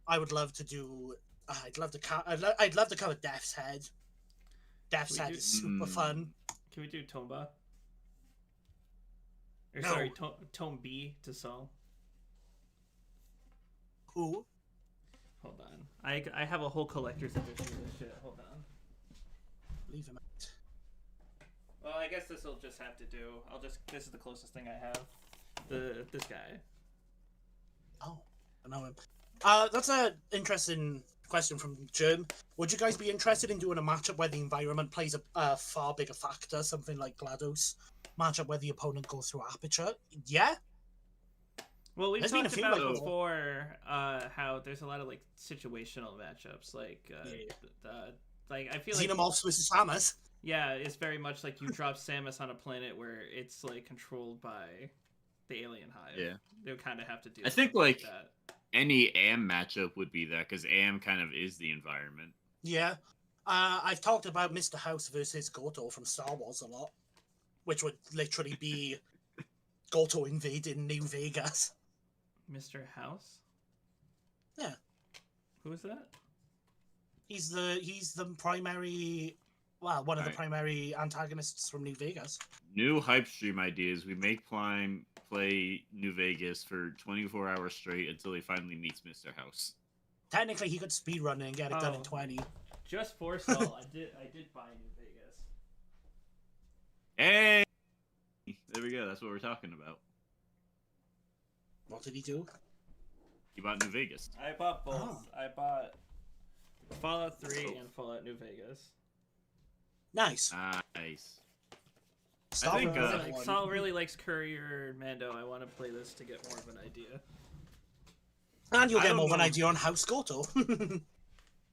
I would love to do. I'd love to cover Death's Head. Death's Head is super fun. Can we do Tomba? Or No. sorry, Tombi to Saul. Who? Hold on. I have a whole collector's edition of this shit. Hold on. Leave him out. Well, I guess this will just have to do. This is the closest thing I have. This guy. Oh, I know him. That's an interesting question from Jim. Would you guys be interested in doing a matchup where the environment plays a far bigger factor, something like GLaDOS? Matchup where the opponent goes through Aperture? Yeah? Well, we've There's been a talked few about like- before how there's a lot of like situational matchups, like like I feel like Xenomorphs versus Samus. yeah, it's very much like you drop Samus on a planet where it's like controlled by the alien hive. Yeah. They would kind of have to do. I think something like that. any AM matchup would be that because AM kind of is the environment. Yeah. I've talked about Mr. House versus Goto from Star Wars a lot, which would literally be Goto invading New Vegas. Mr. House. Yeah. Who is that? He's the primary, well, one of the Right. primary antagonists from New Vegas. New hype stream ideas. We make Prime play New Vegas for 24 hours straight until he finally meets Mr. House. Technically, he could speedrun it and get it done in Oh. 20. Just for Saul, I did buy New Vegas. Hey! There we go. That's what we're talking about. What did he do? He bought New Vegas. I bought both. Oh. I bought Fallout 3 and Fallout New Vegas. Nice. Nice. Star think, Wars Like, one. Saul really likes Courier and Mando. I want to play this to get more of an idea. And you'll I get don't more of an know. idea on House Goto.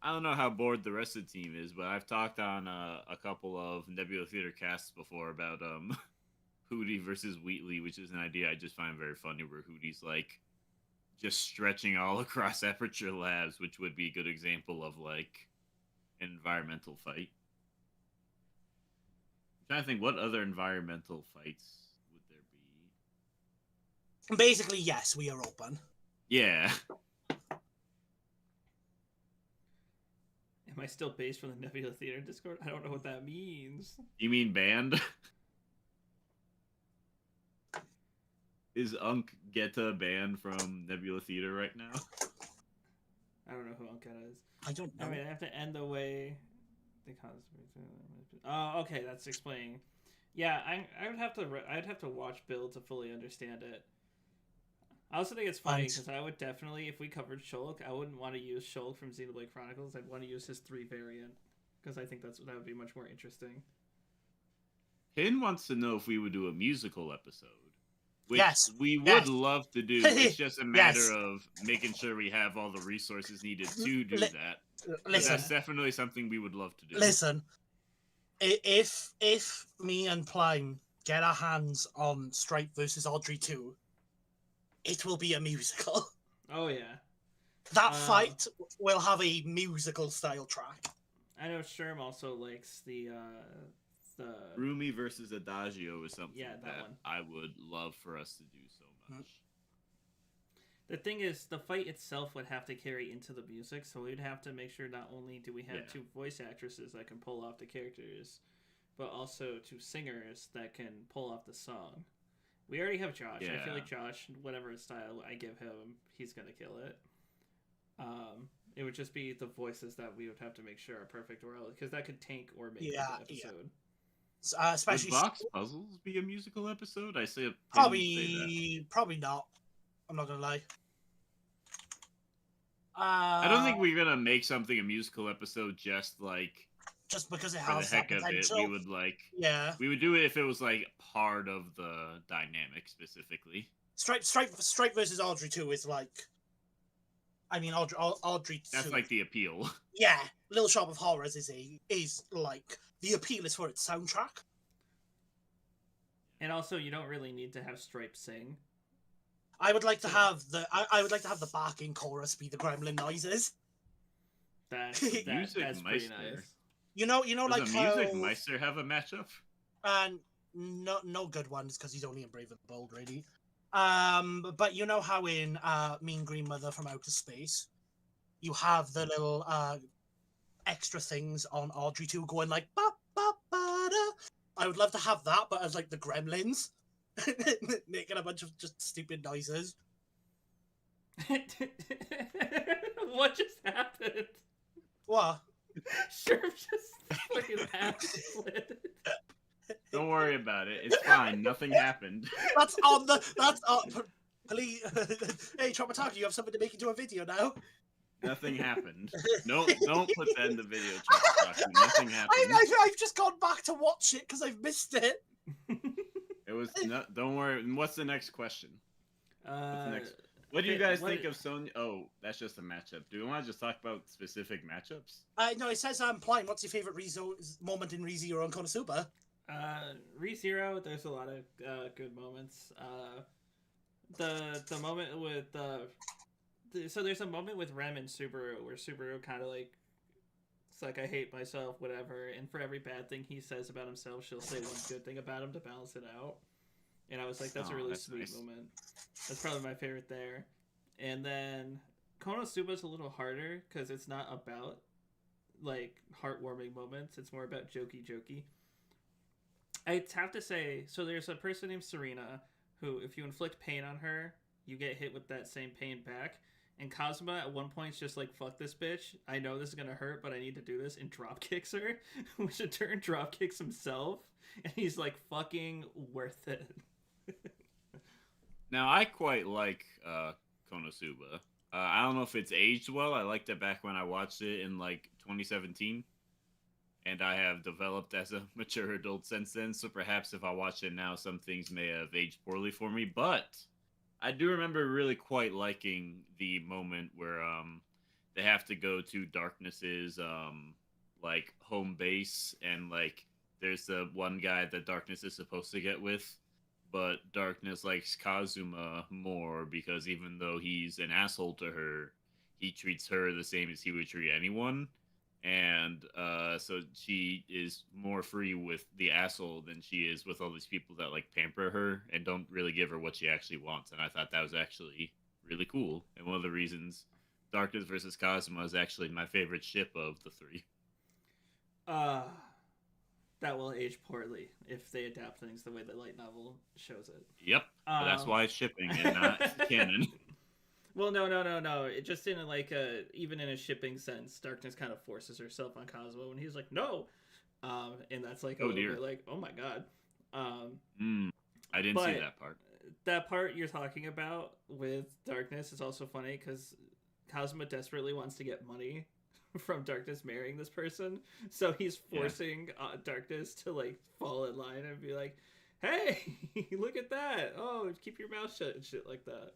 I don't know how bored the rest of the team is, but I've talked on a couple of Nebula Theater casts before about Hootie versus Wheatley, which is an idea I just find very funny, where Hootie's like just stretching all across Aperture Labs, which would be a good example of like an environmental fight. I'm trying to think what other environmental fights would there be. Basically, yes, we are open. Yeah. Am I still based from the Nebula Theater Discord? I don't know what that means. You mean banned? Is Unk Geta banned from Nebula Theater right now? I don't know who Anketa is. I don't know. I mean, I have to end the way the Oh, okay, that's explaining. Yeah, I'd have to watch build to fully understand it. I also think it's funny Right. because I would definitely, if we covered Shulk, I wouldn't want to use Shulk from Xenoblade Chronicles. I'd want to use his 3 variant because I think that would be much more interesting. Pin wants to know if we would do a musical episode. Which Yes. we would Yes. love to do. It's just a matter Yes. of making sure we have all the resources needed to do Let- that. But Listen, that's definitely something we would love to do. listen. If me and Prime get our hands on Stripe versus Audrey 2, it will be a musical. Oh yeah. That fight will have a musical style track. I know Sherm also likes the Rumi versus Adagio is something that that one. I would love for us to do so much. The thing is, the fight itself would have to carry into the music, so we'd have to make sure not only do we have two voice actresses that can pull off the characters, but also two singers that can pull off the song. We already have Josh. I feel like Josh, whatever style I give him, he's gonna kill it. It would just be the voices that we would have to make sure are perfect, or else because that could tank or make the episode. Especially would Box Puzzles be a musical episode? I say probably not. I'm not gonna lie. I don't think we're gonna make something a musical episode just because it for has the heck of it. potential. We would we would do it if it was like part of the dynamic specifically. Stripe versus Audrey 2 is like, I mean Audrey 2. That's like the appeal. Yeah, Little Shop of Horrors is like the appeal is for its soundtrack. And also, you don't really need to have Stripe sing. I would like to have the backing chorus be the gremlin noises. That's Music pretty Meister. nice. You know, Does like a how Music Meister have a matchup? and no good ones because he's only in Brave and the Bold, really. But you know how in Mean Green Mother from Outer Space, you have the little extra things on Audrey 2 going like ba ba ba da. I would love to have that, but as like the gremlins. Making a bunch of just stupid noises. What just happened? What? Sherm just fucking half split. Don't worry about it. It's fine. Nothing happened. That's please. Hey, Tromataki, you have something to make into a video now. Nothing happened. No, don't put that in the video, Tromataki. Nothing happened. I've just gone back to watch it because I've missed it. It was not. Don't worry. What's the next question? What do you okay, guys think of Sonya? Oh, that's just a matchup. Do we want to just talk about specific matchups? No, it says Plime. What's your favorite moment in ReZero and Konosuba? ReZero, there's a lot of good moments. The moment with so there's a moment with Rem and Subaru where Subaru kind of like, it's like, I hate myself, whatever, and for every bad thing he says about himself, she'll say one good thing about him to balance it out. And I was like, that's a really sweet nice. moment. That's probably my favorite there. And then Konosuba's a little harder because it's not about like heartwarming moments. It's more about jokey. I'd have to say, so there's a person named Serena who, if you inflict pain on her, you get hit with that same pain back. And Kazuma at one point is just like, fuck this bitch. I know this is going to hurt, but I need to do this. And drop kicks her, which in turn drop kicks himself. And he's like, fucking worth it. Now, I quite like Konosuba. I don't know if it's aged well. I liked it back when I watched it in like 2017. And I have developed as a mature adult since then. So perhaps if I watch it now, some things may have aged poorly for me. But I do remember really quite liking the moment where they have to go to Darkness's like home base, and like there's the one guy that Darkness is supposed to get with, but Darkness likes Kazuma more because even though he's an asshole to her, he treats her the same as he would treat anyone. And so she is more free with the asshole than she is with all these people that like pamper her and don't really give her what she actually wants. And I thought that was actually really cool. And one of the reasons Darkness versus Kazuma is actually my favorite ship of the three. That will age poorly if they adapt things the way the light novel shows it. Yep. But that's why it's shipping and not canon. Well, no. It just didn't like even in a shipping sense, Darkness kind of forces herself on Kazuma when he's like, no. And that's like a little bit like, oh my god. I didn't see that part. That part you're talking about with Darkness is also funny because Kazuma desperately wants to get money from Darkness marrying this person, so he's forcing Darkness to like fall in line and be like, hey, look at that, oh, keep your mouth shut and shit like that.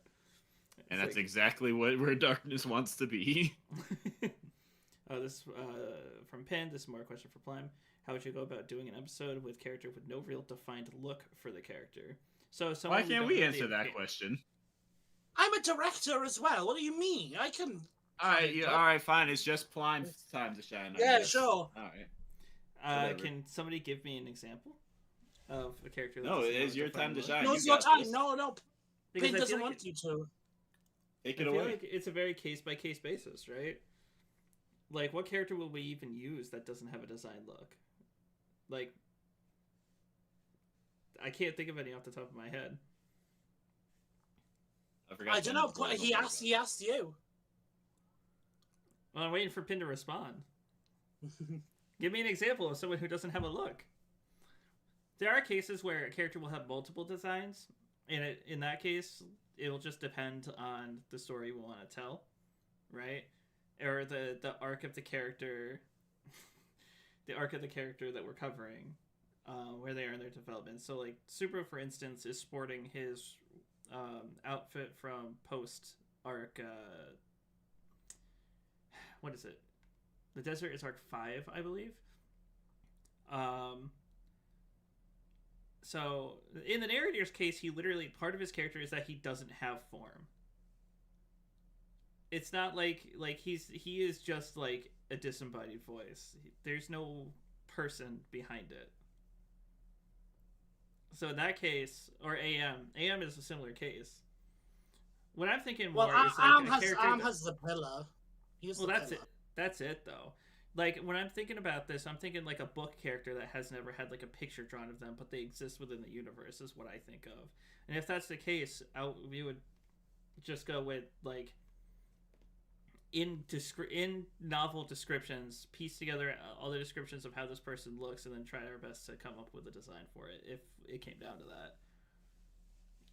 And that's like, exactly where Darkness wants to be. This from Pin. This is more a question for Plime. How would you go about doing an episode with character with no real defined look for the character? So Why can't we answer that question? I'm a director as well. What do you mean? I can. All right, yeah, all right, fine. It's just Plime's time to shine. I Yeah, guess. sure. All right. Whatever. Can somebody give me an example of a character? That No, doesn't it have is a your defined time to look? shine. No, You it's your got time. this. No. Because Pin I feel doesn't like want you to. Take I it feel away. like it's a very case by case basis, right? Like, what character will we even use that doesn't have a design look? Like, I can't think of any off the top of my head. I don't know. He asked you. Well, I'm waiting for Pin to respond. Give me an example of someone who doesn't have a look. There are cases where a character will have multiple designs, and in that case, it'll just depend on the story we want to tell, right? Or the arc of the character, the arc of the character that we're covering, where they are in their development. So, like, Subaru, for instance, is sporting his outfit from post arc. What is it? The Desert is arc 5, I believe. So in the narrator's case, he literally, part of his character is that he doesn't have form. It's not like he is just like a disembodied voice. There's no person behind it. So in that case, or AM is a similar case. What I'm thinking more is like a character Am has the pillar. Well, that's it. That's it, though. Like, when I'm thinking about this, I'm thinking like a book character that has never had like a picture drawn of them, but they exist within the universe is what I think of. And if that's the case, we would just go with like in novel descriptions, piece together all the descriptions of how this person looks, and then try our best to come up with a design for it. If it came down to that,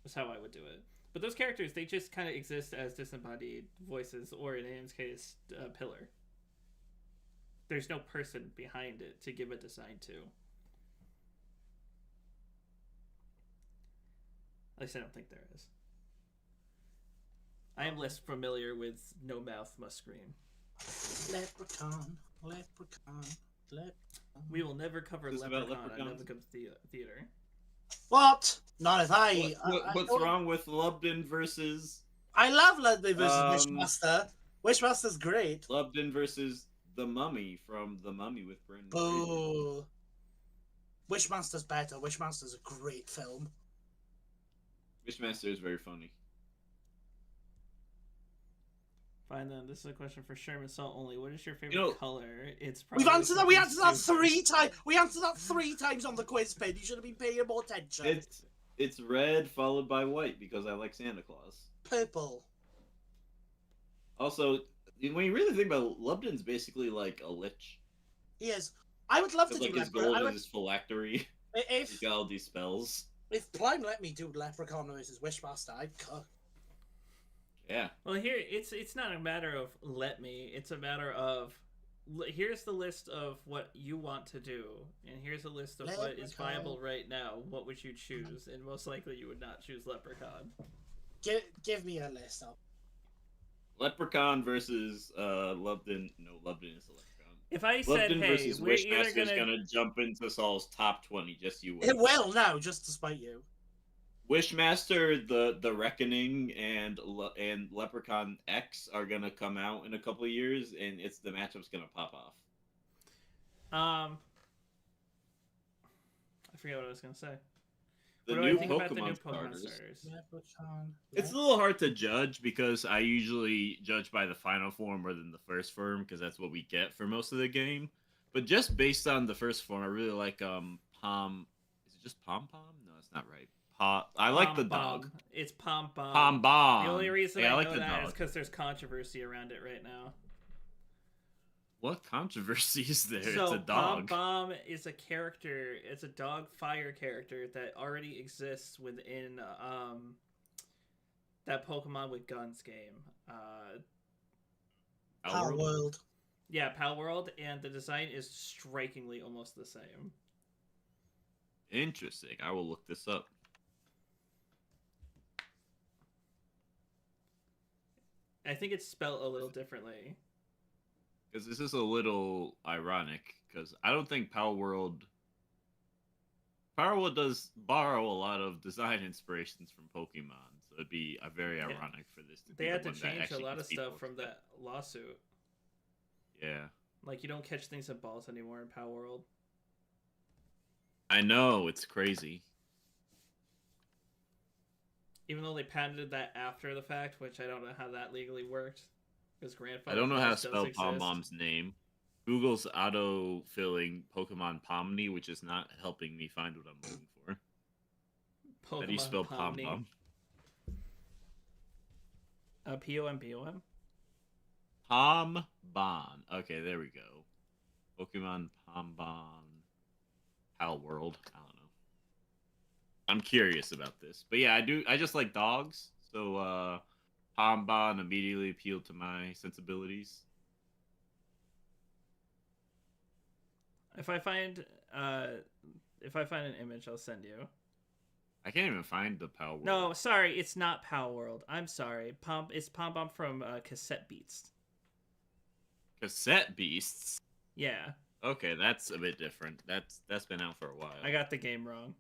that's how I would do it. But those characters, they just kind of exist as disembodied voices, or in Aim's case, a pillar. There's no person behind it to give a design to. At least I don't think there is. I am less familiar with No Mouth Must Scream. Leprechaun. We will never cover Leprechaun on Never Comes Theater. What? Not if I. What's wrong with Lubden versus? I love Ludwig versus Wishmaster. Wishmaster's great. Lubden versus the Mummy from The Mummy with Brendan. Boo. Wishmaster's better. Wishmaster's a great film. Wishmaster is very funny. Fine then. This is a question for Sherman Salt only. What is your favorite color? It's probably We've answered that. We answered that 3 times. We answered that 3 times on the quiz, Pin. You should have been paying more attention. It's red followed by white because I like Santa Claus. Purple. Also, when you really think about it, Lubden's basically like a lich. He is. I would love to like do his gold is his phylactery. He's got all these spells. If Prime let me do Leprechaun versus Wishmaster, I'd cut. Yeah. Well, here it's not a matter of let me. It's a matter of here's the list of what you want to do, and here's a list of what is viable right now. What would you choose? And most likely, you would not choose Leprechaun. Give me a list of. Leprechaun versus Lubden. No, Lubden is a Leprechaun. If I said, Lubden hey, versus we're Wishmaster either is gonna jump into Saul's top 20. Just you wait. It will now, just to spite you. Wishmaster, the Reckoning, and Leprechaun X are gonna come out in a couple of years, and the matchup's gonna pop off. I forget what I was gonna say. The what new do I think Pokemon, about the new starters. Leprechaun. It's a little hard to judge because I usually judge by the final form more than the first form because that's what we get for most of the game. But just based on the first form, I really like Pom. Is it just Pom Pom? No, it's not right. I like the dog. It's Pom Pom. Pom Pom. The only reason I I like know the that dog. is because there's controversy around it right now. What controversy is there? So It's a dog. Pom Pom is a character. It's a dog fire character that already exists within that Pokemon with Guns game. Power World. Yeah, Pal World, and the design is strikingly almost the same. Interesting. I will look this up. I think it's spelled a little differently. Because this is a little ironic, because I don't think Power World does borrow a lot of design inspirations from Pokemon, so it'd be very ironic for this to be They the had to one that change a actually lot of gets people stuff from excited. that lawsuit. Yeah. Like, you don't catch things in balls anymore in Power World. I know, it's crazy. Even though they patented that after the fact, which I don't know how that legally worked. Because grandfather I don't know how to balls does spell exist. Pom Bomb's name. Google's auto-filling Pokemon Pomni, which is not helping me find what I'm looking for. How do you spell Pom Pomni. Bomb? P-O-M-B-O-M? Pom Bon. Okay, there we go. Pokemon Pom Bon. Pal World. I don't know. I'm curious about this. But yeah, I just like dogs. So Pom Bon immediately appealed to my sensibilities. If I find an image, I'll send you. I can't even find the Pal World. No, sorry, it's not Pow World. I'm sorry. It's Pom Pom from Cassette Beats. Cassette Beasts? Yeah. Okay, that's a bit different. That's been out for a while. I got the game wrong.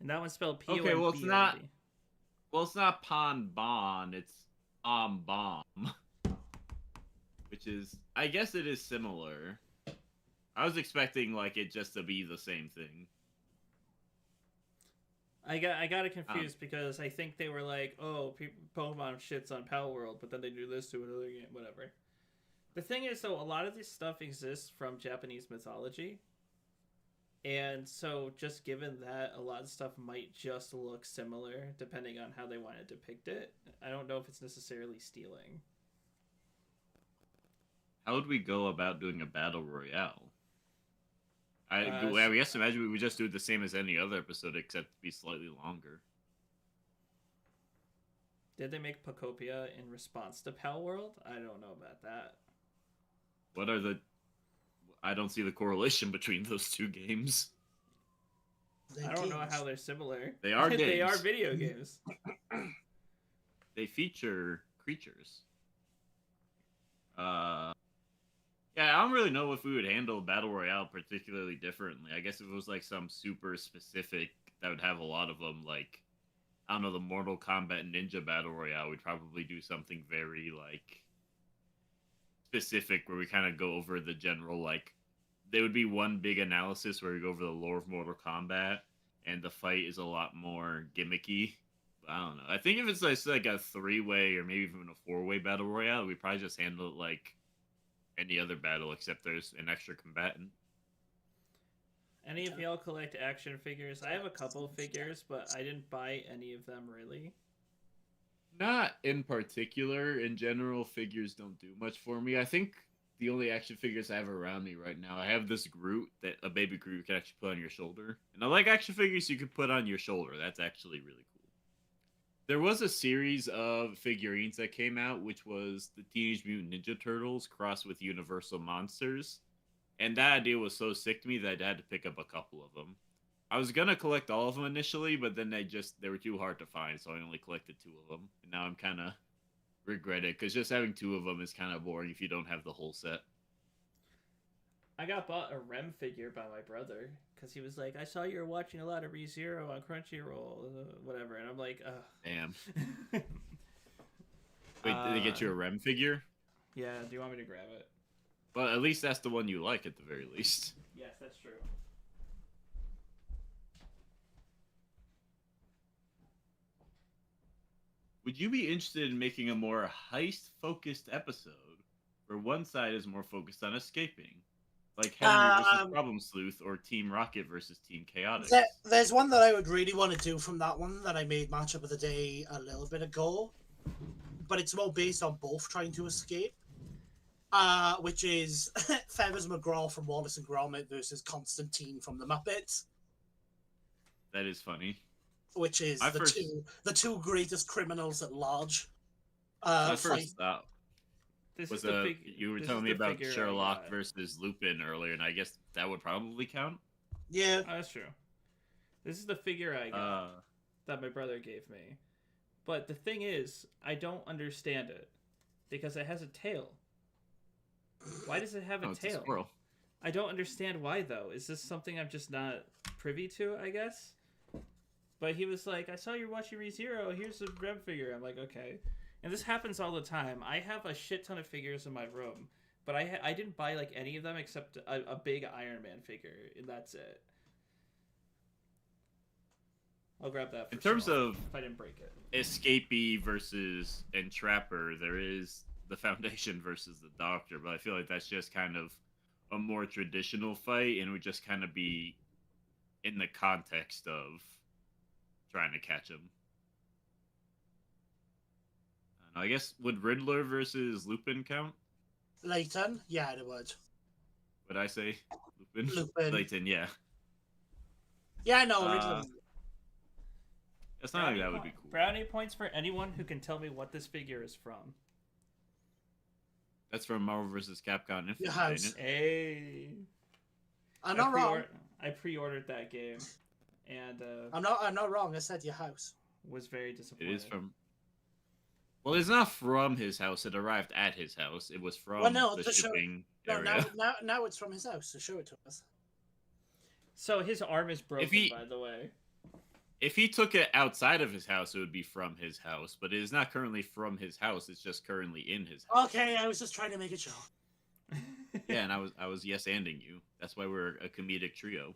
And that one's spelled P-O-M-B-O-M-B. Okay, well it's not Pon Bon, it's Bomb. Which is, I guess it is similar. I was expecting like it just to be the same thing. I got it confused because I think they were like, oh, Pokemon shits on Power World, but then they do this to another game, whatever. The thing is, though, a lot of this stuff exists from Japanese mythology. And so, just given that, a lot of stuff might just look similar, depending on how they want to depict it. I don't know if it's necessarily stealing. How would we go about doing a battle royale? I guess imagine we would just do it the same as any other episode, except be slightly longer. Did they make Pokopia in response to Pal World? I don't know about that. What are the... I don't see the correlation between those two games. I don't know how they're similar. They are games. They are video games. They feature creatures. Yeah, I don't really know if we would handle Battle Royale particularly differently. I guess if it was like some super specific that would have a lot of them, like, I don't know, the Mortal Kombat Ninja Battle Royale, we'd probably do something very, like, specific where we kind of go over the general, like, there would be one big analysis where we go over the lore of Mortal Kombat, and the fight is a lot more gimmicky. But I don't know. I think if it's like a 3-way or maybe even a 4-way Battle Royale, we probably just handle it like any other battle except there's an extra combatant. Any of y'all collect action figures? I have a couple of figures, but I didn't buy any of them really. Not in particular. In general, figures don't do much for me. I think the only action figures I have around me right now, I have this Groot, that a baby Groot you can actually put on your shoulder. And I like action figures you could put on your shoulder. That's actually really cool. There was a series of figurines that came out, which was the Teenage Mutant Ninja Turtles crossed with Universal Monsters. And that idea was so sick to me that I had to pick up a couple of them. I was going to collect all of them initially, but then they were too hard to find, so I only collected 2 of them. And now I'm kind of regret it, because just having 2 of them is kind of boring if you don't have the whole set. I got bought a Rem figure by my brother, because he was like, I saw you were watching a lot of ReZero on Crunchyroll, whatever, and I'm like, ugh. Damn. Wait, did they get you a Rem figure? Yeah, do you want me to grab it? But at least that's the one you like, at the very least. Yes, that's true. Would you be interested in making a more heist-focused episode, where one side is more focused on escaping? Like Henry versus Problem Sleuth, or Team Rocket versus Team Chaotic? There's one that I would really want to do from that one that I made Matchup of the Day a little bit ago. But it's more based on both trying to escape. Which is Feathers McGraw from Wallace and Gromit versus Constantine from the Muppets. That is funny. Which is the two greatest criminals at large. My first thought was you were telling me about Sherlock versus Lupin earlier, and I guess that would probably count. Yeah, that's true. This is the figure I got that my brother gave me. But the thing is, I don't understand it. because it has a tail. Why does it have a Oh, it's a tail? squirrel. I don't understand why, though. Is this something I'm just not privy to, I guess? But he was like, I saw you're watching ReZero, here's a Rem figure. I'm like, okay. And this happens all the time. I have a shit ton of figures in my room, but I didn't buy like any of them except a big Iron Man figure, and that's it. I'll grab that for In terms small, of if I didn't break it. Escapee versus Entrapper, there is the Foundation versus the Doctor, but I feel like that's just kind of a more traditional fight, and would just kind of be in the context of trying to catch him. I guess, would Riddler versus Lupin count? Layton? Yeah, it would. Would I say Lupin? Lupin. Layton, yeah. Yeah, no, Riddler. It's not like that would be cool. Brownie points for anyone who can tell me what this figure is from. That's from Marvel vs. Capcom Infinite. Your house. Ain't it? Hey. I'm not wrong. I pre-ordered that game, and I'm not wrong. I said your house. was very disappointed. It is from. Well, it's not from his house. It arrived at his house. It was from the shipping area. Now it's from his house. So show it to us. So his arm is broken, by the way. If he took it outside of his house, it would be from his house. But it is not currently from his house. It's just currently in his house. Okay, I was just trying to make it show. Yeah, and I was yes-anding you. That's why we're a comedic trio.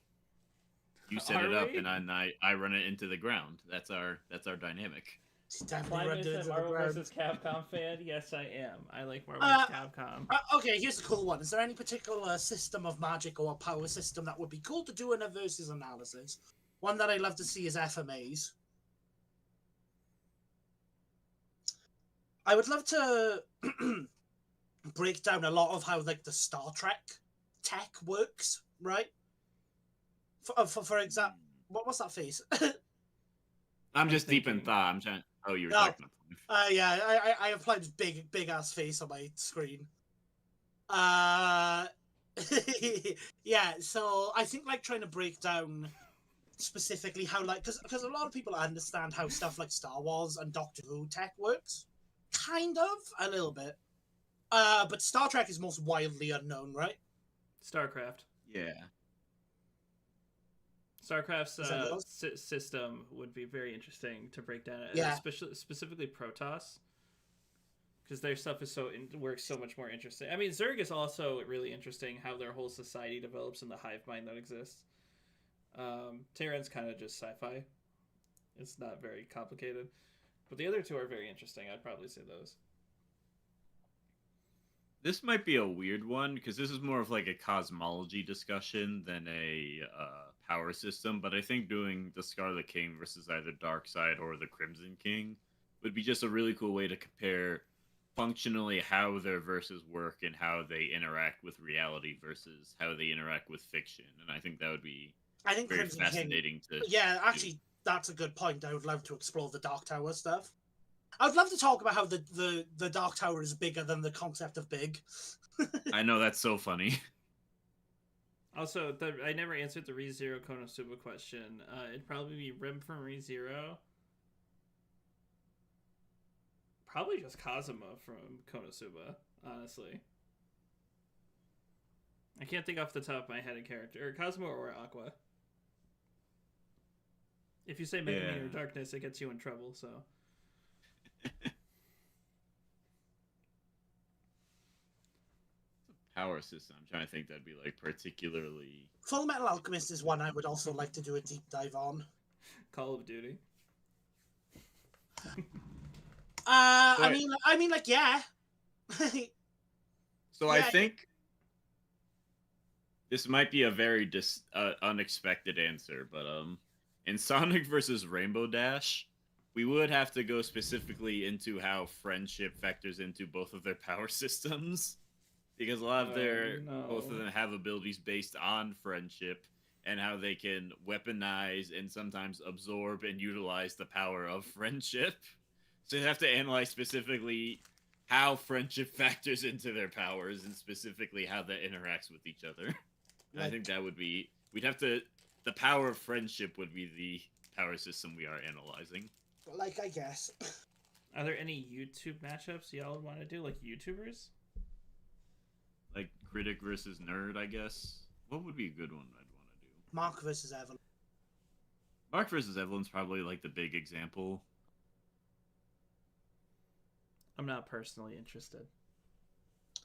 You set it up, and I run it into the ground. That's our dynamic. Climb is a Marvel vs. Capcom fan? Yes, I am. I like Marvel vs. Capcom. Okay, here's a cool one. Is there any particular system of magic or power system that would be cool to do in a versus analysis? One that I love to see is FMAs. I would love to break down a lot of how like the Star Trek tech works, right? For example, what was that face? I'm just deep in thought. I'm trying. Oh, you were talking about. Yeah, I applied big ass face on my screen. Yeah, so I think like trying to break down specifically how like because a lot of people understand how stuff like Star Wars and Doctor Who tech works, kind of a little bit. But Star Trek is most widely unknown, right? StarCraft. Yeah. StarCraft's system would be very interesting to break down, specifically Protoss, because their stuff is works so much more interesting. I mean, Zerg is also really interesting how their whole society develops and the hive mind that exists. Terran's kind of just sci-fi. It's not very complicated, but the other two are very interesting. I'd probably say those. This might be a weird one because this is more of like a cosmology discussion than a power system. But I think doing the Scarlet King versus either Darkseid or the Crimson King would be just a really cool way to compare functionally how their verses work and how they interact with reality versus how they interact with fiction. And I think that would be very Crimson fascinating King, to. Yeah, actually, that's a good point. I would love to explore the Dark Tower stuff. I would love to talk about how the Dark Tower is bigger than the concept of big. I know, that's so funny. Also, I never answered the ReZero Konosuba question. It'd probably be Rim from ReZero. Probably just Kazuma from Konosuba, honestly. I can't think off the top of my head a character. Or Kazuma or Aqua. If you say Megumin or Darkness, it gets you in trouble, so... Power system. I'm trying to think that'd be like particularly. Full Metal Alchemist is one I would also like to do a deep dive on. Call of Duty. I mean, like, yeah. So I think this might be a very unexpected answer, but in Sonic versus Rainbow Dash, we would have to go specifically into how friendship factors into both of their power systems. Because a lot of both of them have abilities based on friendship and how they can weaponize and sometimes absorb and utilize the power of friendship. So you have to analyze specifically how friendship factors into their powers and specifically how that interacts with each other. Like, I think that would be... The power of friendship would be the power system we are analyzing. Like, I guess. Are there any YouTube matchups y'all would want to do, like YouTubers? Like critic versus nerd, I guess. What would be a good one I'd want to do? Mark versus Evelyn. Mark versus Evelyn's probably like the big example. I'm not personally interested.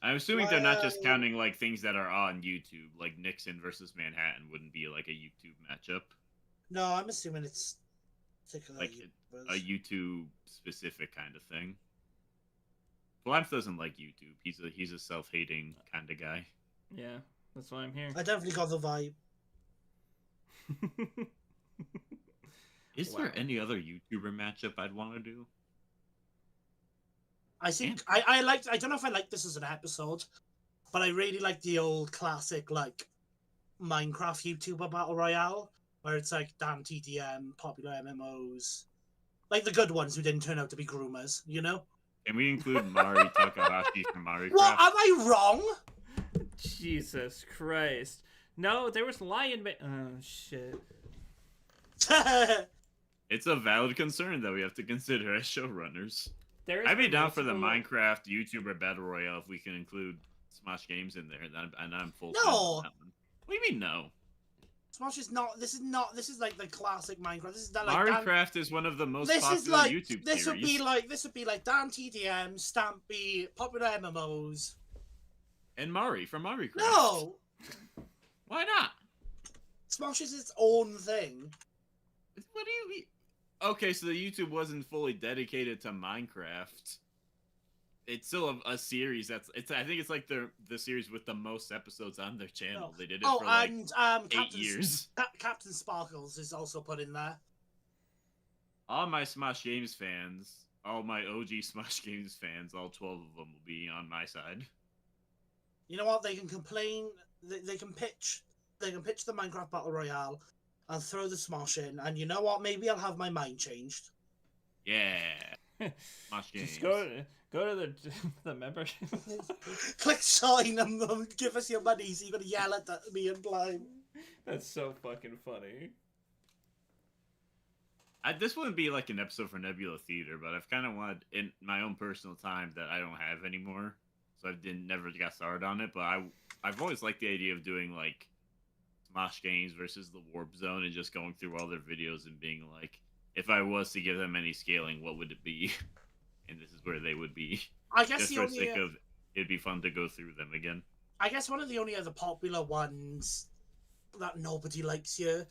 I'm assuming they're not just counting like things that are on YouTube, like Nixon versus Manhattan wouldn't be like a YouTube matchup. No, I'm assuming it's particularly Like a YouTube specific kind of thing. Flaps doesn't like YouTube. He's a self-hating kind of guy. Yeah, that's why I'm here. I definitely got the vibe. Is there any other YouTuber matchup I'd want to do? I think I liked. I don't know if I like this as an episode, but I really like the old classic like Minecraft YouTuber battle royale, where it's like Dan TDM, popular MMOs, like the good ones who didn't turn out to be groomers. You know? Can we include Mari Takahashi from Mario What? Craft? Am I wrong? Jesus Christ! No, there was Lion. Oh shit! It's a valid concern that we have to consider as showrunners. I'd be down for the Minecraft YouTuber battle royale if we can include Smosh Games in there, and I'm full. No. On that one. What do you mean no? Smosh is not. This is not. This is like the classic Minecraft. This is like Minecraft is one of the most this popular is like, YouTube this series. Would be like Dan TDM, Stampy, popular MMOs, and Mari from Minecraft. No, why not? Smosh is its own thing. What do you mean? Okay, so the YouTube wasn't fully dedicated to Minecraft. It's still a series I think it's like the series with the most episodes on their channel. They did it for like 8 years. Captain Sparkles is also put in there. All my Smosh Games fans, all my OG Smosh Games fans, all 12 of them will be on my side. You know what? They can complain. They can pitch. They can pitch the Minecraft Battle Royale and throw the Smosh in. And you know what? Maybe I'll have my mind changed. Yeah. Smosh Games. Just go to the membership. Click sign and give us your money. So you're gonna yell at me and blind. That's so fucking funny. This wouldn't be like an episode for Nebula Theater, but I've kind of wanted in my own personal time that I don't have anymore, so I never got started on it. But I've always liked the idea of doing like Smosh Games versus the Warp Zone and just going through all their videos and being like, if I was to give them any scaling, what would it be? And this is where they would be. I guess just for the sake of it'd be fun to go through them again. I guess one of the only other popular ones that nobody likes here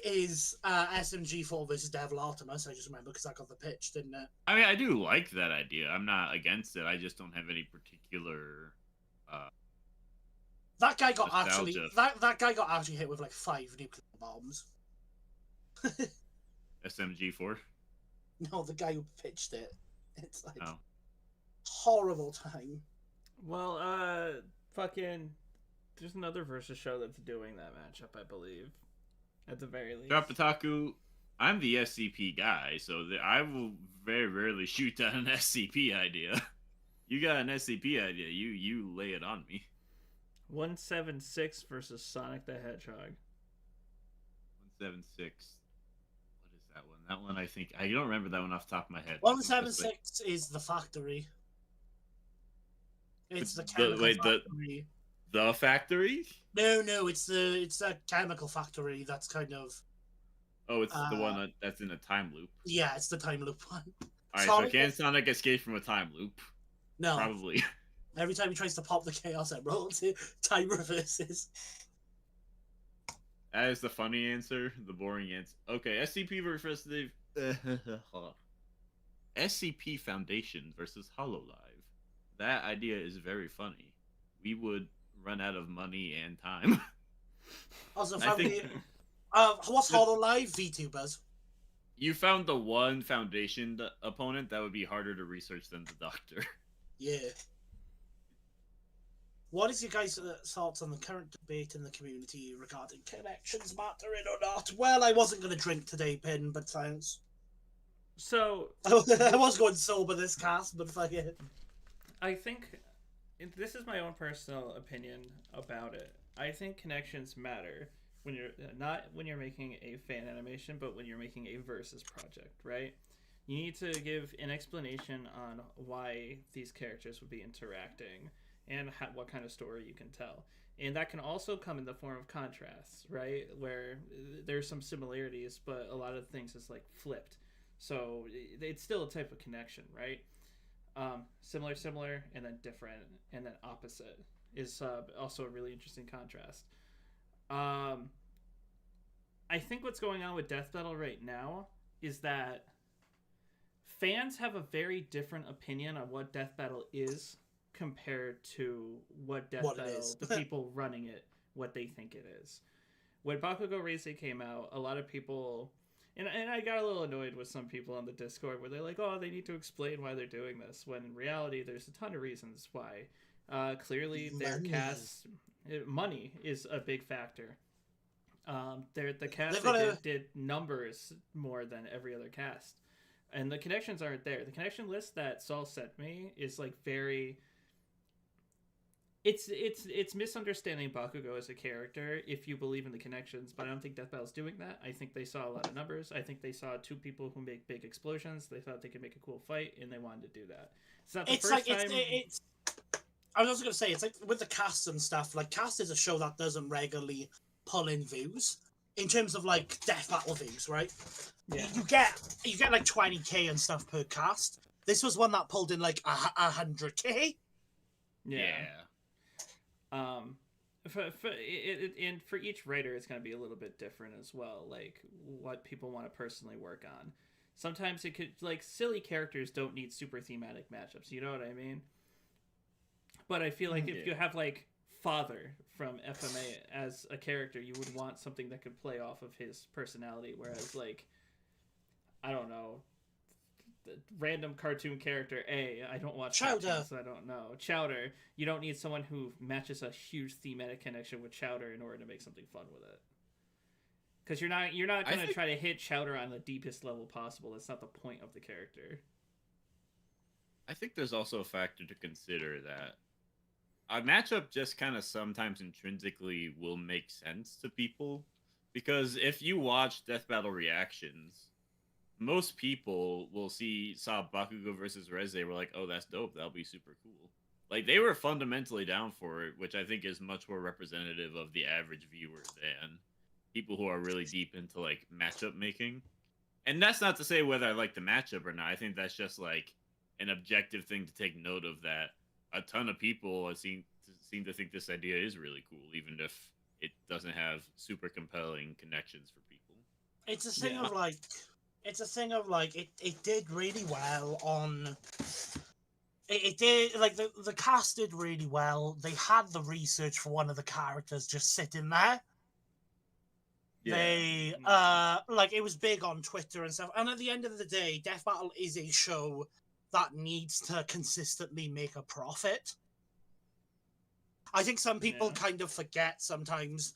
is SMG4 versus Devil Artemis. I just remember because I got the pitch, didn't it? I mean, I do like that idea. I'm not against it. I just don't have any particular. That guy got that guy got actually hit with like 5 nuclear bombs. SMG4. No, the guy who pitched it. It's like oh. horrible time. Well, fucking. There's another versus show that's doing that matchup, I believe. At the very least. Drop Otaku, I'm the SCP guy, so I will very rarely shoot down an SCP idea. You got an SCP idea, you lay it on me. 176 versus Sonic the Hedgehog. 176. What is that one? That one I don't remember that one off the top of my head. 176 is the factory. It's the chemical factory. The factory? No, it's a chemical factory that's kind of. Oh, it's the one that's in a time loop. Yeah, it's the time loop one. Alright, so can Sonic escape from a time loop? No. Probably. Every time he tries to pop the Chaos Emerald, time reverses. That is the funny answer, the boring answer. Okay, SCP versus the SCP Foundation versus HoloLive. That idea is very funny. We would run out of money and time. Also, what's HoloLive? VTubers. You found the one Foundation opponent that would be harder to research than the Doctor. Yeah. What is your guys' thoughts on the current debate in the community regarding connections mattering or not? Well, I wasn't going to drink today, Pin, but thanks. So... I was going sober this cast, but fuck it. I think... This is my own personal opinion about it. I think connections matter when you're... Not when you're making a fan animation, but when you're making a versus project, right? You need to give an explanation on why these characters would be interacting and what kind of story you can tell. And that can also come in the form of contrasts, right? Where there's some similarities, but a lot of things is like flipped. So it's still a type of connection, right? Similar, and then different, and then opposite is also a really interesting contrast. I think what's going on with Death Battle right now is that fans have a very different opinion on what Death Battle is compared to what Battle, the people running it, what they think it is. When Bakugo Reise came out, a lot of people, and I got a little annoyed with some people on the Discord where they're like, oh, they need to explain why they're doing this, when in reality there's a ton of reasons why. Clearly their cast, money is a big factor. The cast did numbers more than every other cast, and the connections aren't there. The connection list that Saul sent me is like very... It's misunderstanding Bakugo as a character if you believe in the connections, but I don't think Death Battle's doing that. I think they saw a lot of numbers. I think they saw two people who make big explosions. They thought they could make a cool fight, and they wanted to do that. It's not the first time... I was also going to say, it's like with the cast and stuff, like Cast is a show that doesn't regularly pull in views in terms of like Death Battle views, right? Yeah. You get like 20k and stuff per cast. This was one that pulled in like 100k. Yeah. For each writer, it's going to be a little bit different as well, like what people want to personally work on. Sometimes it could, like, silly characters don't need super thematic matchups, you know what I mean? But I feel like if you have like Father from FMA as a character, you would want something that could play off of his personality, whereas like, I don't know, the random cartoon character I don't watch cartoons, so I don't know. Chowder, you don't need someone who matches a huge thematic connection with Chowder in order to make something fun with it. Because you're not going to try to hit Chowder on the deepest level possible. That's not the point of the character. I think there's also a factor to consider that a matchup just kind of sometimes intrinsically will make sense to people. Because if you watch Death Battle reactions, most people saw Bakugo versus Reze, they were like, oh, that's dope, that'll be super cool. Like, they were fundamentally down for it, which I think is much more representative of the average viewer than people who are really deep into, like, matchup making. And that's not to say whether I like the matchup or not. I think that's just, like, an objective thing to take note of, that a ton of people seem to think this idea is really cool, even if it doesn't have super compelling connections for people. It's a thing of, like... It's a thing of, like, it did really well on... It did, like, the cast did really well. They had the research for one of the characters just sitting there. Yeah. They, like, it was big on Twitter and stuff. And at the end of the day, Death Battle is a show that needs to consistently make a profit. I think some people kind of forget sometimes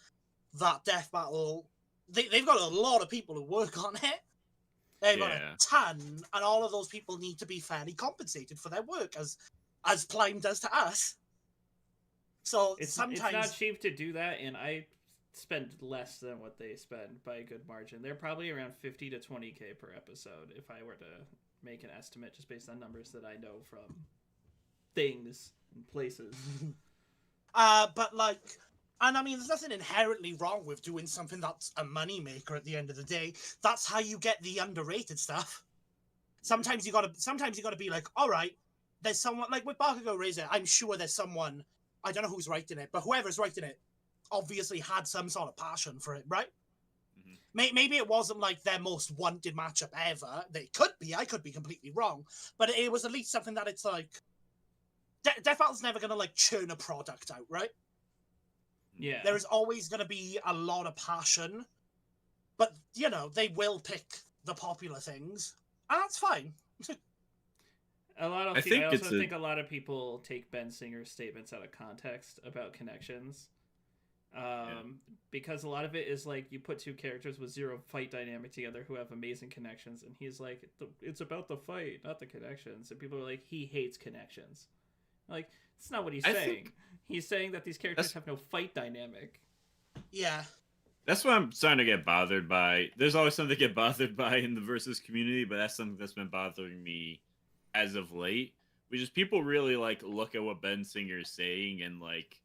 that Death Battle... They've got a lot of people who work on it. They've got a ton, and all of those people need to be fairly compensated for their work, as Plime does to us. So sometimes it's not cheap to do that, and I spend less than what they spend by a good margin. They're probably around 50 to 20k per episode if I were to make an estimate just based on numbers that I know from things and places. But like... And I mean, there's nothing inherently wrong with doing something that's a moneymaker at the end of the day. That's how you get the underrated stuff. Sometimes you gotta be like, all right, there's someone, like with Bakugo Reise, I'm sure there's someone, I don't know who's writing it, but whoever's writing it obviously had some sort of passion for it, right? Mm-hmm. Maybe it wasn't like their most wanted matchup ever. They could be, I could be completely wrong, but it was at least something that it's like, Death Battle's never gonna like churn a product out, right? Yeah. There is always going to be a lot of passion, but, you know, they will pick the popular things, and that's fine. I also think a lot of people take Ben Singer's statements out of context about connections, because a lot of it is like you put two characters with zero fight dynamic together who have amazing connections, and he's like, it's about the fight, not the connections, and people are like, he hates connections. Like, that's not what he's saying. He's saying that these characters have no fight dynamic. Yeah. That's what I'm starting to get bothered by. There's always something to get bothered by in the versus community, but that's something that's been bothering me as of late. Which is people really like look at what Ben Singer is saying and like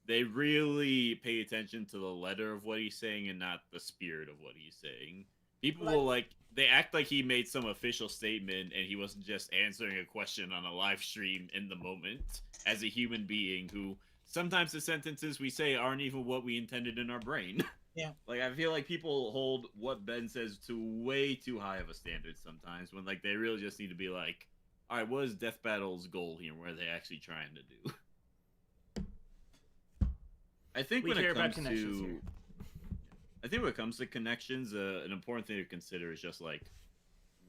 they really pay attention to the letter of what he's saying and not the spirit of what he's saying. People will like they act like he made some official statement and he wasn't just answering a question on a live stream in the moment as a human being who sometimes the sentences we say aren't even what we intended in our brain. Yeah. Like I feel like people hold what Ben says to way too high of a standard sometimes when like they really just need to be like, all right, what is Death Battle's goal here? What are they actually trying to do? I think when it comes to, I think when it comes to connections, an important thing to consider is just like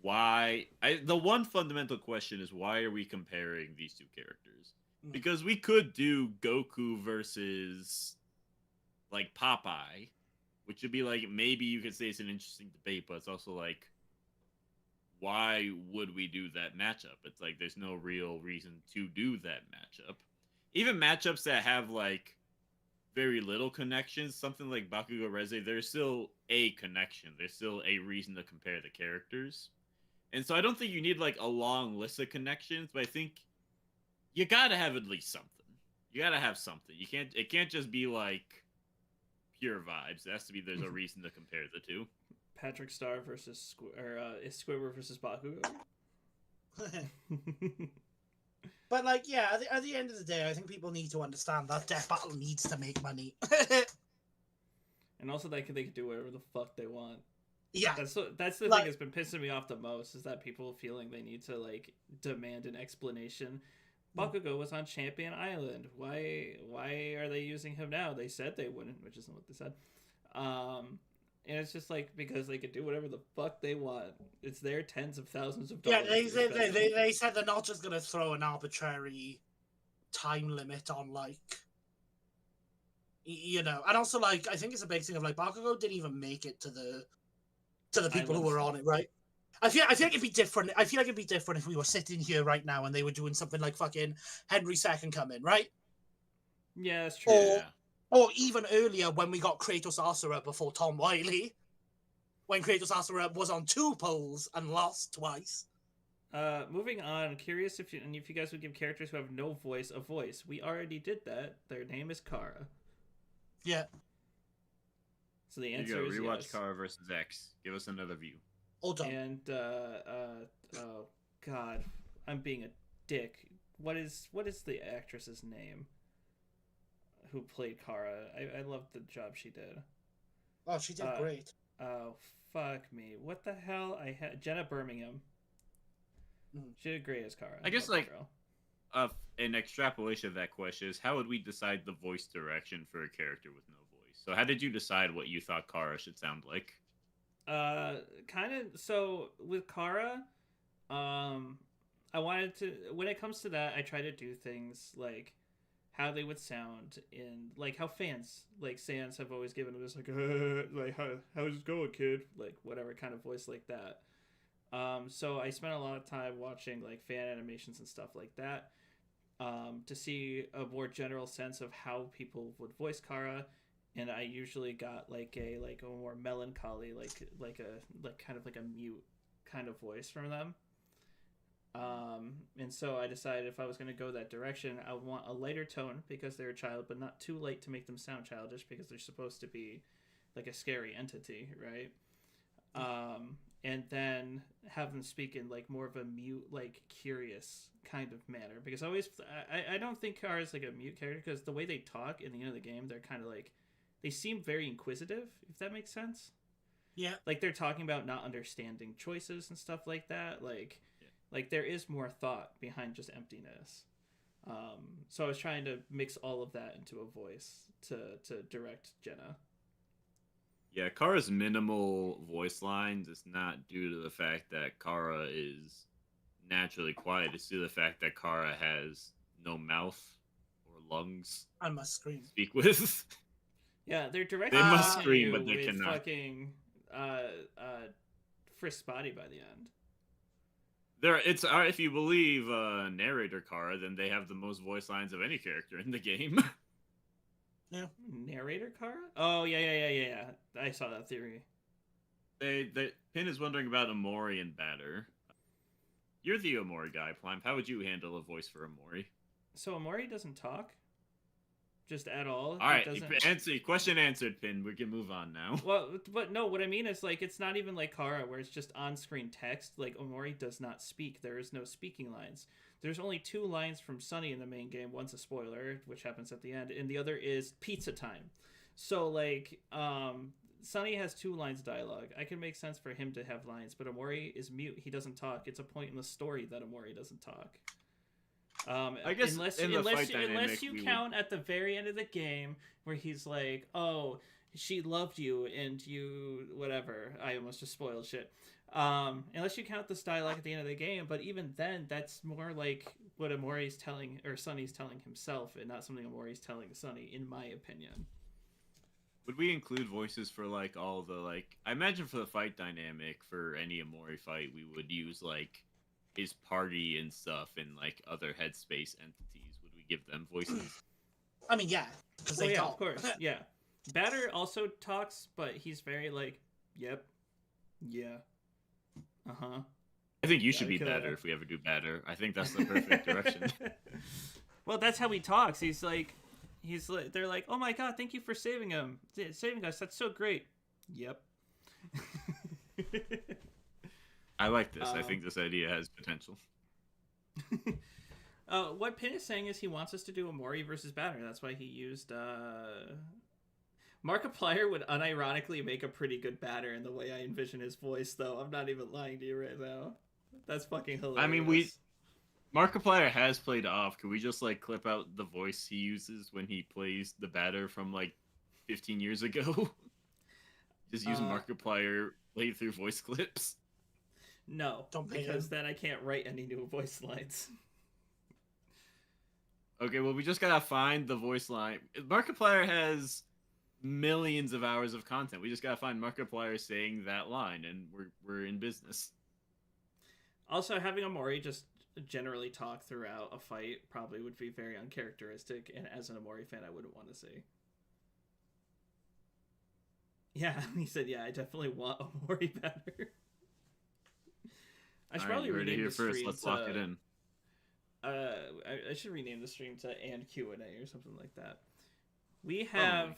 why. The one fundamental question is why are we comparing these two characters? Because we could do Goku versus like Popeye, which would be like maybe you could say it's an interesting debate, but it's also like, why would we do that matchup? It's like there's no real reason to do that matchup. Even matchups that have like very little connections, something like Bakugo Reze, there's still a connection. There's still a reason to compare the characters. And so I don't think you need like a long list of connections, but I think you gotta have at least something. You gotta have something. It can't just be like pure vibes. It has to be there's a reason to compare the two. Patrick Star versus Squidward versus Bakugo. But like, yeah, at the end of the day, I think people need to understand that Death Battle needs to make money. And also they can do whatever the fuck they want. Yeah, that's the thing that's been pissing me off the most is that people feeling they need to like demand an explanation. Bakugo was on Champion Island. Why are they using him now? They said they wouldn't, which isn't what they said. And it's just like because they could do whatever the fuck they want. It's their tens of thousands of dollars. Yeah, they said they're not just gonna throw an arbitrary time limit on like, you know, and also like I think it's a big thing of like Bakugo didn't even make it to the people who were on it, right? I feel like it'd be different. I feel like it'd be different if we were sitting here right now and they were doing something like fucking Henry II come in, right? Yeah, that's true. Or even earlier when we got Kratos Asura before Tom Wiley, when Kratos Asura was on 2 polls and lost twice. Moving on, curious if you guys would give characters who have no voice a voice. We already did that. Their name is Kara. Yeah. So the answer is rewatch yes. Kara versus X. Give us another view. Hold on. And oh god, I'm being a dick. What is the actress's name? Who played Kara? I loved the job she did. Oh, she did great. Oh fuck me! What the hell? I had Jenna Birmingham. She did great as Kara. I guess like an extrapolation of that question is how would we decide the voice direction for a character with no voice? So how did you decide what you thought Kara should sound like? Kind of. So with Kara, I wanted to. When it comes to that, I try to do things like how they would sound in like how fans have always given them this like how's it going, kid? Like whatever kind of voice like that. So I spent a lot of time watching like fan animations and stuff like that, to see a more general sense of how people would voice Kara, and I usually got like a more melancholy, like kind of like a mute kind of voice from them. And so I decided if I was going to go that direction, I would want a lighter tone because they're a child, but not too light to make them sound childish because they're supposed to be like a scary entity, right? And then have them speak in like more of a mute, like curious kind of manner because I don't think Kara is like a mute character because the way they talk in the end of the game, they're kind of like, they seem very inquisitive, if that makes sense. Yeah. Like they're talking about not understanding choices and stuff like that. Like there is more thought behind just emptiness. So I was trying to mix all of that into a voice to direct Jenna. Yeah, Kara's minimal voice lines is not due to the fact that Kara is naturally quiet. It's due to the fact that Kara has no mouth or lungs. I must scream. Speak with. Yeah, they're directing. They must scream, but they with cannot. Fucking Frisk body by the end. It's if you believe narrator Kara, then they have the most voice lines of any character in the game. Narrator Kara? Oh, yeah. I saw that theory. Pin is wondering about Omori and Batter. You're the Omori guy, Plime. How would you handle a voice for Omori? So Omori doesn't talk? Just at all? All right, doesn't... question answered, Pin. We can move on now. Well, but no, what I mean is, like, it's not even like Kara, where it's just on-screen text. Like, Omori does not speak. There is no speaking lines. There's only 2 lines from Sunny in the main game. One's a spoiler, which happens at the end, and the other is pizza time. So, like, Sunny has 2 lines of dialogue. I can make sense for him to have lines, but Omori is mute. He doesn't talk. It's a point in the story that Omori doesn't talk. I guess unless you count at the very end of the game where he's like, "Oh, she loved you and you whatever." I almost just spoiled shit. Unless you count this dialogue at the end of the game, but even then, that's more like what Omori's telling or Sunny's telling himself, and not something Omori's telling Sunny, in my opinion. Would we include voices for like all the like? I imagine for the fight dynamic for any Omori fight, we would use like his party and stuff and like other headspace entities. Would we give them voices? I mean, yeah, because they talk. Of course, yeah. Batter also talks, but he's very like, "Yep, yeah, uh-huh." I think you should be Batter if we ever do Batter. I think that's the perfect direction. Well, that's how he talks. He's like, they're like, "Oh my god, thank you for saving us. That's so great." Yep. I like this. I think this idea has potential. What Pin is saying is he wants us to do Omori versus Batter. That's why he used Markiplier would unironically make a pretty good Batter in the way I envision his voice, though. I'm not even lying to you right now. That's fucking hilarious. I mean, Markiplier has played off. Could we just like clip out the voice he uses when he plays the Batter from like 15 years ago? Just use Markiplier playthrough voice clips. No, because then I can't write any new voice lines. Okay, well, we just gotta find the voice line. Markiplier has millions of hours of content. We just gotta find Markiplier saying that line, and we're in business. Also, having Omori just generally talk throughout a fight probably would be very uncharacteristic, and as an Omori fan, I wouldn't want to see. Yeah, he said, yeah, I definitely want Omori better. I should probably rename the stream first. Let's lock it in. I should rename the stream to and Q&A or something like that. We have...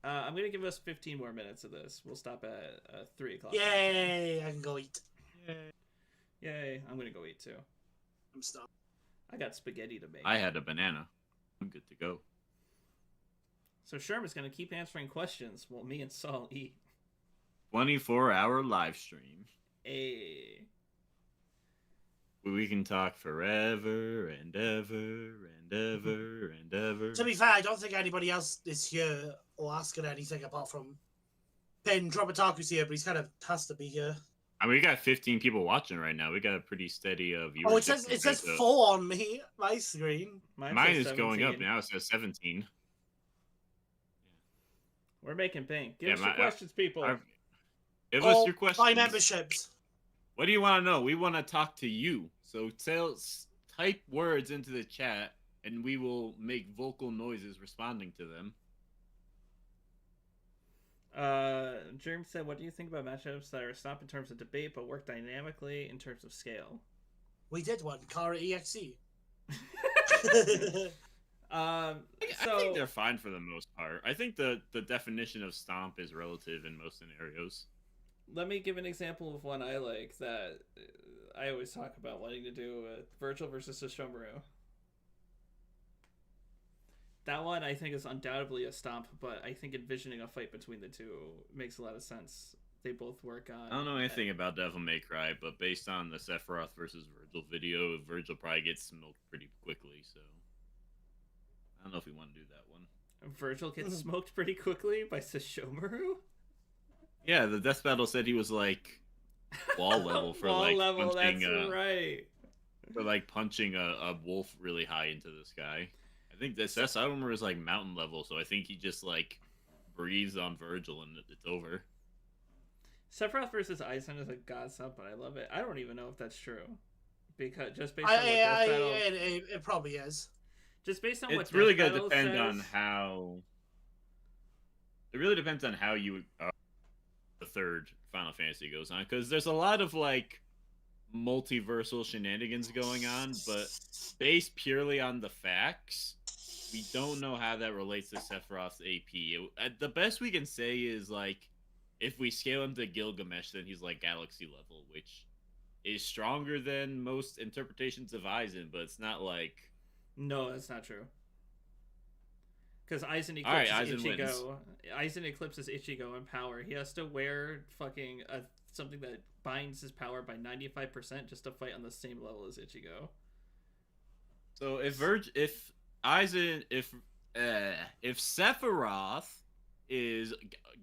I'm going to give us 15 more minutes of this. We'll stop at 3 o'clock. Yay! I can go eat. Yay! I'm going to go eat too. I'm stuck. I got spaghetti to make. I had a banana. I'm good to go. So Sherman's going to keep answering questions while me and Saul eat. 24-hour live stream. Hey. We can talk forever and ever and ever and ever. To be fair, I don't think anybody else is here or asking anything apart from Pin. Dropataku's here, but he's kind of has to be here. I mean, we got 15 people watching right now. We got a pretty steady viewership. Oh, it says 4 on my screen. Mine is 17. Going up now. It says 17. We're making bank. Give us your questions, people. Give us your questions. Buy memberships. What do you want to know? We want to talk to you. So type words into the chat, and we will make vocal noises responding to them. Germ said, what do you think about matchups that are stopped in terms of debate but work dynamically in terms of scale? We did one. Kara EXE. I think they're fine for the most part. I think the definition of stomp is relative in most scenarios. Let me give an example of one I like that I always talk about wanting to do Virgil versus Subaru. That one I think is undoubtedly a stomp, but I think envisioning a fight between the two makes a lot of sense. They both work on... I don't know anything about Devil May Cry, but based on the Sephiroth versus Virgil video, Virgil probably gets smoked pretty quickly, so... I don't know if we want to do that one. Virgil gets smoked pretty quickly by Sesshomaru? Yeah, the death battle said he was like wall level for wall like level, punching that's right. For like punching a wolf really high into this guy. I think that Sesshomaru is like mountain level, so I think he just like breathes on Virgil and it's over. Sephiroth versus Aizen is a god sub, but I love it. I don't even know if that's true. Because just based on what death battle... It probably is. Just based on what it's really death gonna depend says, on how it really depends on how you the third Final Fantasy goes on, because there's a lot of like multiversal shenanigans going on, but based purely on the facts, we don't know how that relates to Sephiroth's AP. The best we can say is like, if we scale him to Gilgamesh, then he's like galaxy level, which is stronger than most interpretations of Aizen, but it's not like. No, that's not true. Because Aizen Alright, eclipses Aizen wins. Ichigo. Aizen eclipses Ichigo in power. He has to wear fucking something that binds his power by 95% just to fight on the same level as Ichigo. So if Sephiroth is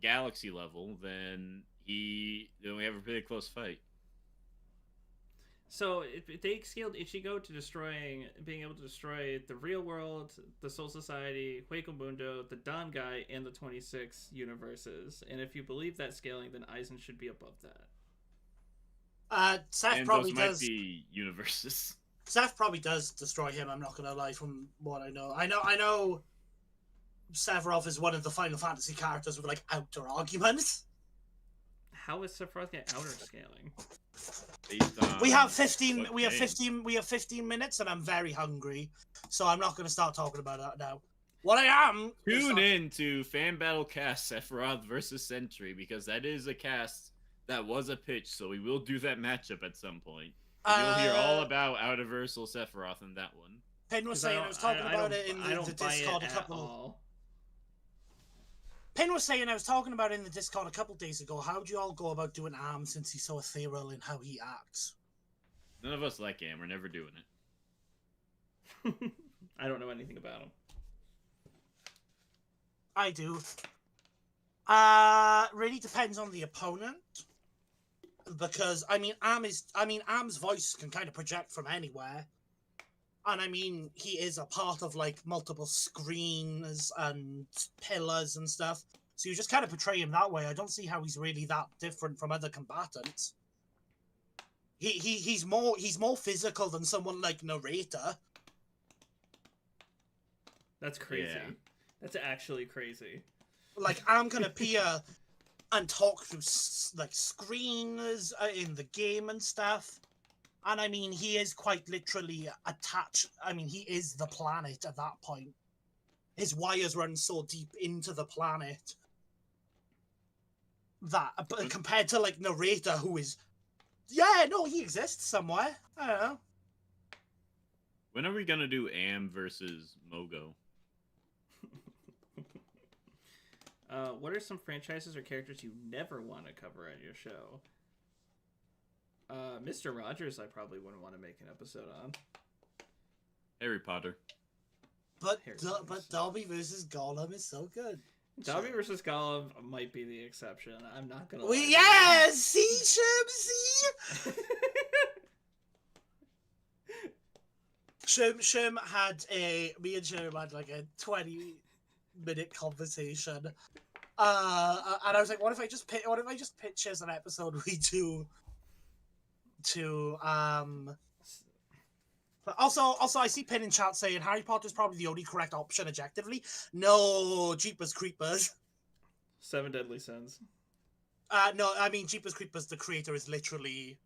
galaxy level, then we have a pretty close fight. So if they scaled Ichigo to being able to destroy the real world, the Soul Society, Hueco Mundo, the Don Guy, and the 26 universes. And if you believe that scaling, then Aizen should be above that. Seth And probably those might does. be universes. Seth probably does destroy him. I'm not gonna lie. From what I know, I know. Sephiroth is one of the Final Fantasy characters with like outer arguments. How is Sephiroth getting outer scaling? We have 15. We have 15. We have 15 minutes, and I'm very hungry, so I'm not gonna start talking about that now. What I am. Tune in to Fan Battle Cast Sephiroth versus Sentry, because that is a cast that was a pitch, so we will do that matchup at some point. You'll hear all about Outerversal Sephiroth in that one. Pin was saying I was talking about it in the Discord a couple. All. Pin was saying I was talking about it in the Discord a couple days ago. How do you all go about doing Arm since he's so ethereal in how he acts? None of us like him. We're never doing it. I don't know anything about him. I do. Really depends on the opponent. Because Arm's voice can kind of project from anywhere. And I mean, he is a part of like multiple screens and pillars and stuff. So you just kind of portray him that way. I don't see how he's really that different from other combatants. He's more physical than someone like Narrator. That's crazy. Yeah. That's actually crazy. Like, I'm gonna appear and talk through like screens in the game and stuff. And I mean, he is quite literally attached. I mean, he is the planet at that point. His wires run so deep into the planet that, but compared to like Narrator, who is, yeah, no, he exists somewhere. I don't know. When are we gonna do Am versus Mogo? What are some franchises or characters you never want to cover on your show? Mr. Rogers, I probably wouldn't want to make an episode on. Harry Potter. But Dobby versus Gollum is so good. Dobby versus Gollum might be the exception. I'm not gonna. Yeah, see, Shim, see. Shim had me and Shim had like a 20-minute conversation, and I was like, what if I just pitch as an episode we do to But also I see Pin in chat saying Harry Potter's probably the only correct option objectively. No, Jeepers Creepers. 7 Deadly Sins. No, I mean Jeepers Creepers. The creator is literally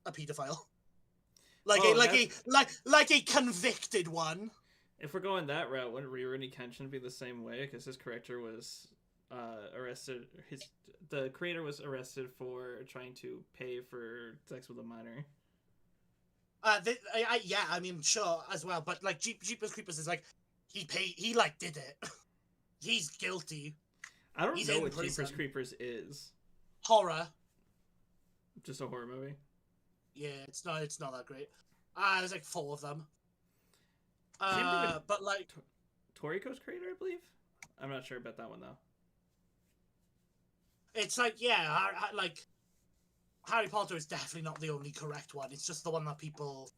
a pedophile, like a convicted one. If we're going that route, wouldn't Rurouni Kenshin be the same way? Because his character was arrested. The creator was arrested for trying to pay for sex with a minor. Yeah, I mean, sure, as well, but like Jeepers Creepers is like he like did it. He's guilty. I don't He's know in what prison. Jeepers Creepers is. Horror. Just a horror movie. Yeah, it's not that great. There's like 4 of them. But like Toriko's creator, I believe. I'm not sure about that one though. It's like, yeah, like Harry Potter is definitely not the only correct one. It's just the one that people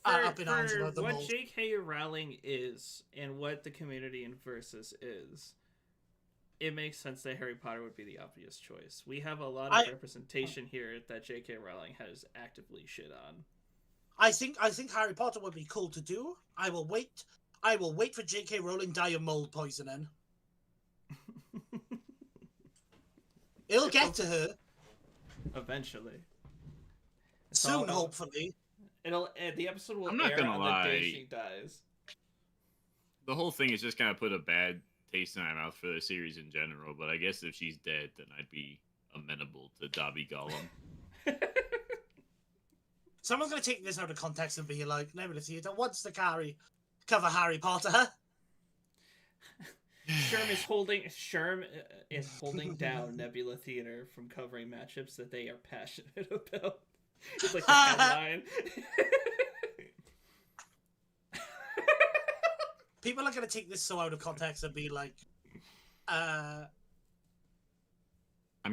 are up in arms about the what most. J.K. Rowling is and what the community in Versus is, it makes sense that Harry Potter would be the obvious choice. We have a lot of representation here that J.K. Rowling has actively shit on. I think Harry Potter would be cool to do. I will wait for J.K. Rowling die of mold poisoning. It'll get to her Eventually. soon, hopefully. The episode will I'm not air gonna on lie. the day she dies. The whole thing is just kind of put a bad taste in my mouth for the series in general. But I guess if she's dead, then I'd be amenable to Dobby Gollum. Someone's gonna take this out of context and be like, "Nebula Theater wants to cover Harry Potter." Sherm is holding down Nebula Theater from covering matchups that they are passionate about. It's like the headline. People are gonna take this so out of context and be like, I'm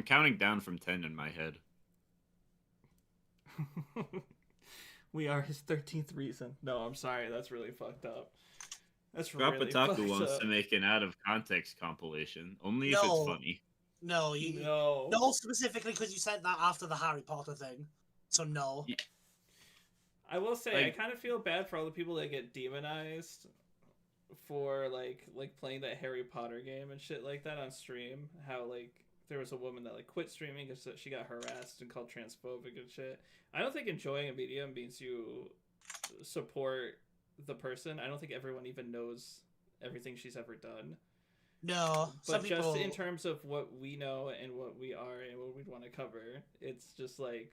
counting down from 10 in my head. We are his 13th reason. No, I'm sorry. That's really fucked up. That's Scrap really Otaku fucked wants up. to make an out of context compilation, only if No. it's funny. No, No. no, specifically because you said that after the Harry Potter thing. So no. Yeah. I will say, Like- I kind of feel bad for all the people that get demonized for like playing that Harry Potter game and shit like that on stream. How like there was a woman that like quit streaming because she got harassed and called transphobic and shit. I don't think enjoying a medium means you support the person. I don't think everyone even knows everything she's ever done. No, some But just people... in terms of what we know and what we are and what we'd want to cover, it's just like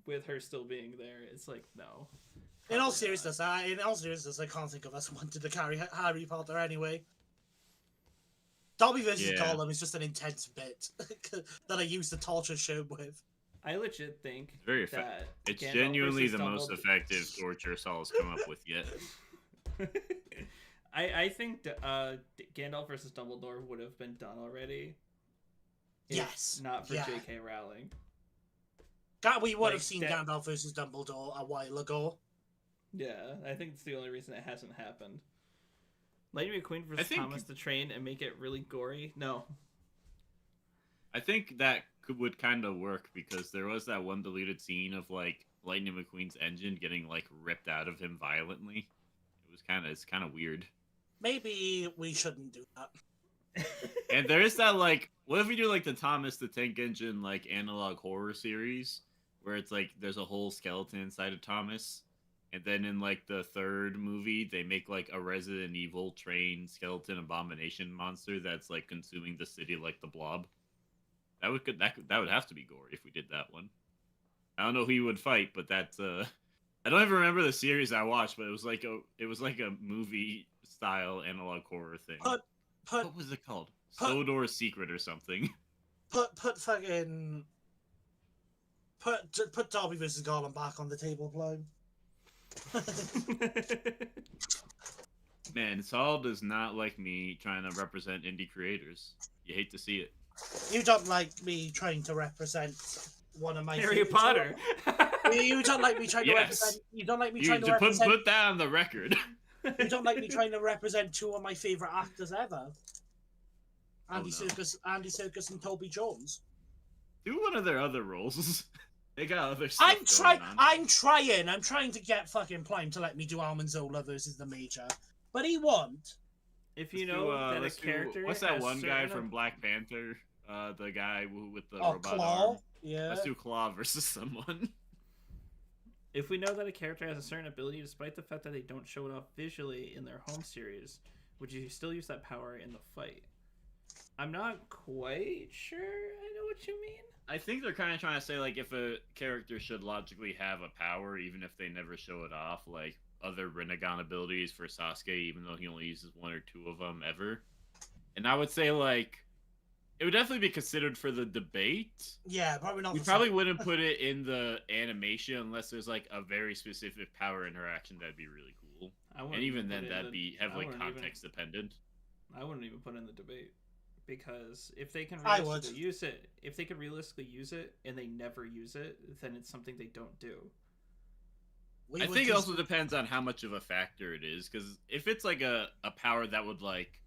with her still being there, it's like no. In all seriousness, I can't think of us wanting to carry Harry Potter anyway. Dobby versus Yeah. Gollum is just an intense bit that I used to torture Sherm with. I legit think Very that It's Gandalf genuinely versus the most Dumbledore- effective torture Saul's come up with yet. I think Gandalf versus Dumbledore would have been done already. If Yes, not for yeah. J.K. Rowling. We would Like, have seen that- Gandalf versus Dumbledore a while ago. Yeah, I think it's the only reason it hasn't happened. Lightning McQueen versus think- Thomas the Train and make it really gory? No. I think that would kind of work because there was that one deleted scene of like Lightning McQueen's engine getting like ripped out of him violently. It's kind of weird. Maybe we shouldn't do that. And there is that like, what if we do like the Thomas the Tank Engine like analog horror series where it's like there's a whole skeleton inside of Thomas, and then in like the third movie they make like a Resident Evil train skeleton abomination monster that's like consuming the city like the Blob. That would have to be gory if we did that one. I don't know who you would fight, but that's I don't even remember the series I watched, but it was like a movie style analog horror thing. Put What was it called? put- Sodor's Secret or something. put Dobby versus Gollum back on the table, Blown. Man, Saul does not like me trying to represent indie creators. You hate to see it. You don't like me trying to represent one of my Harry favorite Potter. You don't like me trying to Yes. represent. You don't like me You trying to to represent. put that on the record. You don't like me trying to represent two of my favorite actors ever. Andy no. Serkis, and Toby Jones. Do one of their other roles. They got other stuff going on. I'm trying to get fucking Prime to let me do Almanzola versus the Major, but he won't. If you Let's know do, that a let's do- character what's that has one guy certain- from Black Panther? The guy with the Oh, robot Claw. arm. Yeah. Let's do Claw versus someone. If we know that a character has a certain ability, despite the fact that they don't show it off visually in their home series, would you still use that power in the fight? I'm not quite sure I know what you mean. I think they're kind of trying to say, like, if a character should logically have a power, even if they never show it off, like other Rinnegan abilities for Sasuke, even though he only uses one or two of them ever. And I would say, like, it would definitely be considered for the debate. Yeah, probably not. We the probably fight. wouldn't put it in the animation unless there's, like, a very specific power interaction that'd be really cool. And even then, that'd be heavily context dependent. I wouldn't even put it in the debate. Because if they can I would. realistically use it, if they could realistically use it and they never use it, then it's something they don't do. I think it also depends on how much of a factor it is, because if it's like a power that would like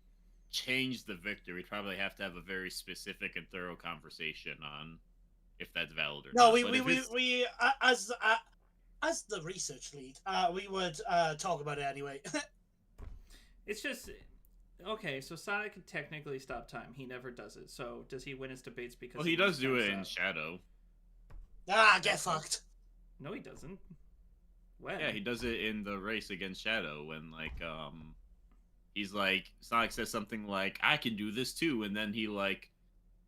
change the victor, we'd probably have to have a very specific and thorough conversation on if that's valid or No, not. we But if it's- as the research lead, we would talk about it anyway. It's just Okay, so Sonic can technically stop time. He never does it. So does he win his debates because? Well, he does do it can't in stop? Shadow. Ah, get fucked. No, he doesn't. When? Yeah, he does it in the race against Shadow when he's like Sonic says something like I can do this too, and then he like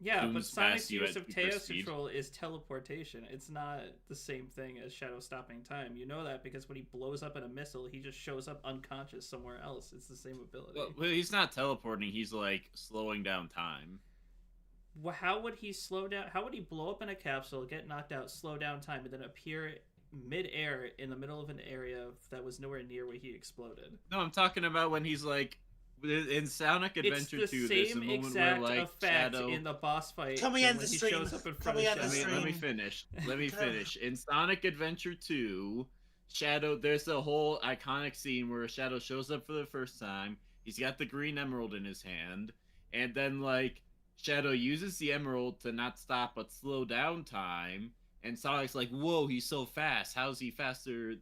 Yeah, but zooms Sonic's past you use at of super Tails speed. Control is teleportation. It's not the same thing as Shadow stopping time. You know that because when he blows up in a missile, he just shows up unconscious somewhere else. It's the same ability. Well, he's not teleporting. He's like slowing down time. Well, how would he slow down? How would he blow up in a capsule, get knocked out, slow down time, and then appear mid-air in the middle of an area that was nowhere near where he exploded? No, I'm talking about when he's like in Sonic Adventure It's the 2. There's a same moment exact where like effect Shadow. in the boss fight. Can we and end when the he stream? shows up in Can front we of end the Shadow. stream? Let me finish. Let me finish. In Sonic Adventure 2, Shadow, there's a whole iconic scene where Shadow shows up for the first time. He's got the green emerald in his hand, and then like Shadow uses the emerald to not stop but slow down time. And Sonic's like, "Whoa, he's so fast! How's he faster?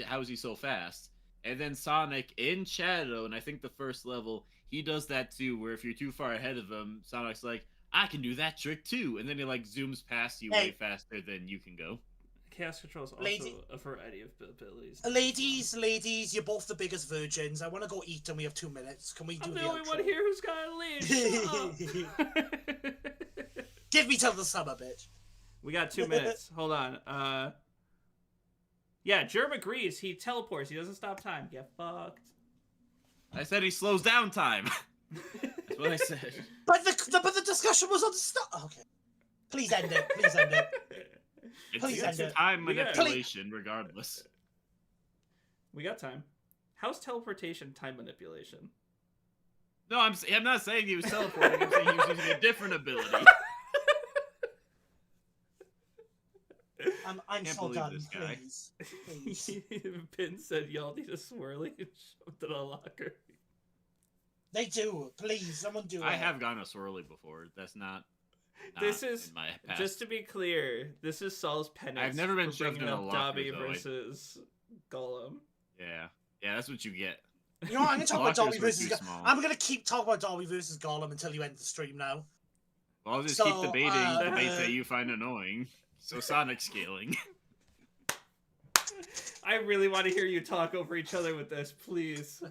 How is he so fast?" And then Sonic in Shadow, and I think the first level, he does that too, where if you're too far ahead of him, Sonic's like, I can do that trick too. And then he like zooms past you way faster than you can go. Chaos Control is also a variety of abilities. Ladies, you're both the biggest virgins. I want to go eat and we have 2 minutes. Can we do I'm the the only outro? one here who's got a lead. Shut up. Give me till the summer, bitch. We got 2 minutes. Hold on. Yeah, Germ agrees. He teleports. He doesn't stop time. Get fucked. I said he slows down time. That's what I said. But the discussion was on start. Okay. Please end it. Please end it. Please end It's it. time manipulation, regardless. We got time. How's teleportation time manipulation? No, I'm not saying he was teleporting. I'm saying he was using a different ability. I'm Can't so believe done. this guy. Please. Pin said y'all need a swirly and shoved it in a locker. They do. Please, someone do it. I have gone a swirly before. That's not This is in my past. just to be clear. This is Saul's penance. I've never been for shoved bringing in a up locker, Dobby though. versus Gollum. Yeah, that's what you get. You know what? I'm gonna talk about Lockers Dobby were versus. too small. I'm gonna keep talking about Dobby versus Gollum until you end the stream now. Well, I'll just So, keep debating debates that you find annoying. So Sonic scaling. I really want to hear you talk over each other with this, please.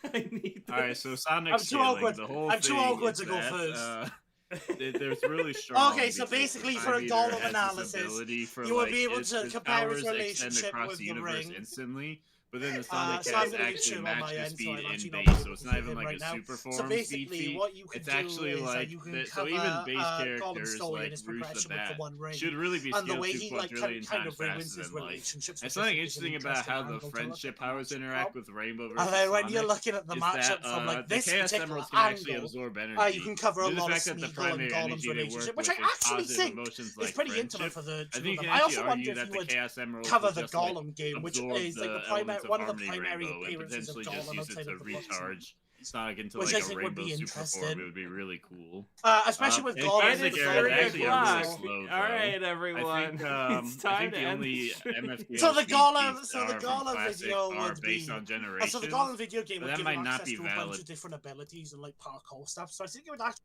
I need this. All right, so Sonic I'm too scaling. awkward. The whole I'm too thing awkward is to go that, first. There's really strong. Okay, so because basically the for a Time Eater Gollum has this analysis, ability for, you would like, be able its to powers compare his extend relationship across with the the universe ring. instantly. But then the Sonic So I'm has gonna be actually chill on my matched the end, so speed I'm in actually not base, able so it's to not hit even him like right a now. super form So basically, speed feat. what you can It's do actually is like you can so cover even base Gollum's characters story like and his Rouge the progression with Bat the One Ring, should really be and the scaled way he 2 like quadrillion kind times of ruins faster his than like. relationships. There's something which is an interesting about how the angle to look friendship at the powers matchup interact from. with Rainbow versus And then when Sonic. you're looking at the is matchups that, from like the this Chaos particular Emeralds can actually angle, absorb energy. you can cover a Due to the lot of fact that the Smeagol and primary Gollum's energy they relationship, work which with I is actually positive think emotions is like pretty friendship. intimate for the I two think of you them. I can also actually wonder argue if that you the would Chaos Emeralds cover will the just like Gollum game, which absorb is like the elements of one of the Harmony primary Rainbow and appearances of potentially just Gollum use it outside to of the book. recharge Sonic into Which like I a think would be rainbow super interesting. form. It would be really cool. Especially with It Gollum. is It's like 3 actually a really o'clock. slow, All right, though. everyone. I It's time think to the end only the stream. MFDL So the speed Gollum, feats so the are from Gollum classic video are would based be, on generations. so the Gollum video game but would that give might you not access be to a bunch valid. of different abilities and like parkour stuff. So I think it would actually.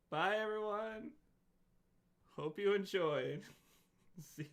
Bye, everyone. Hope you enjoyed. See.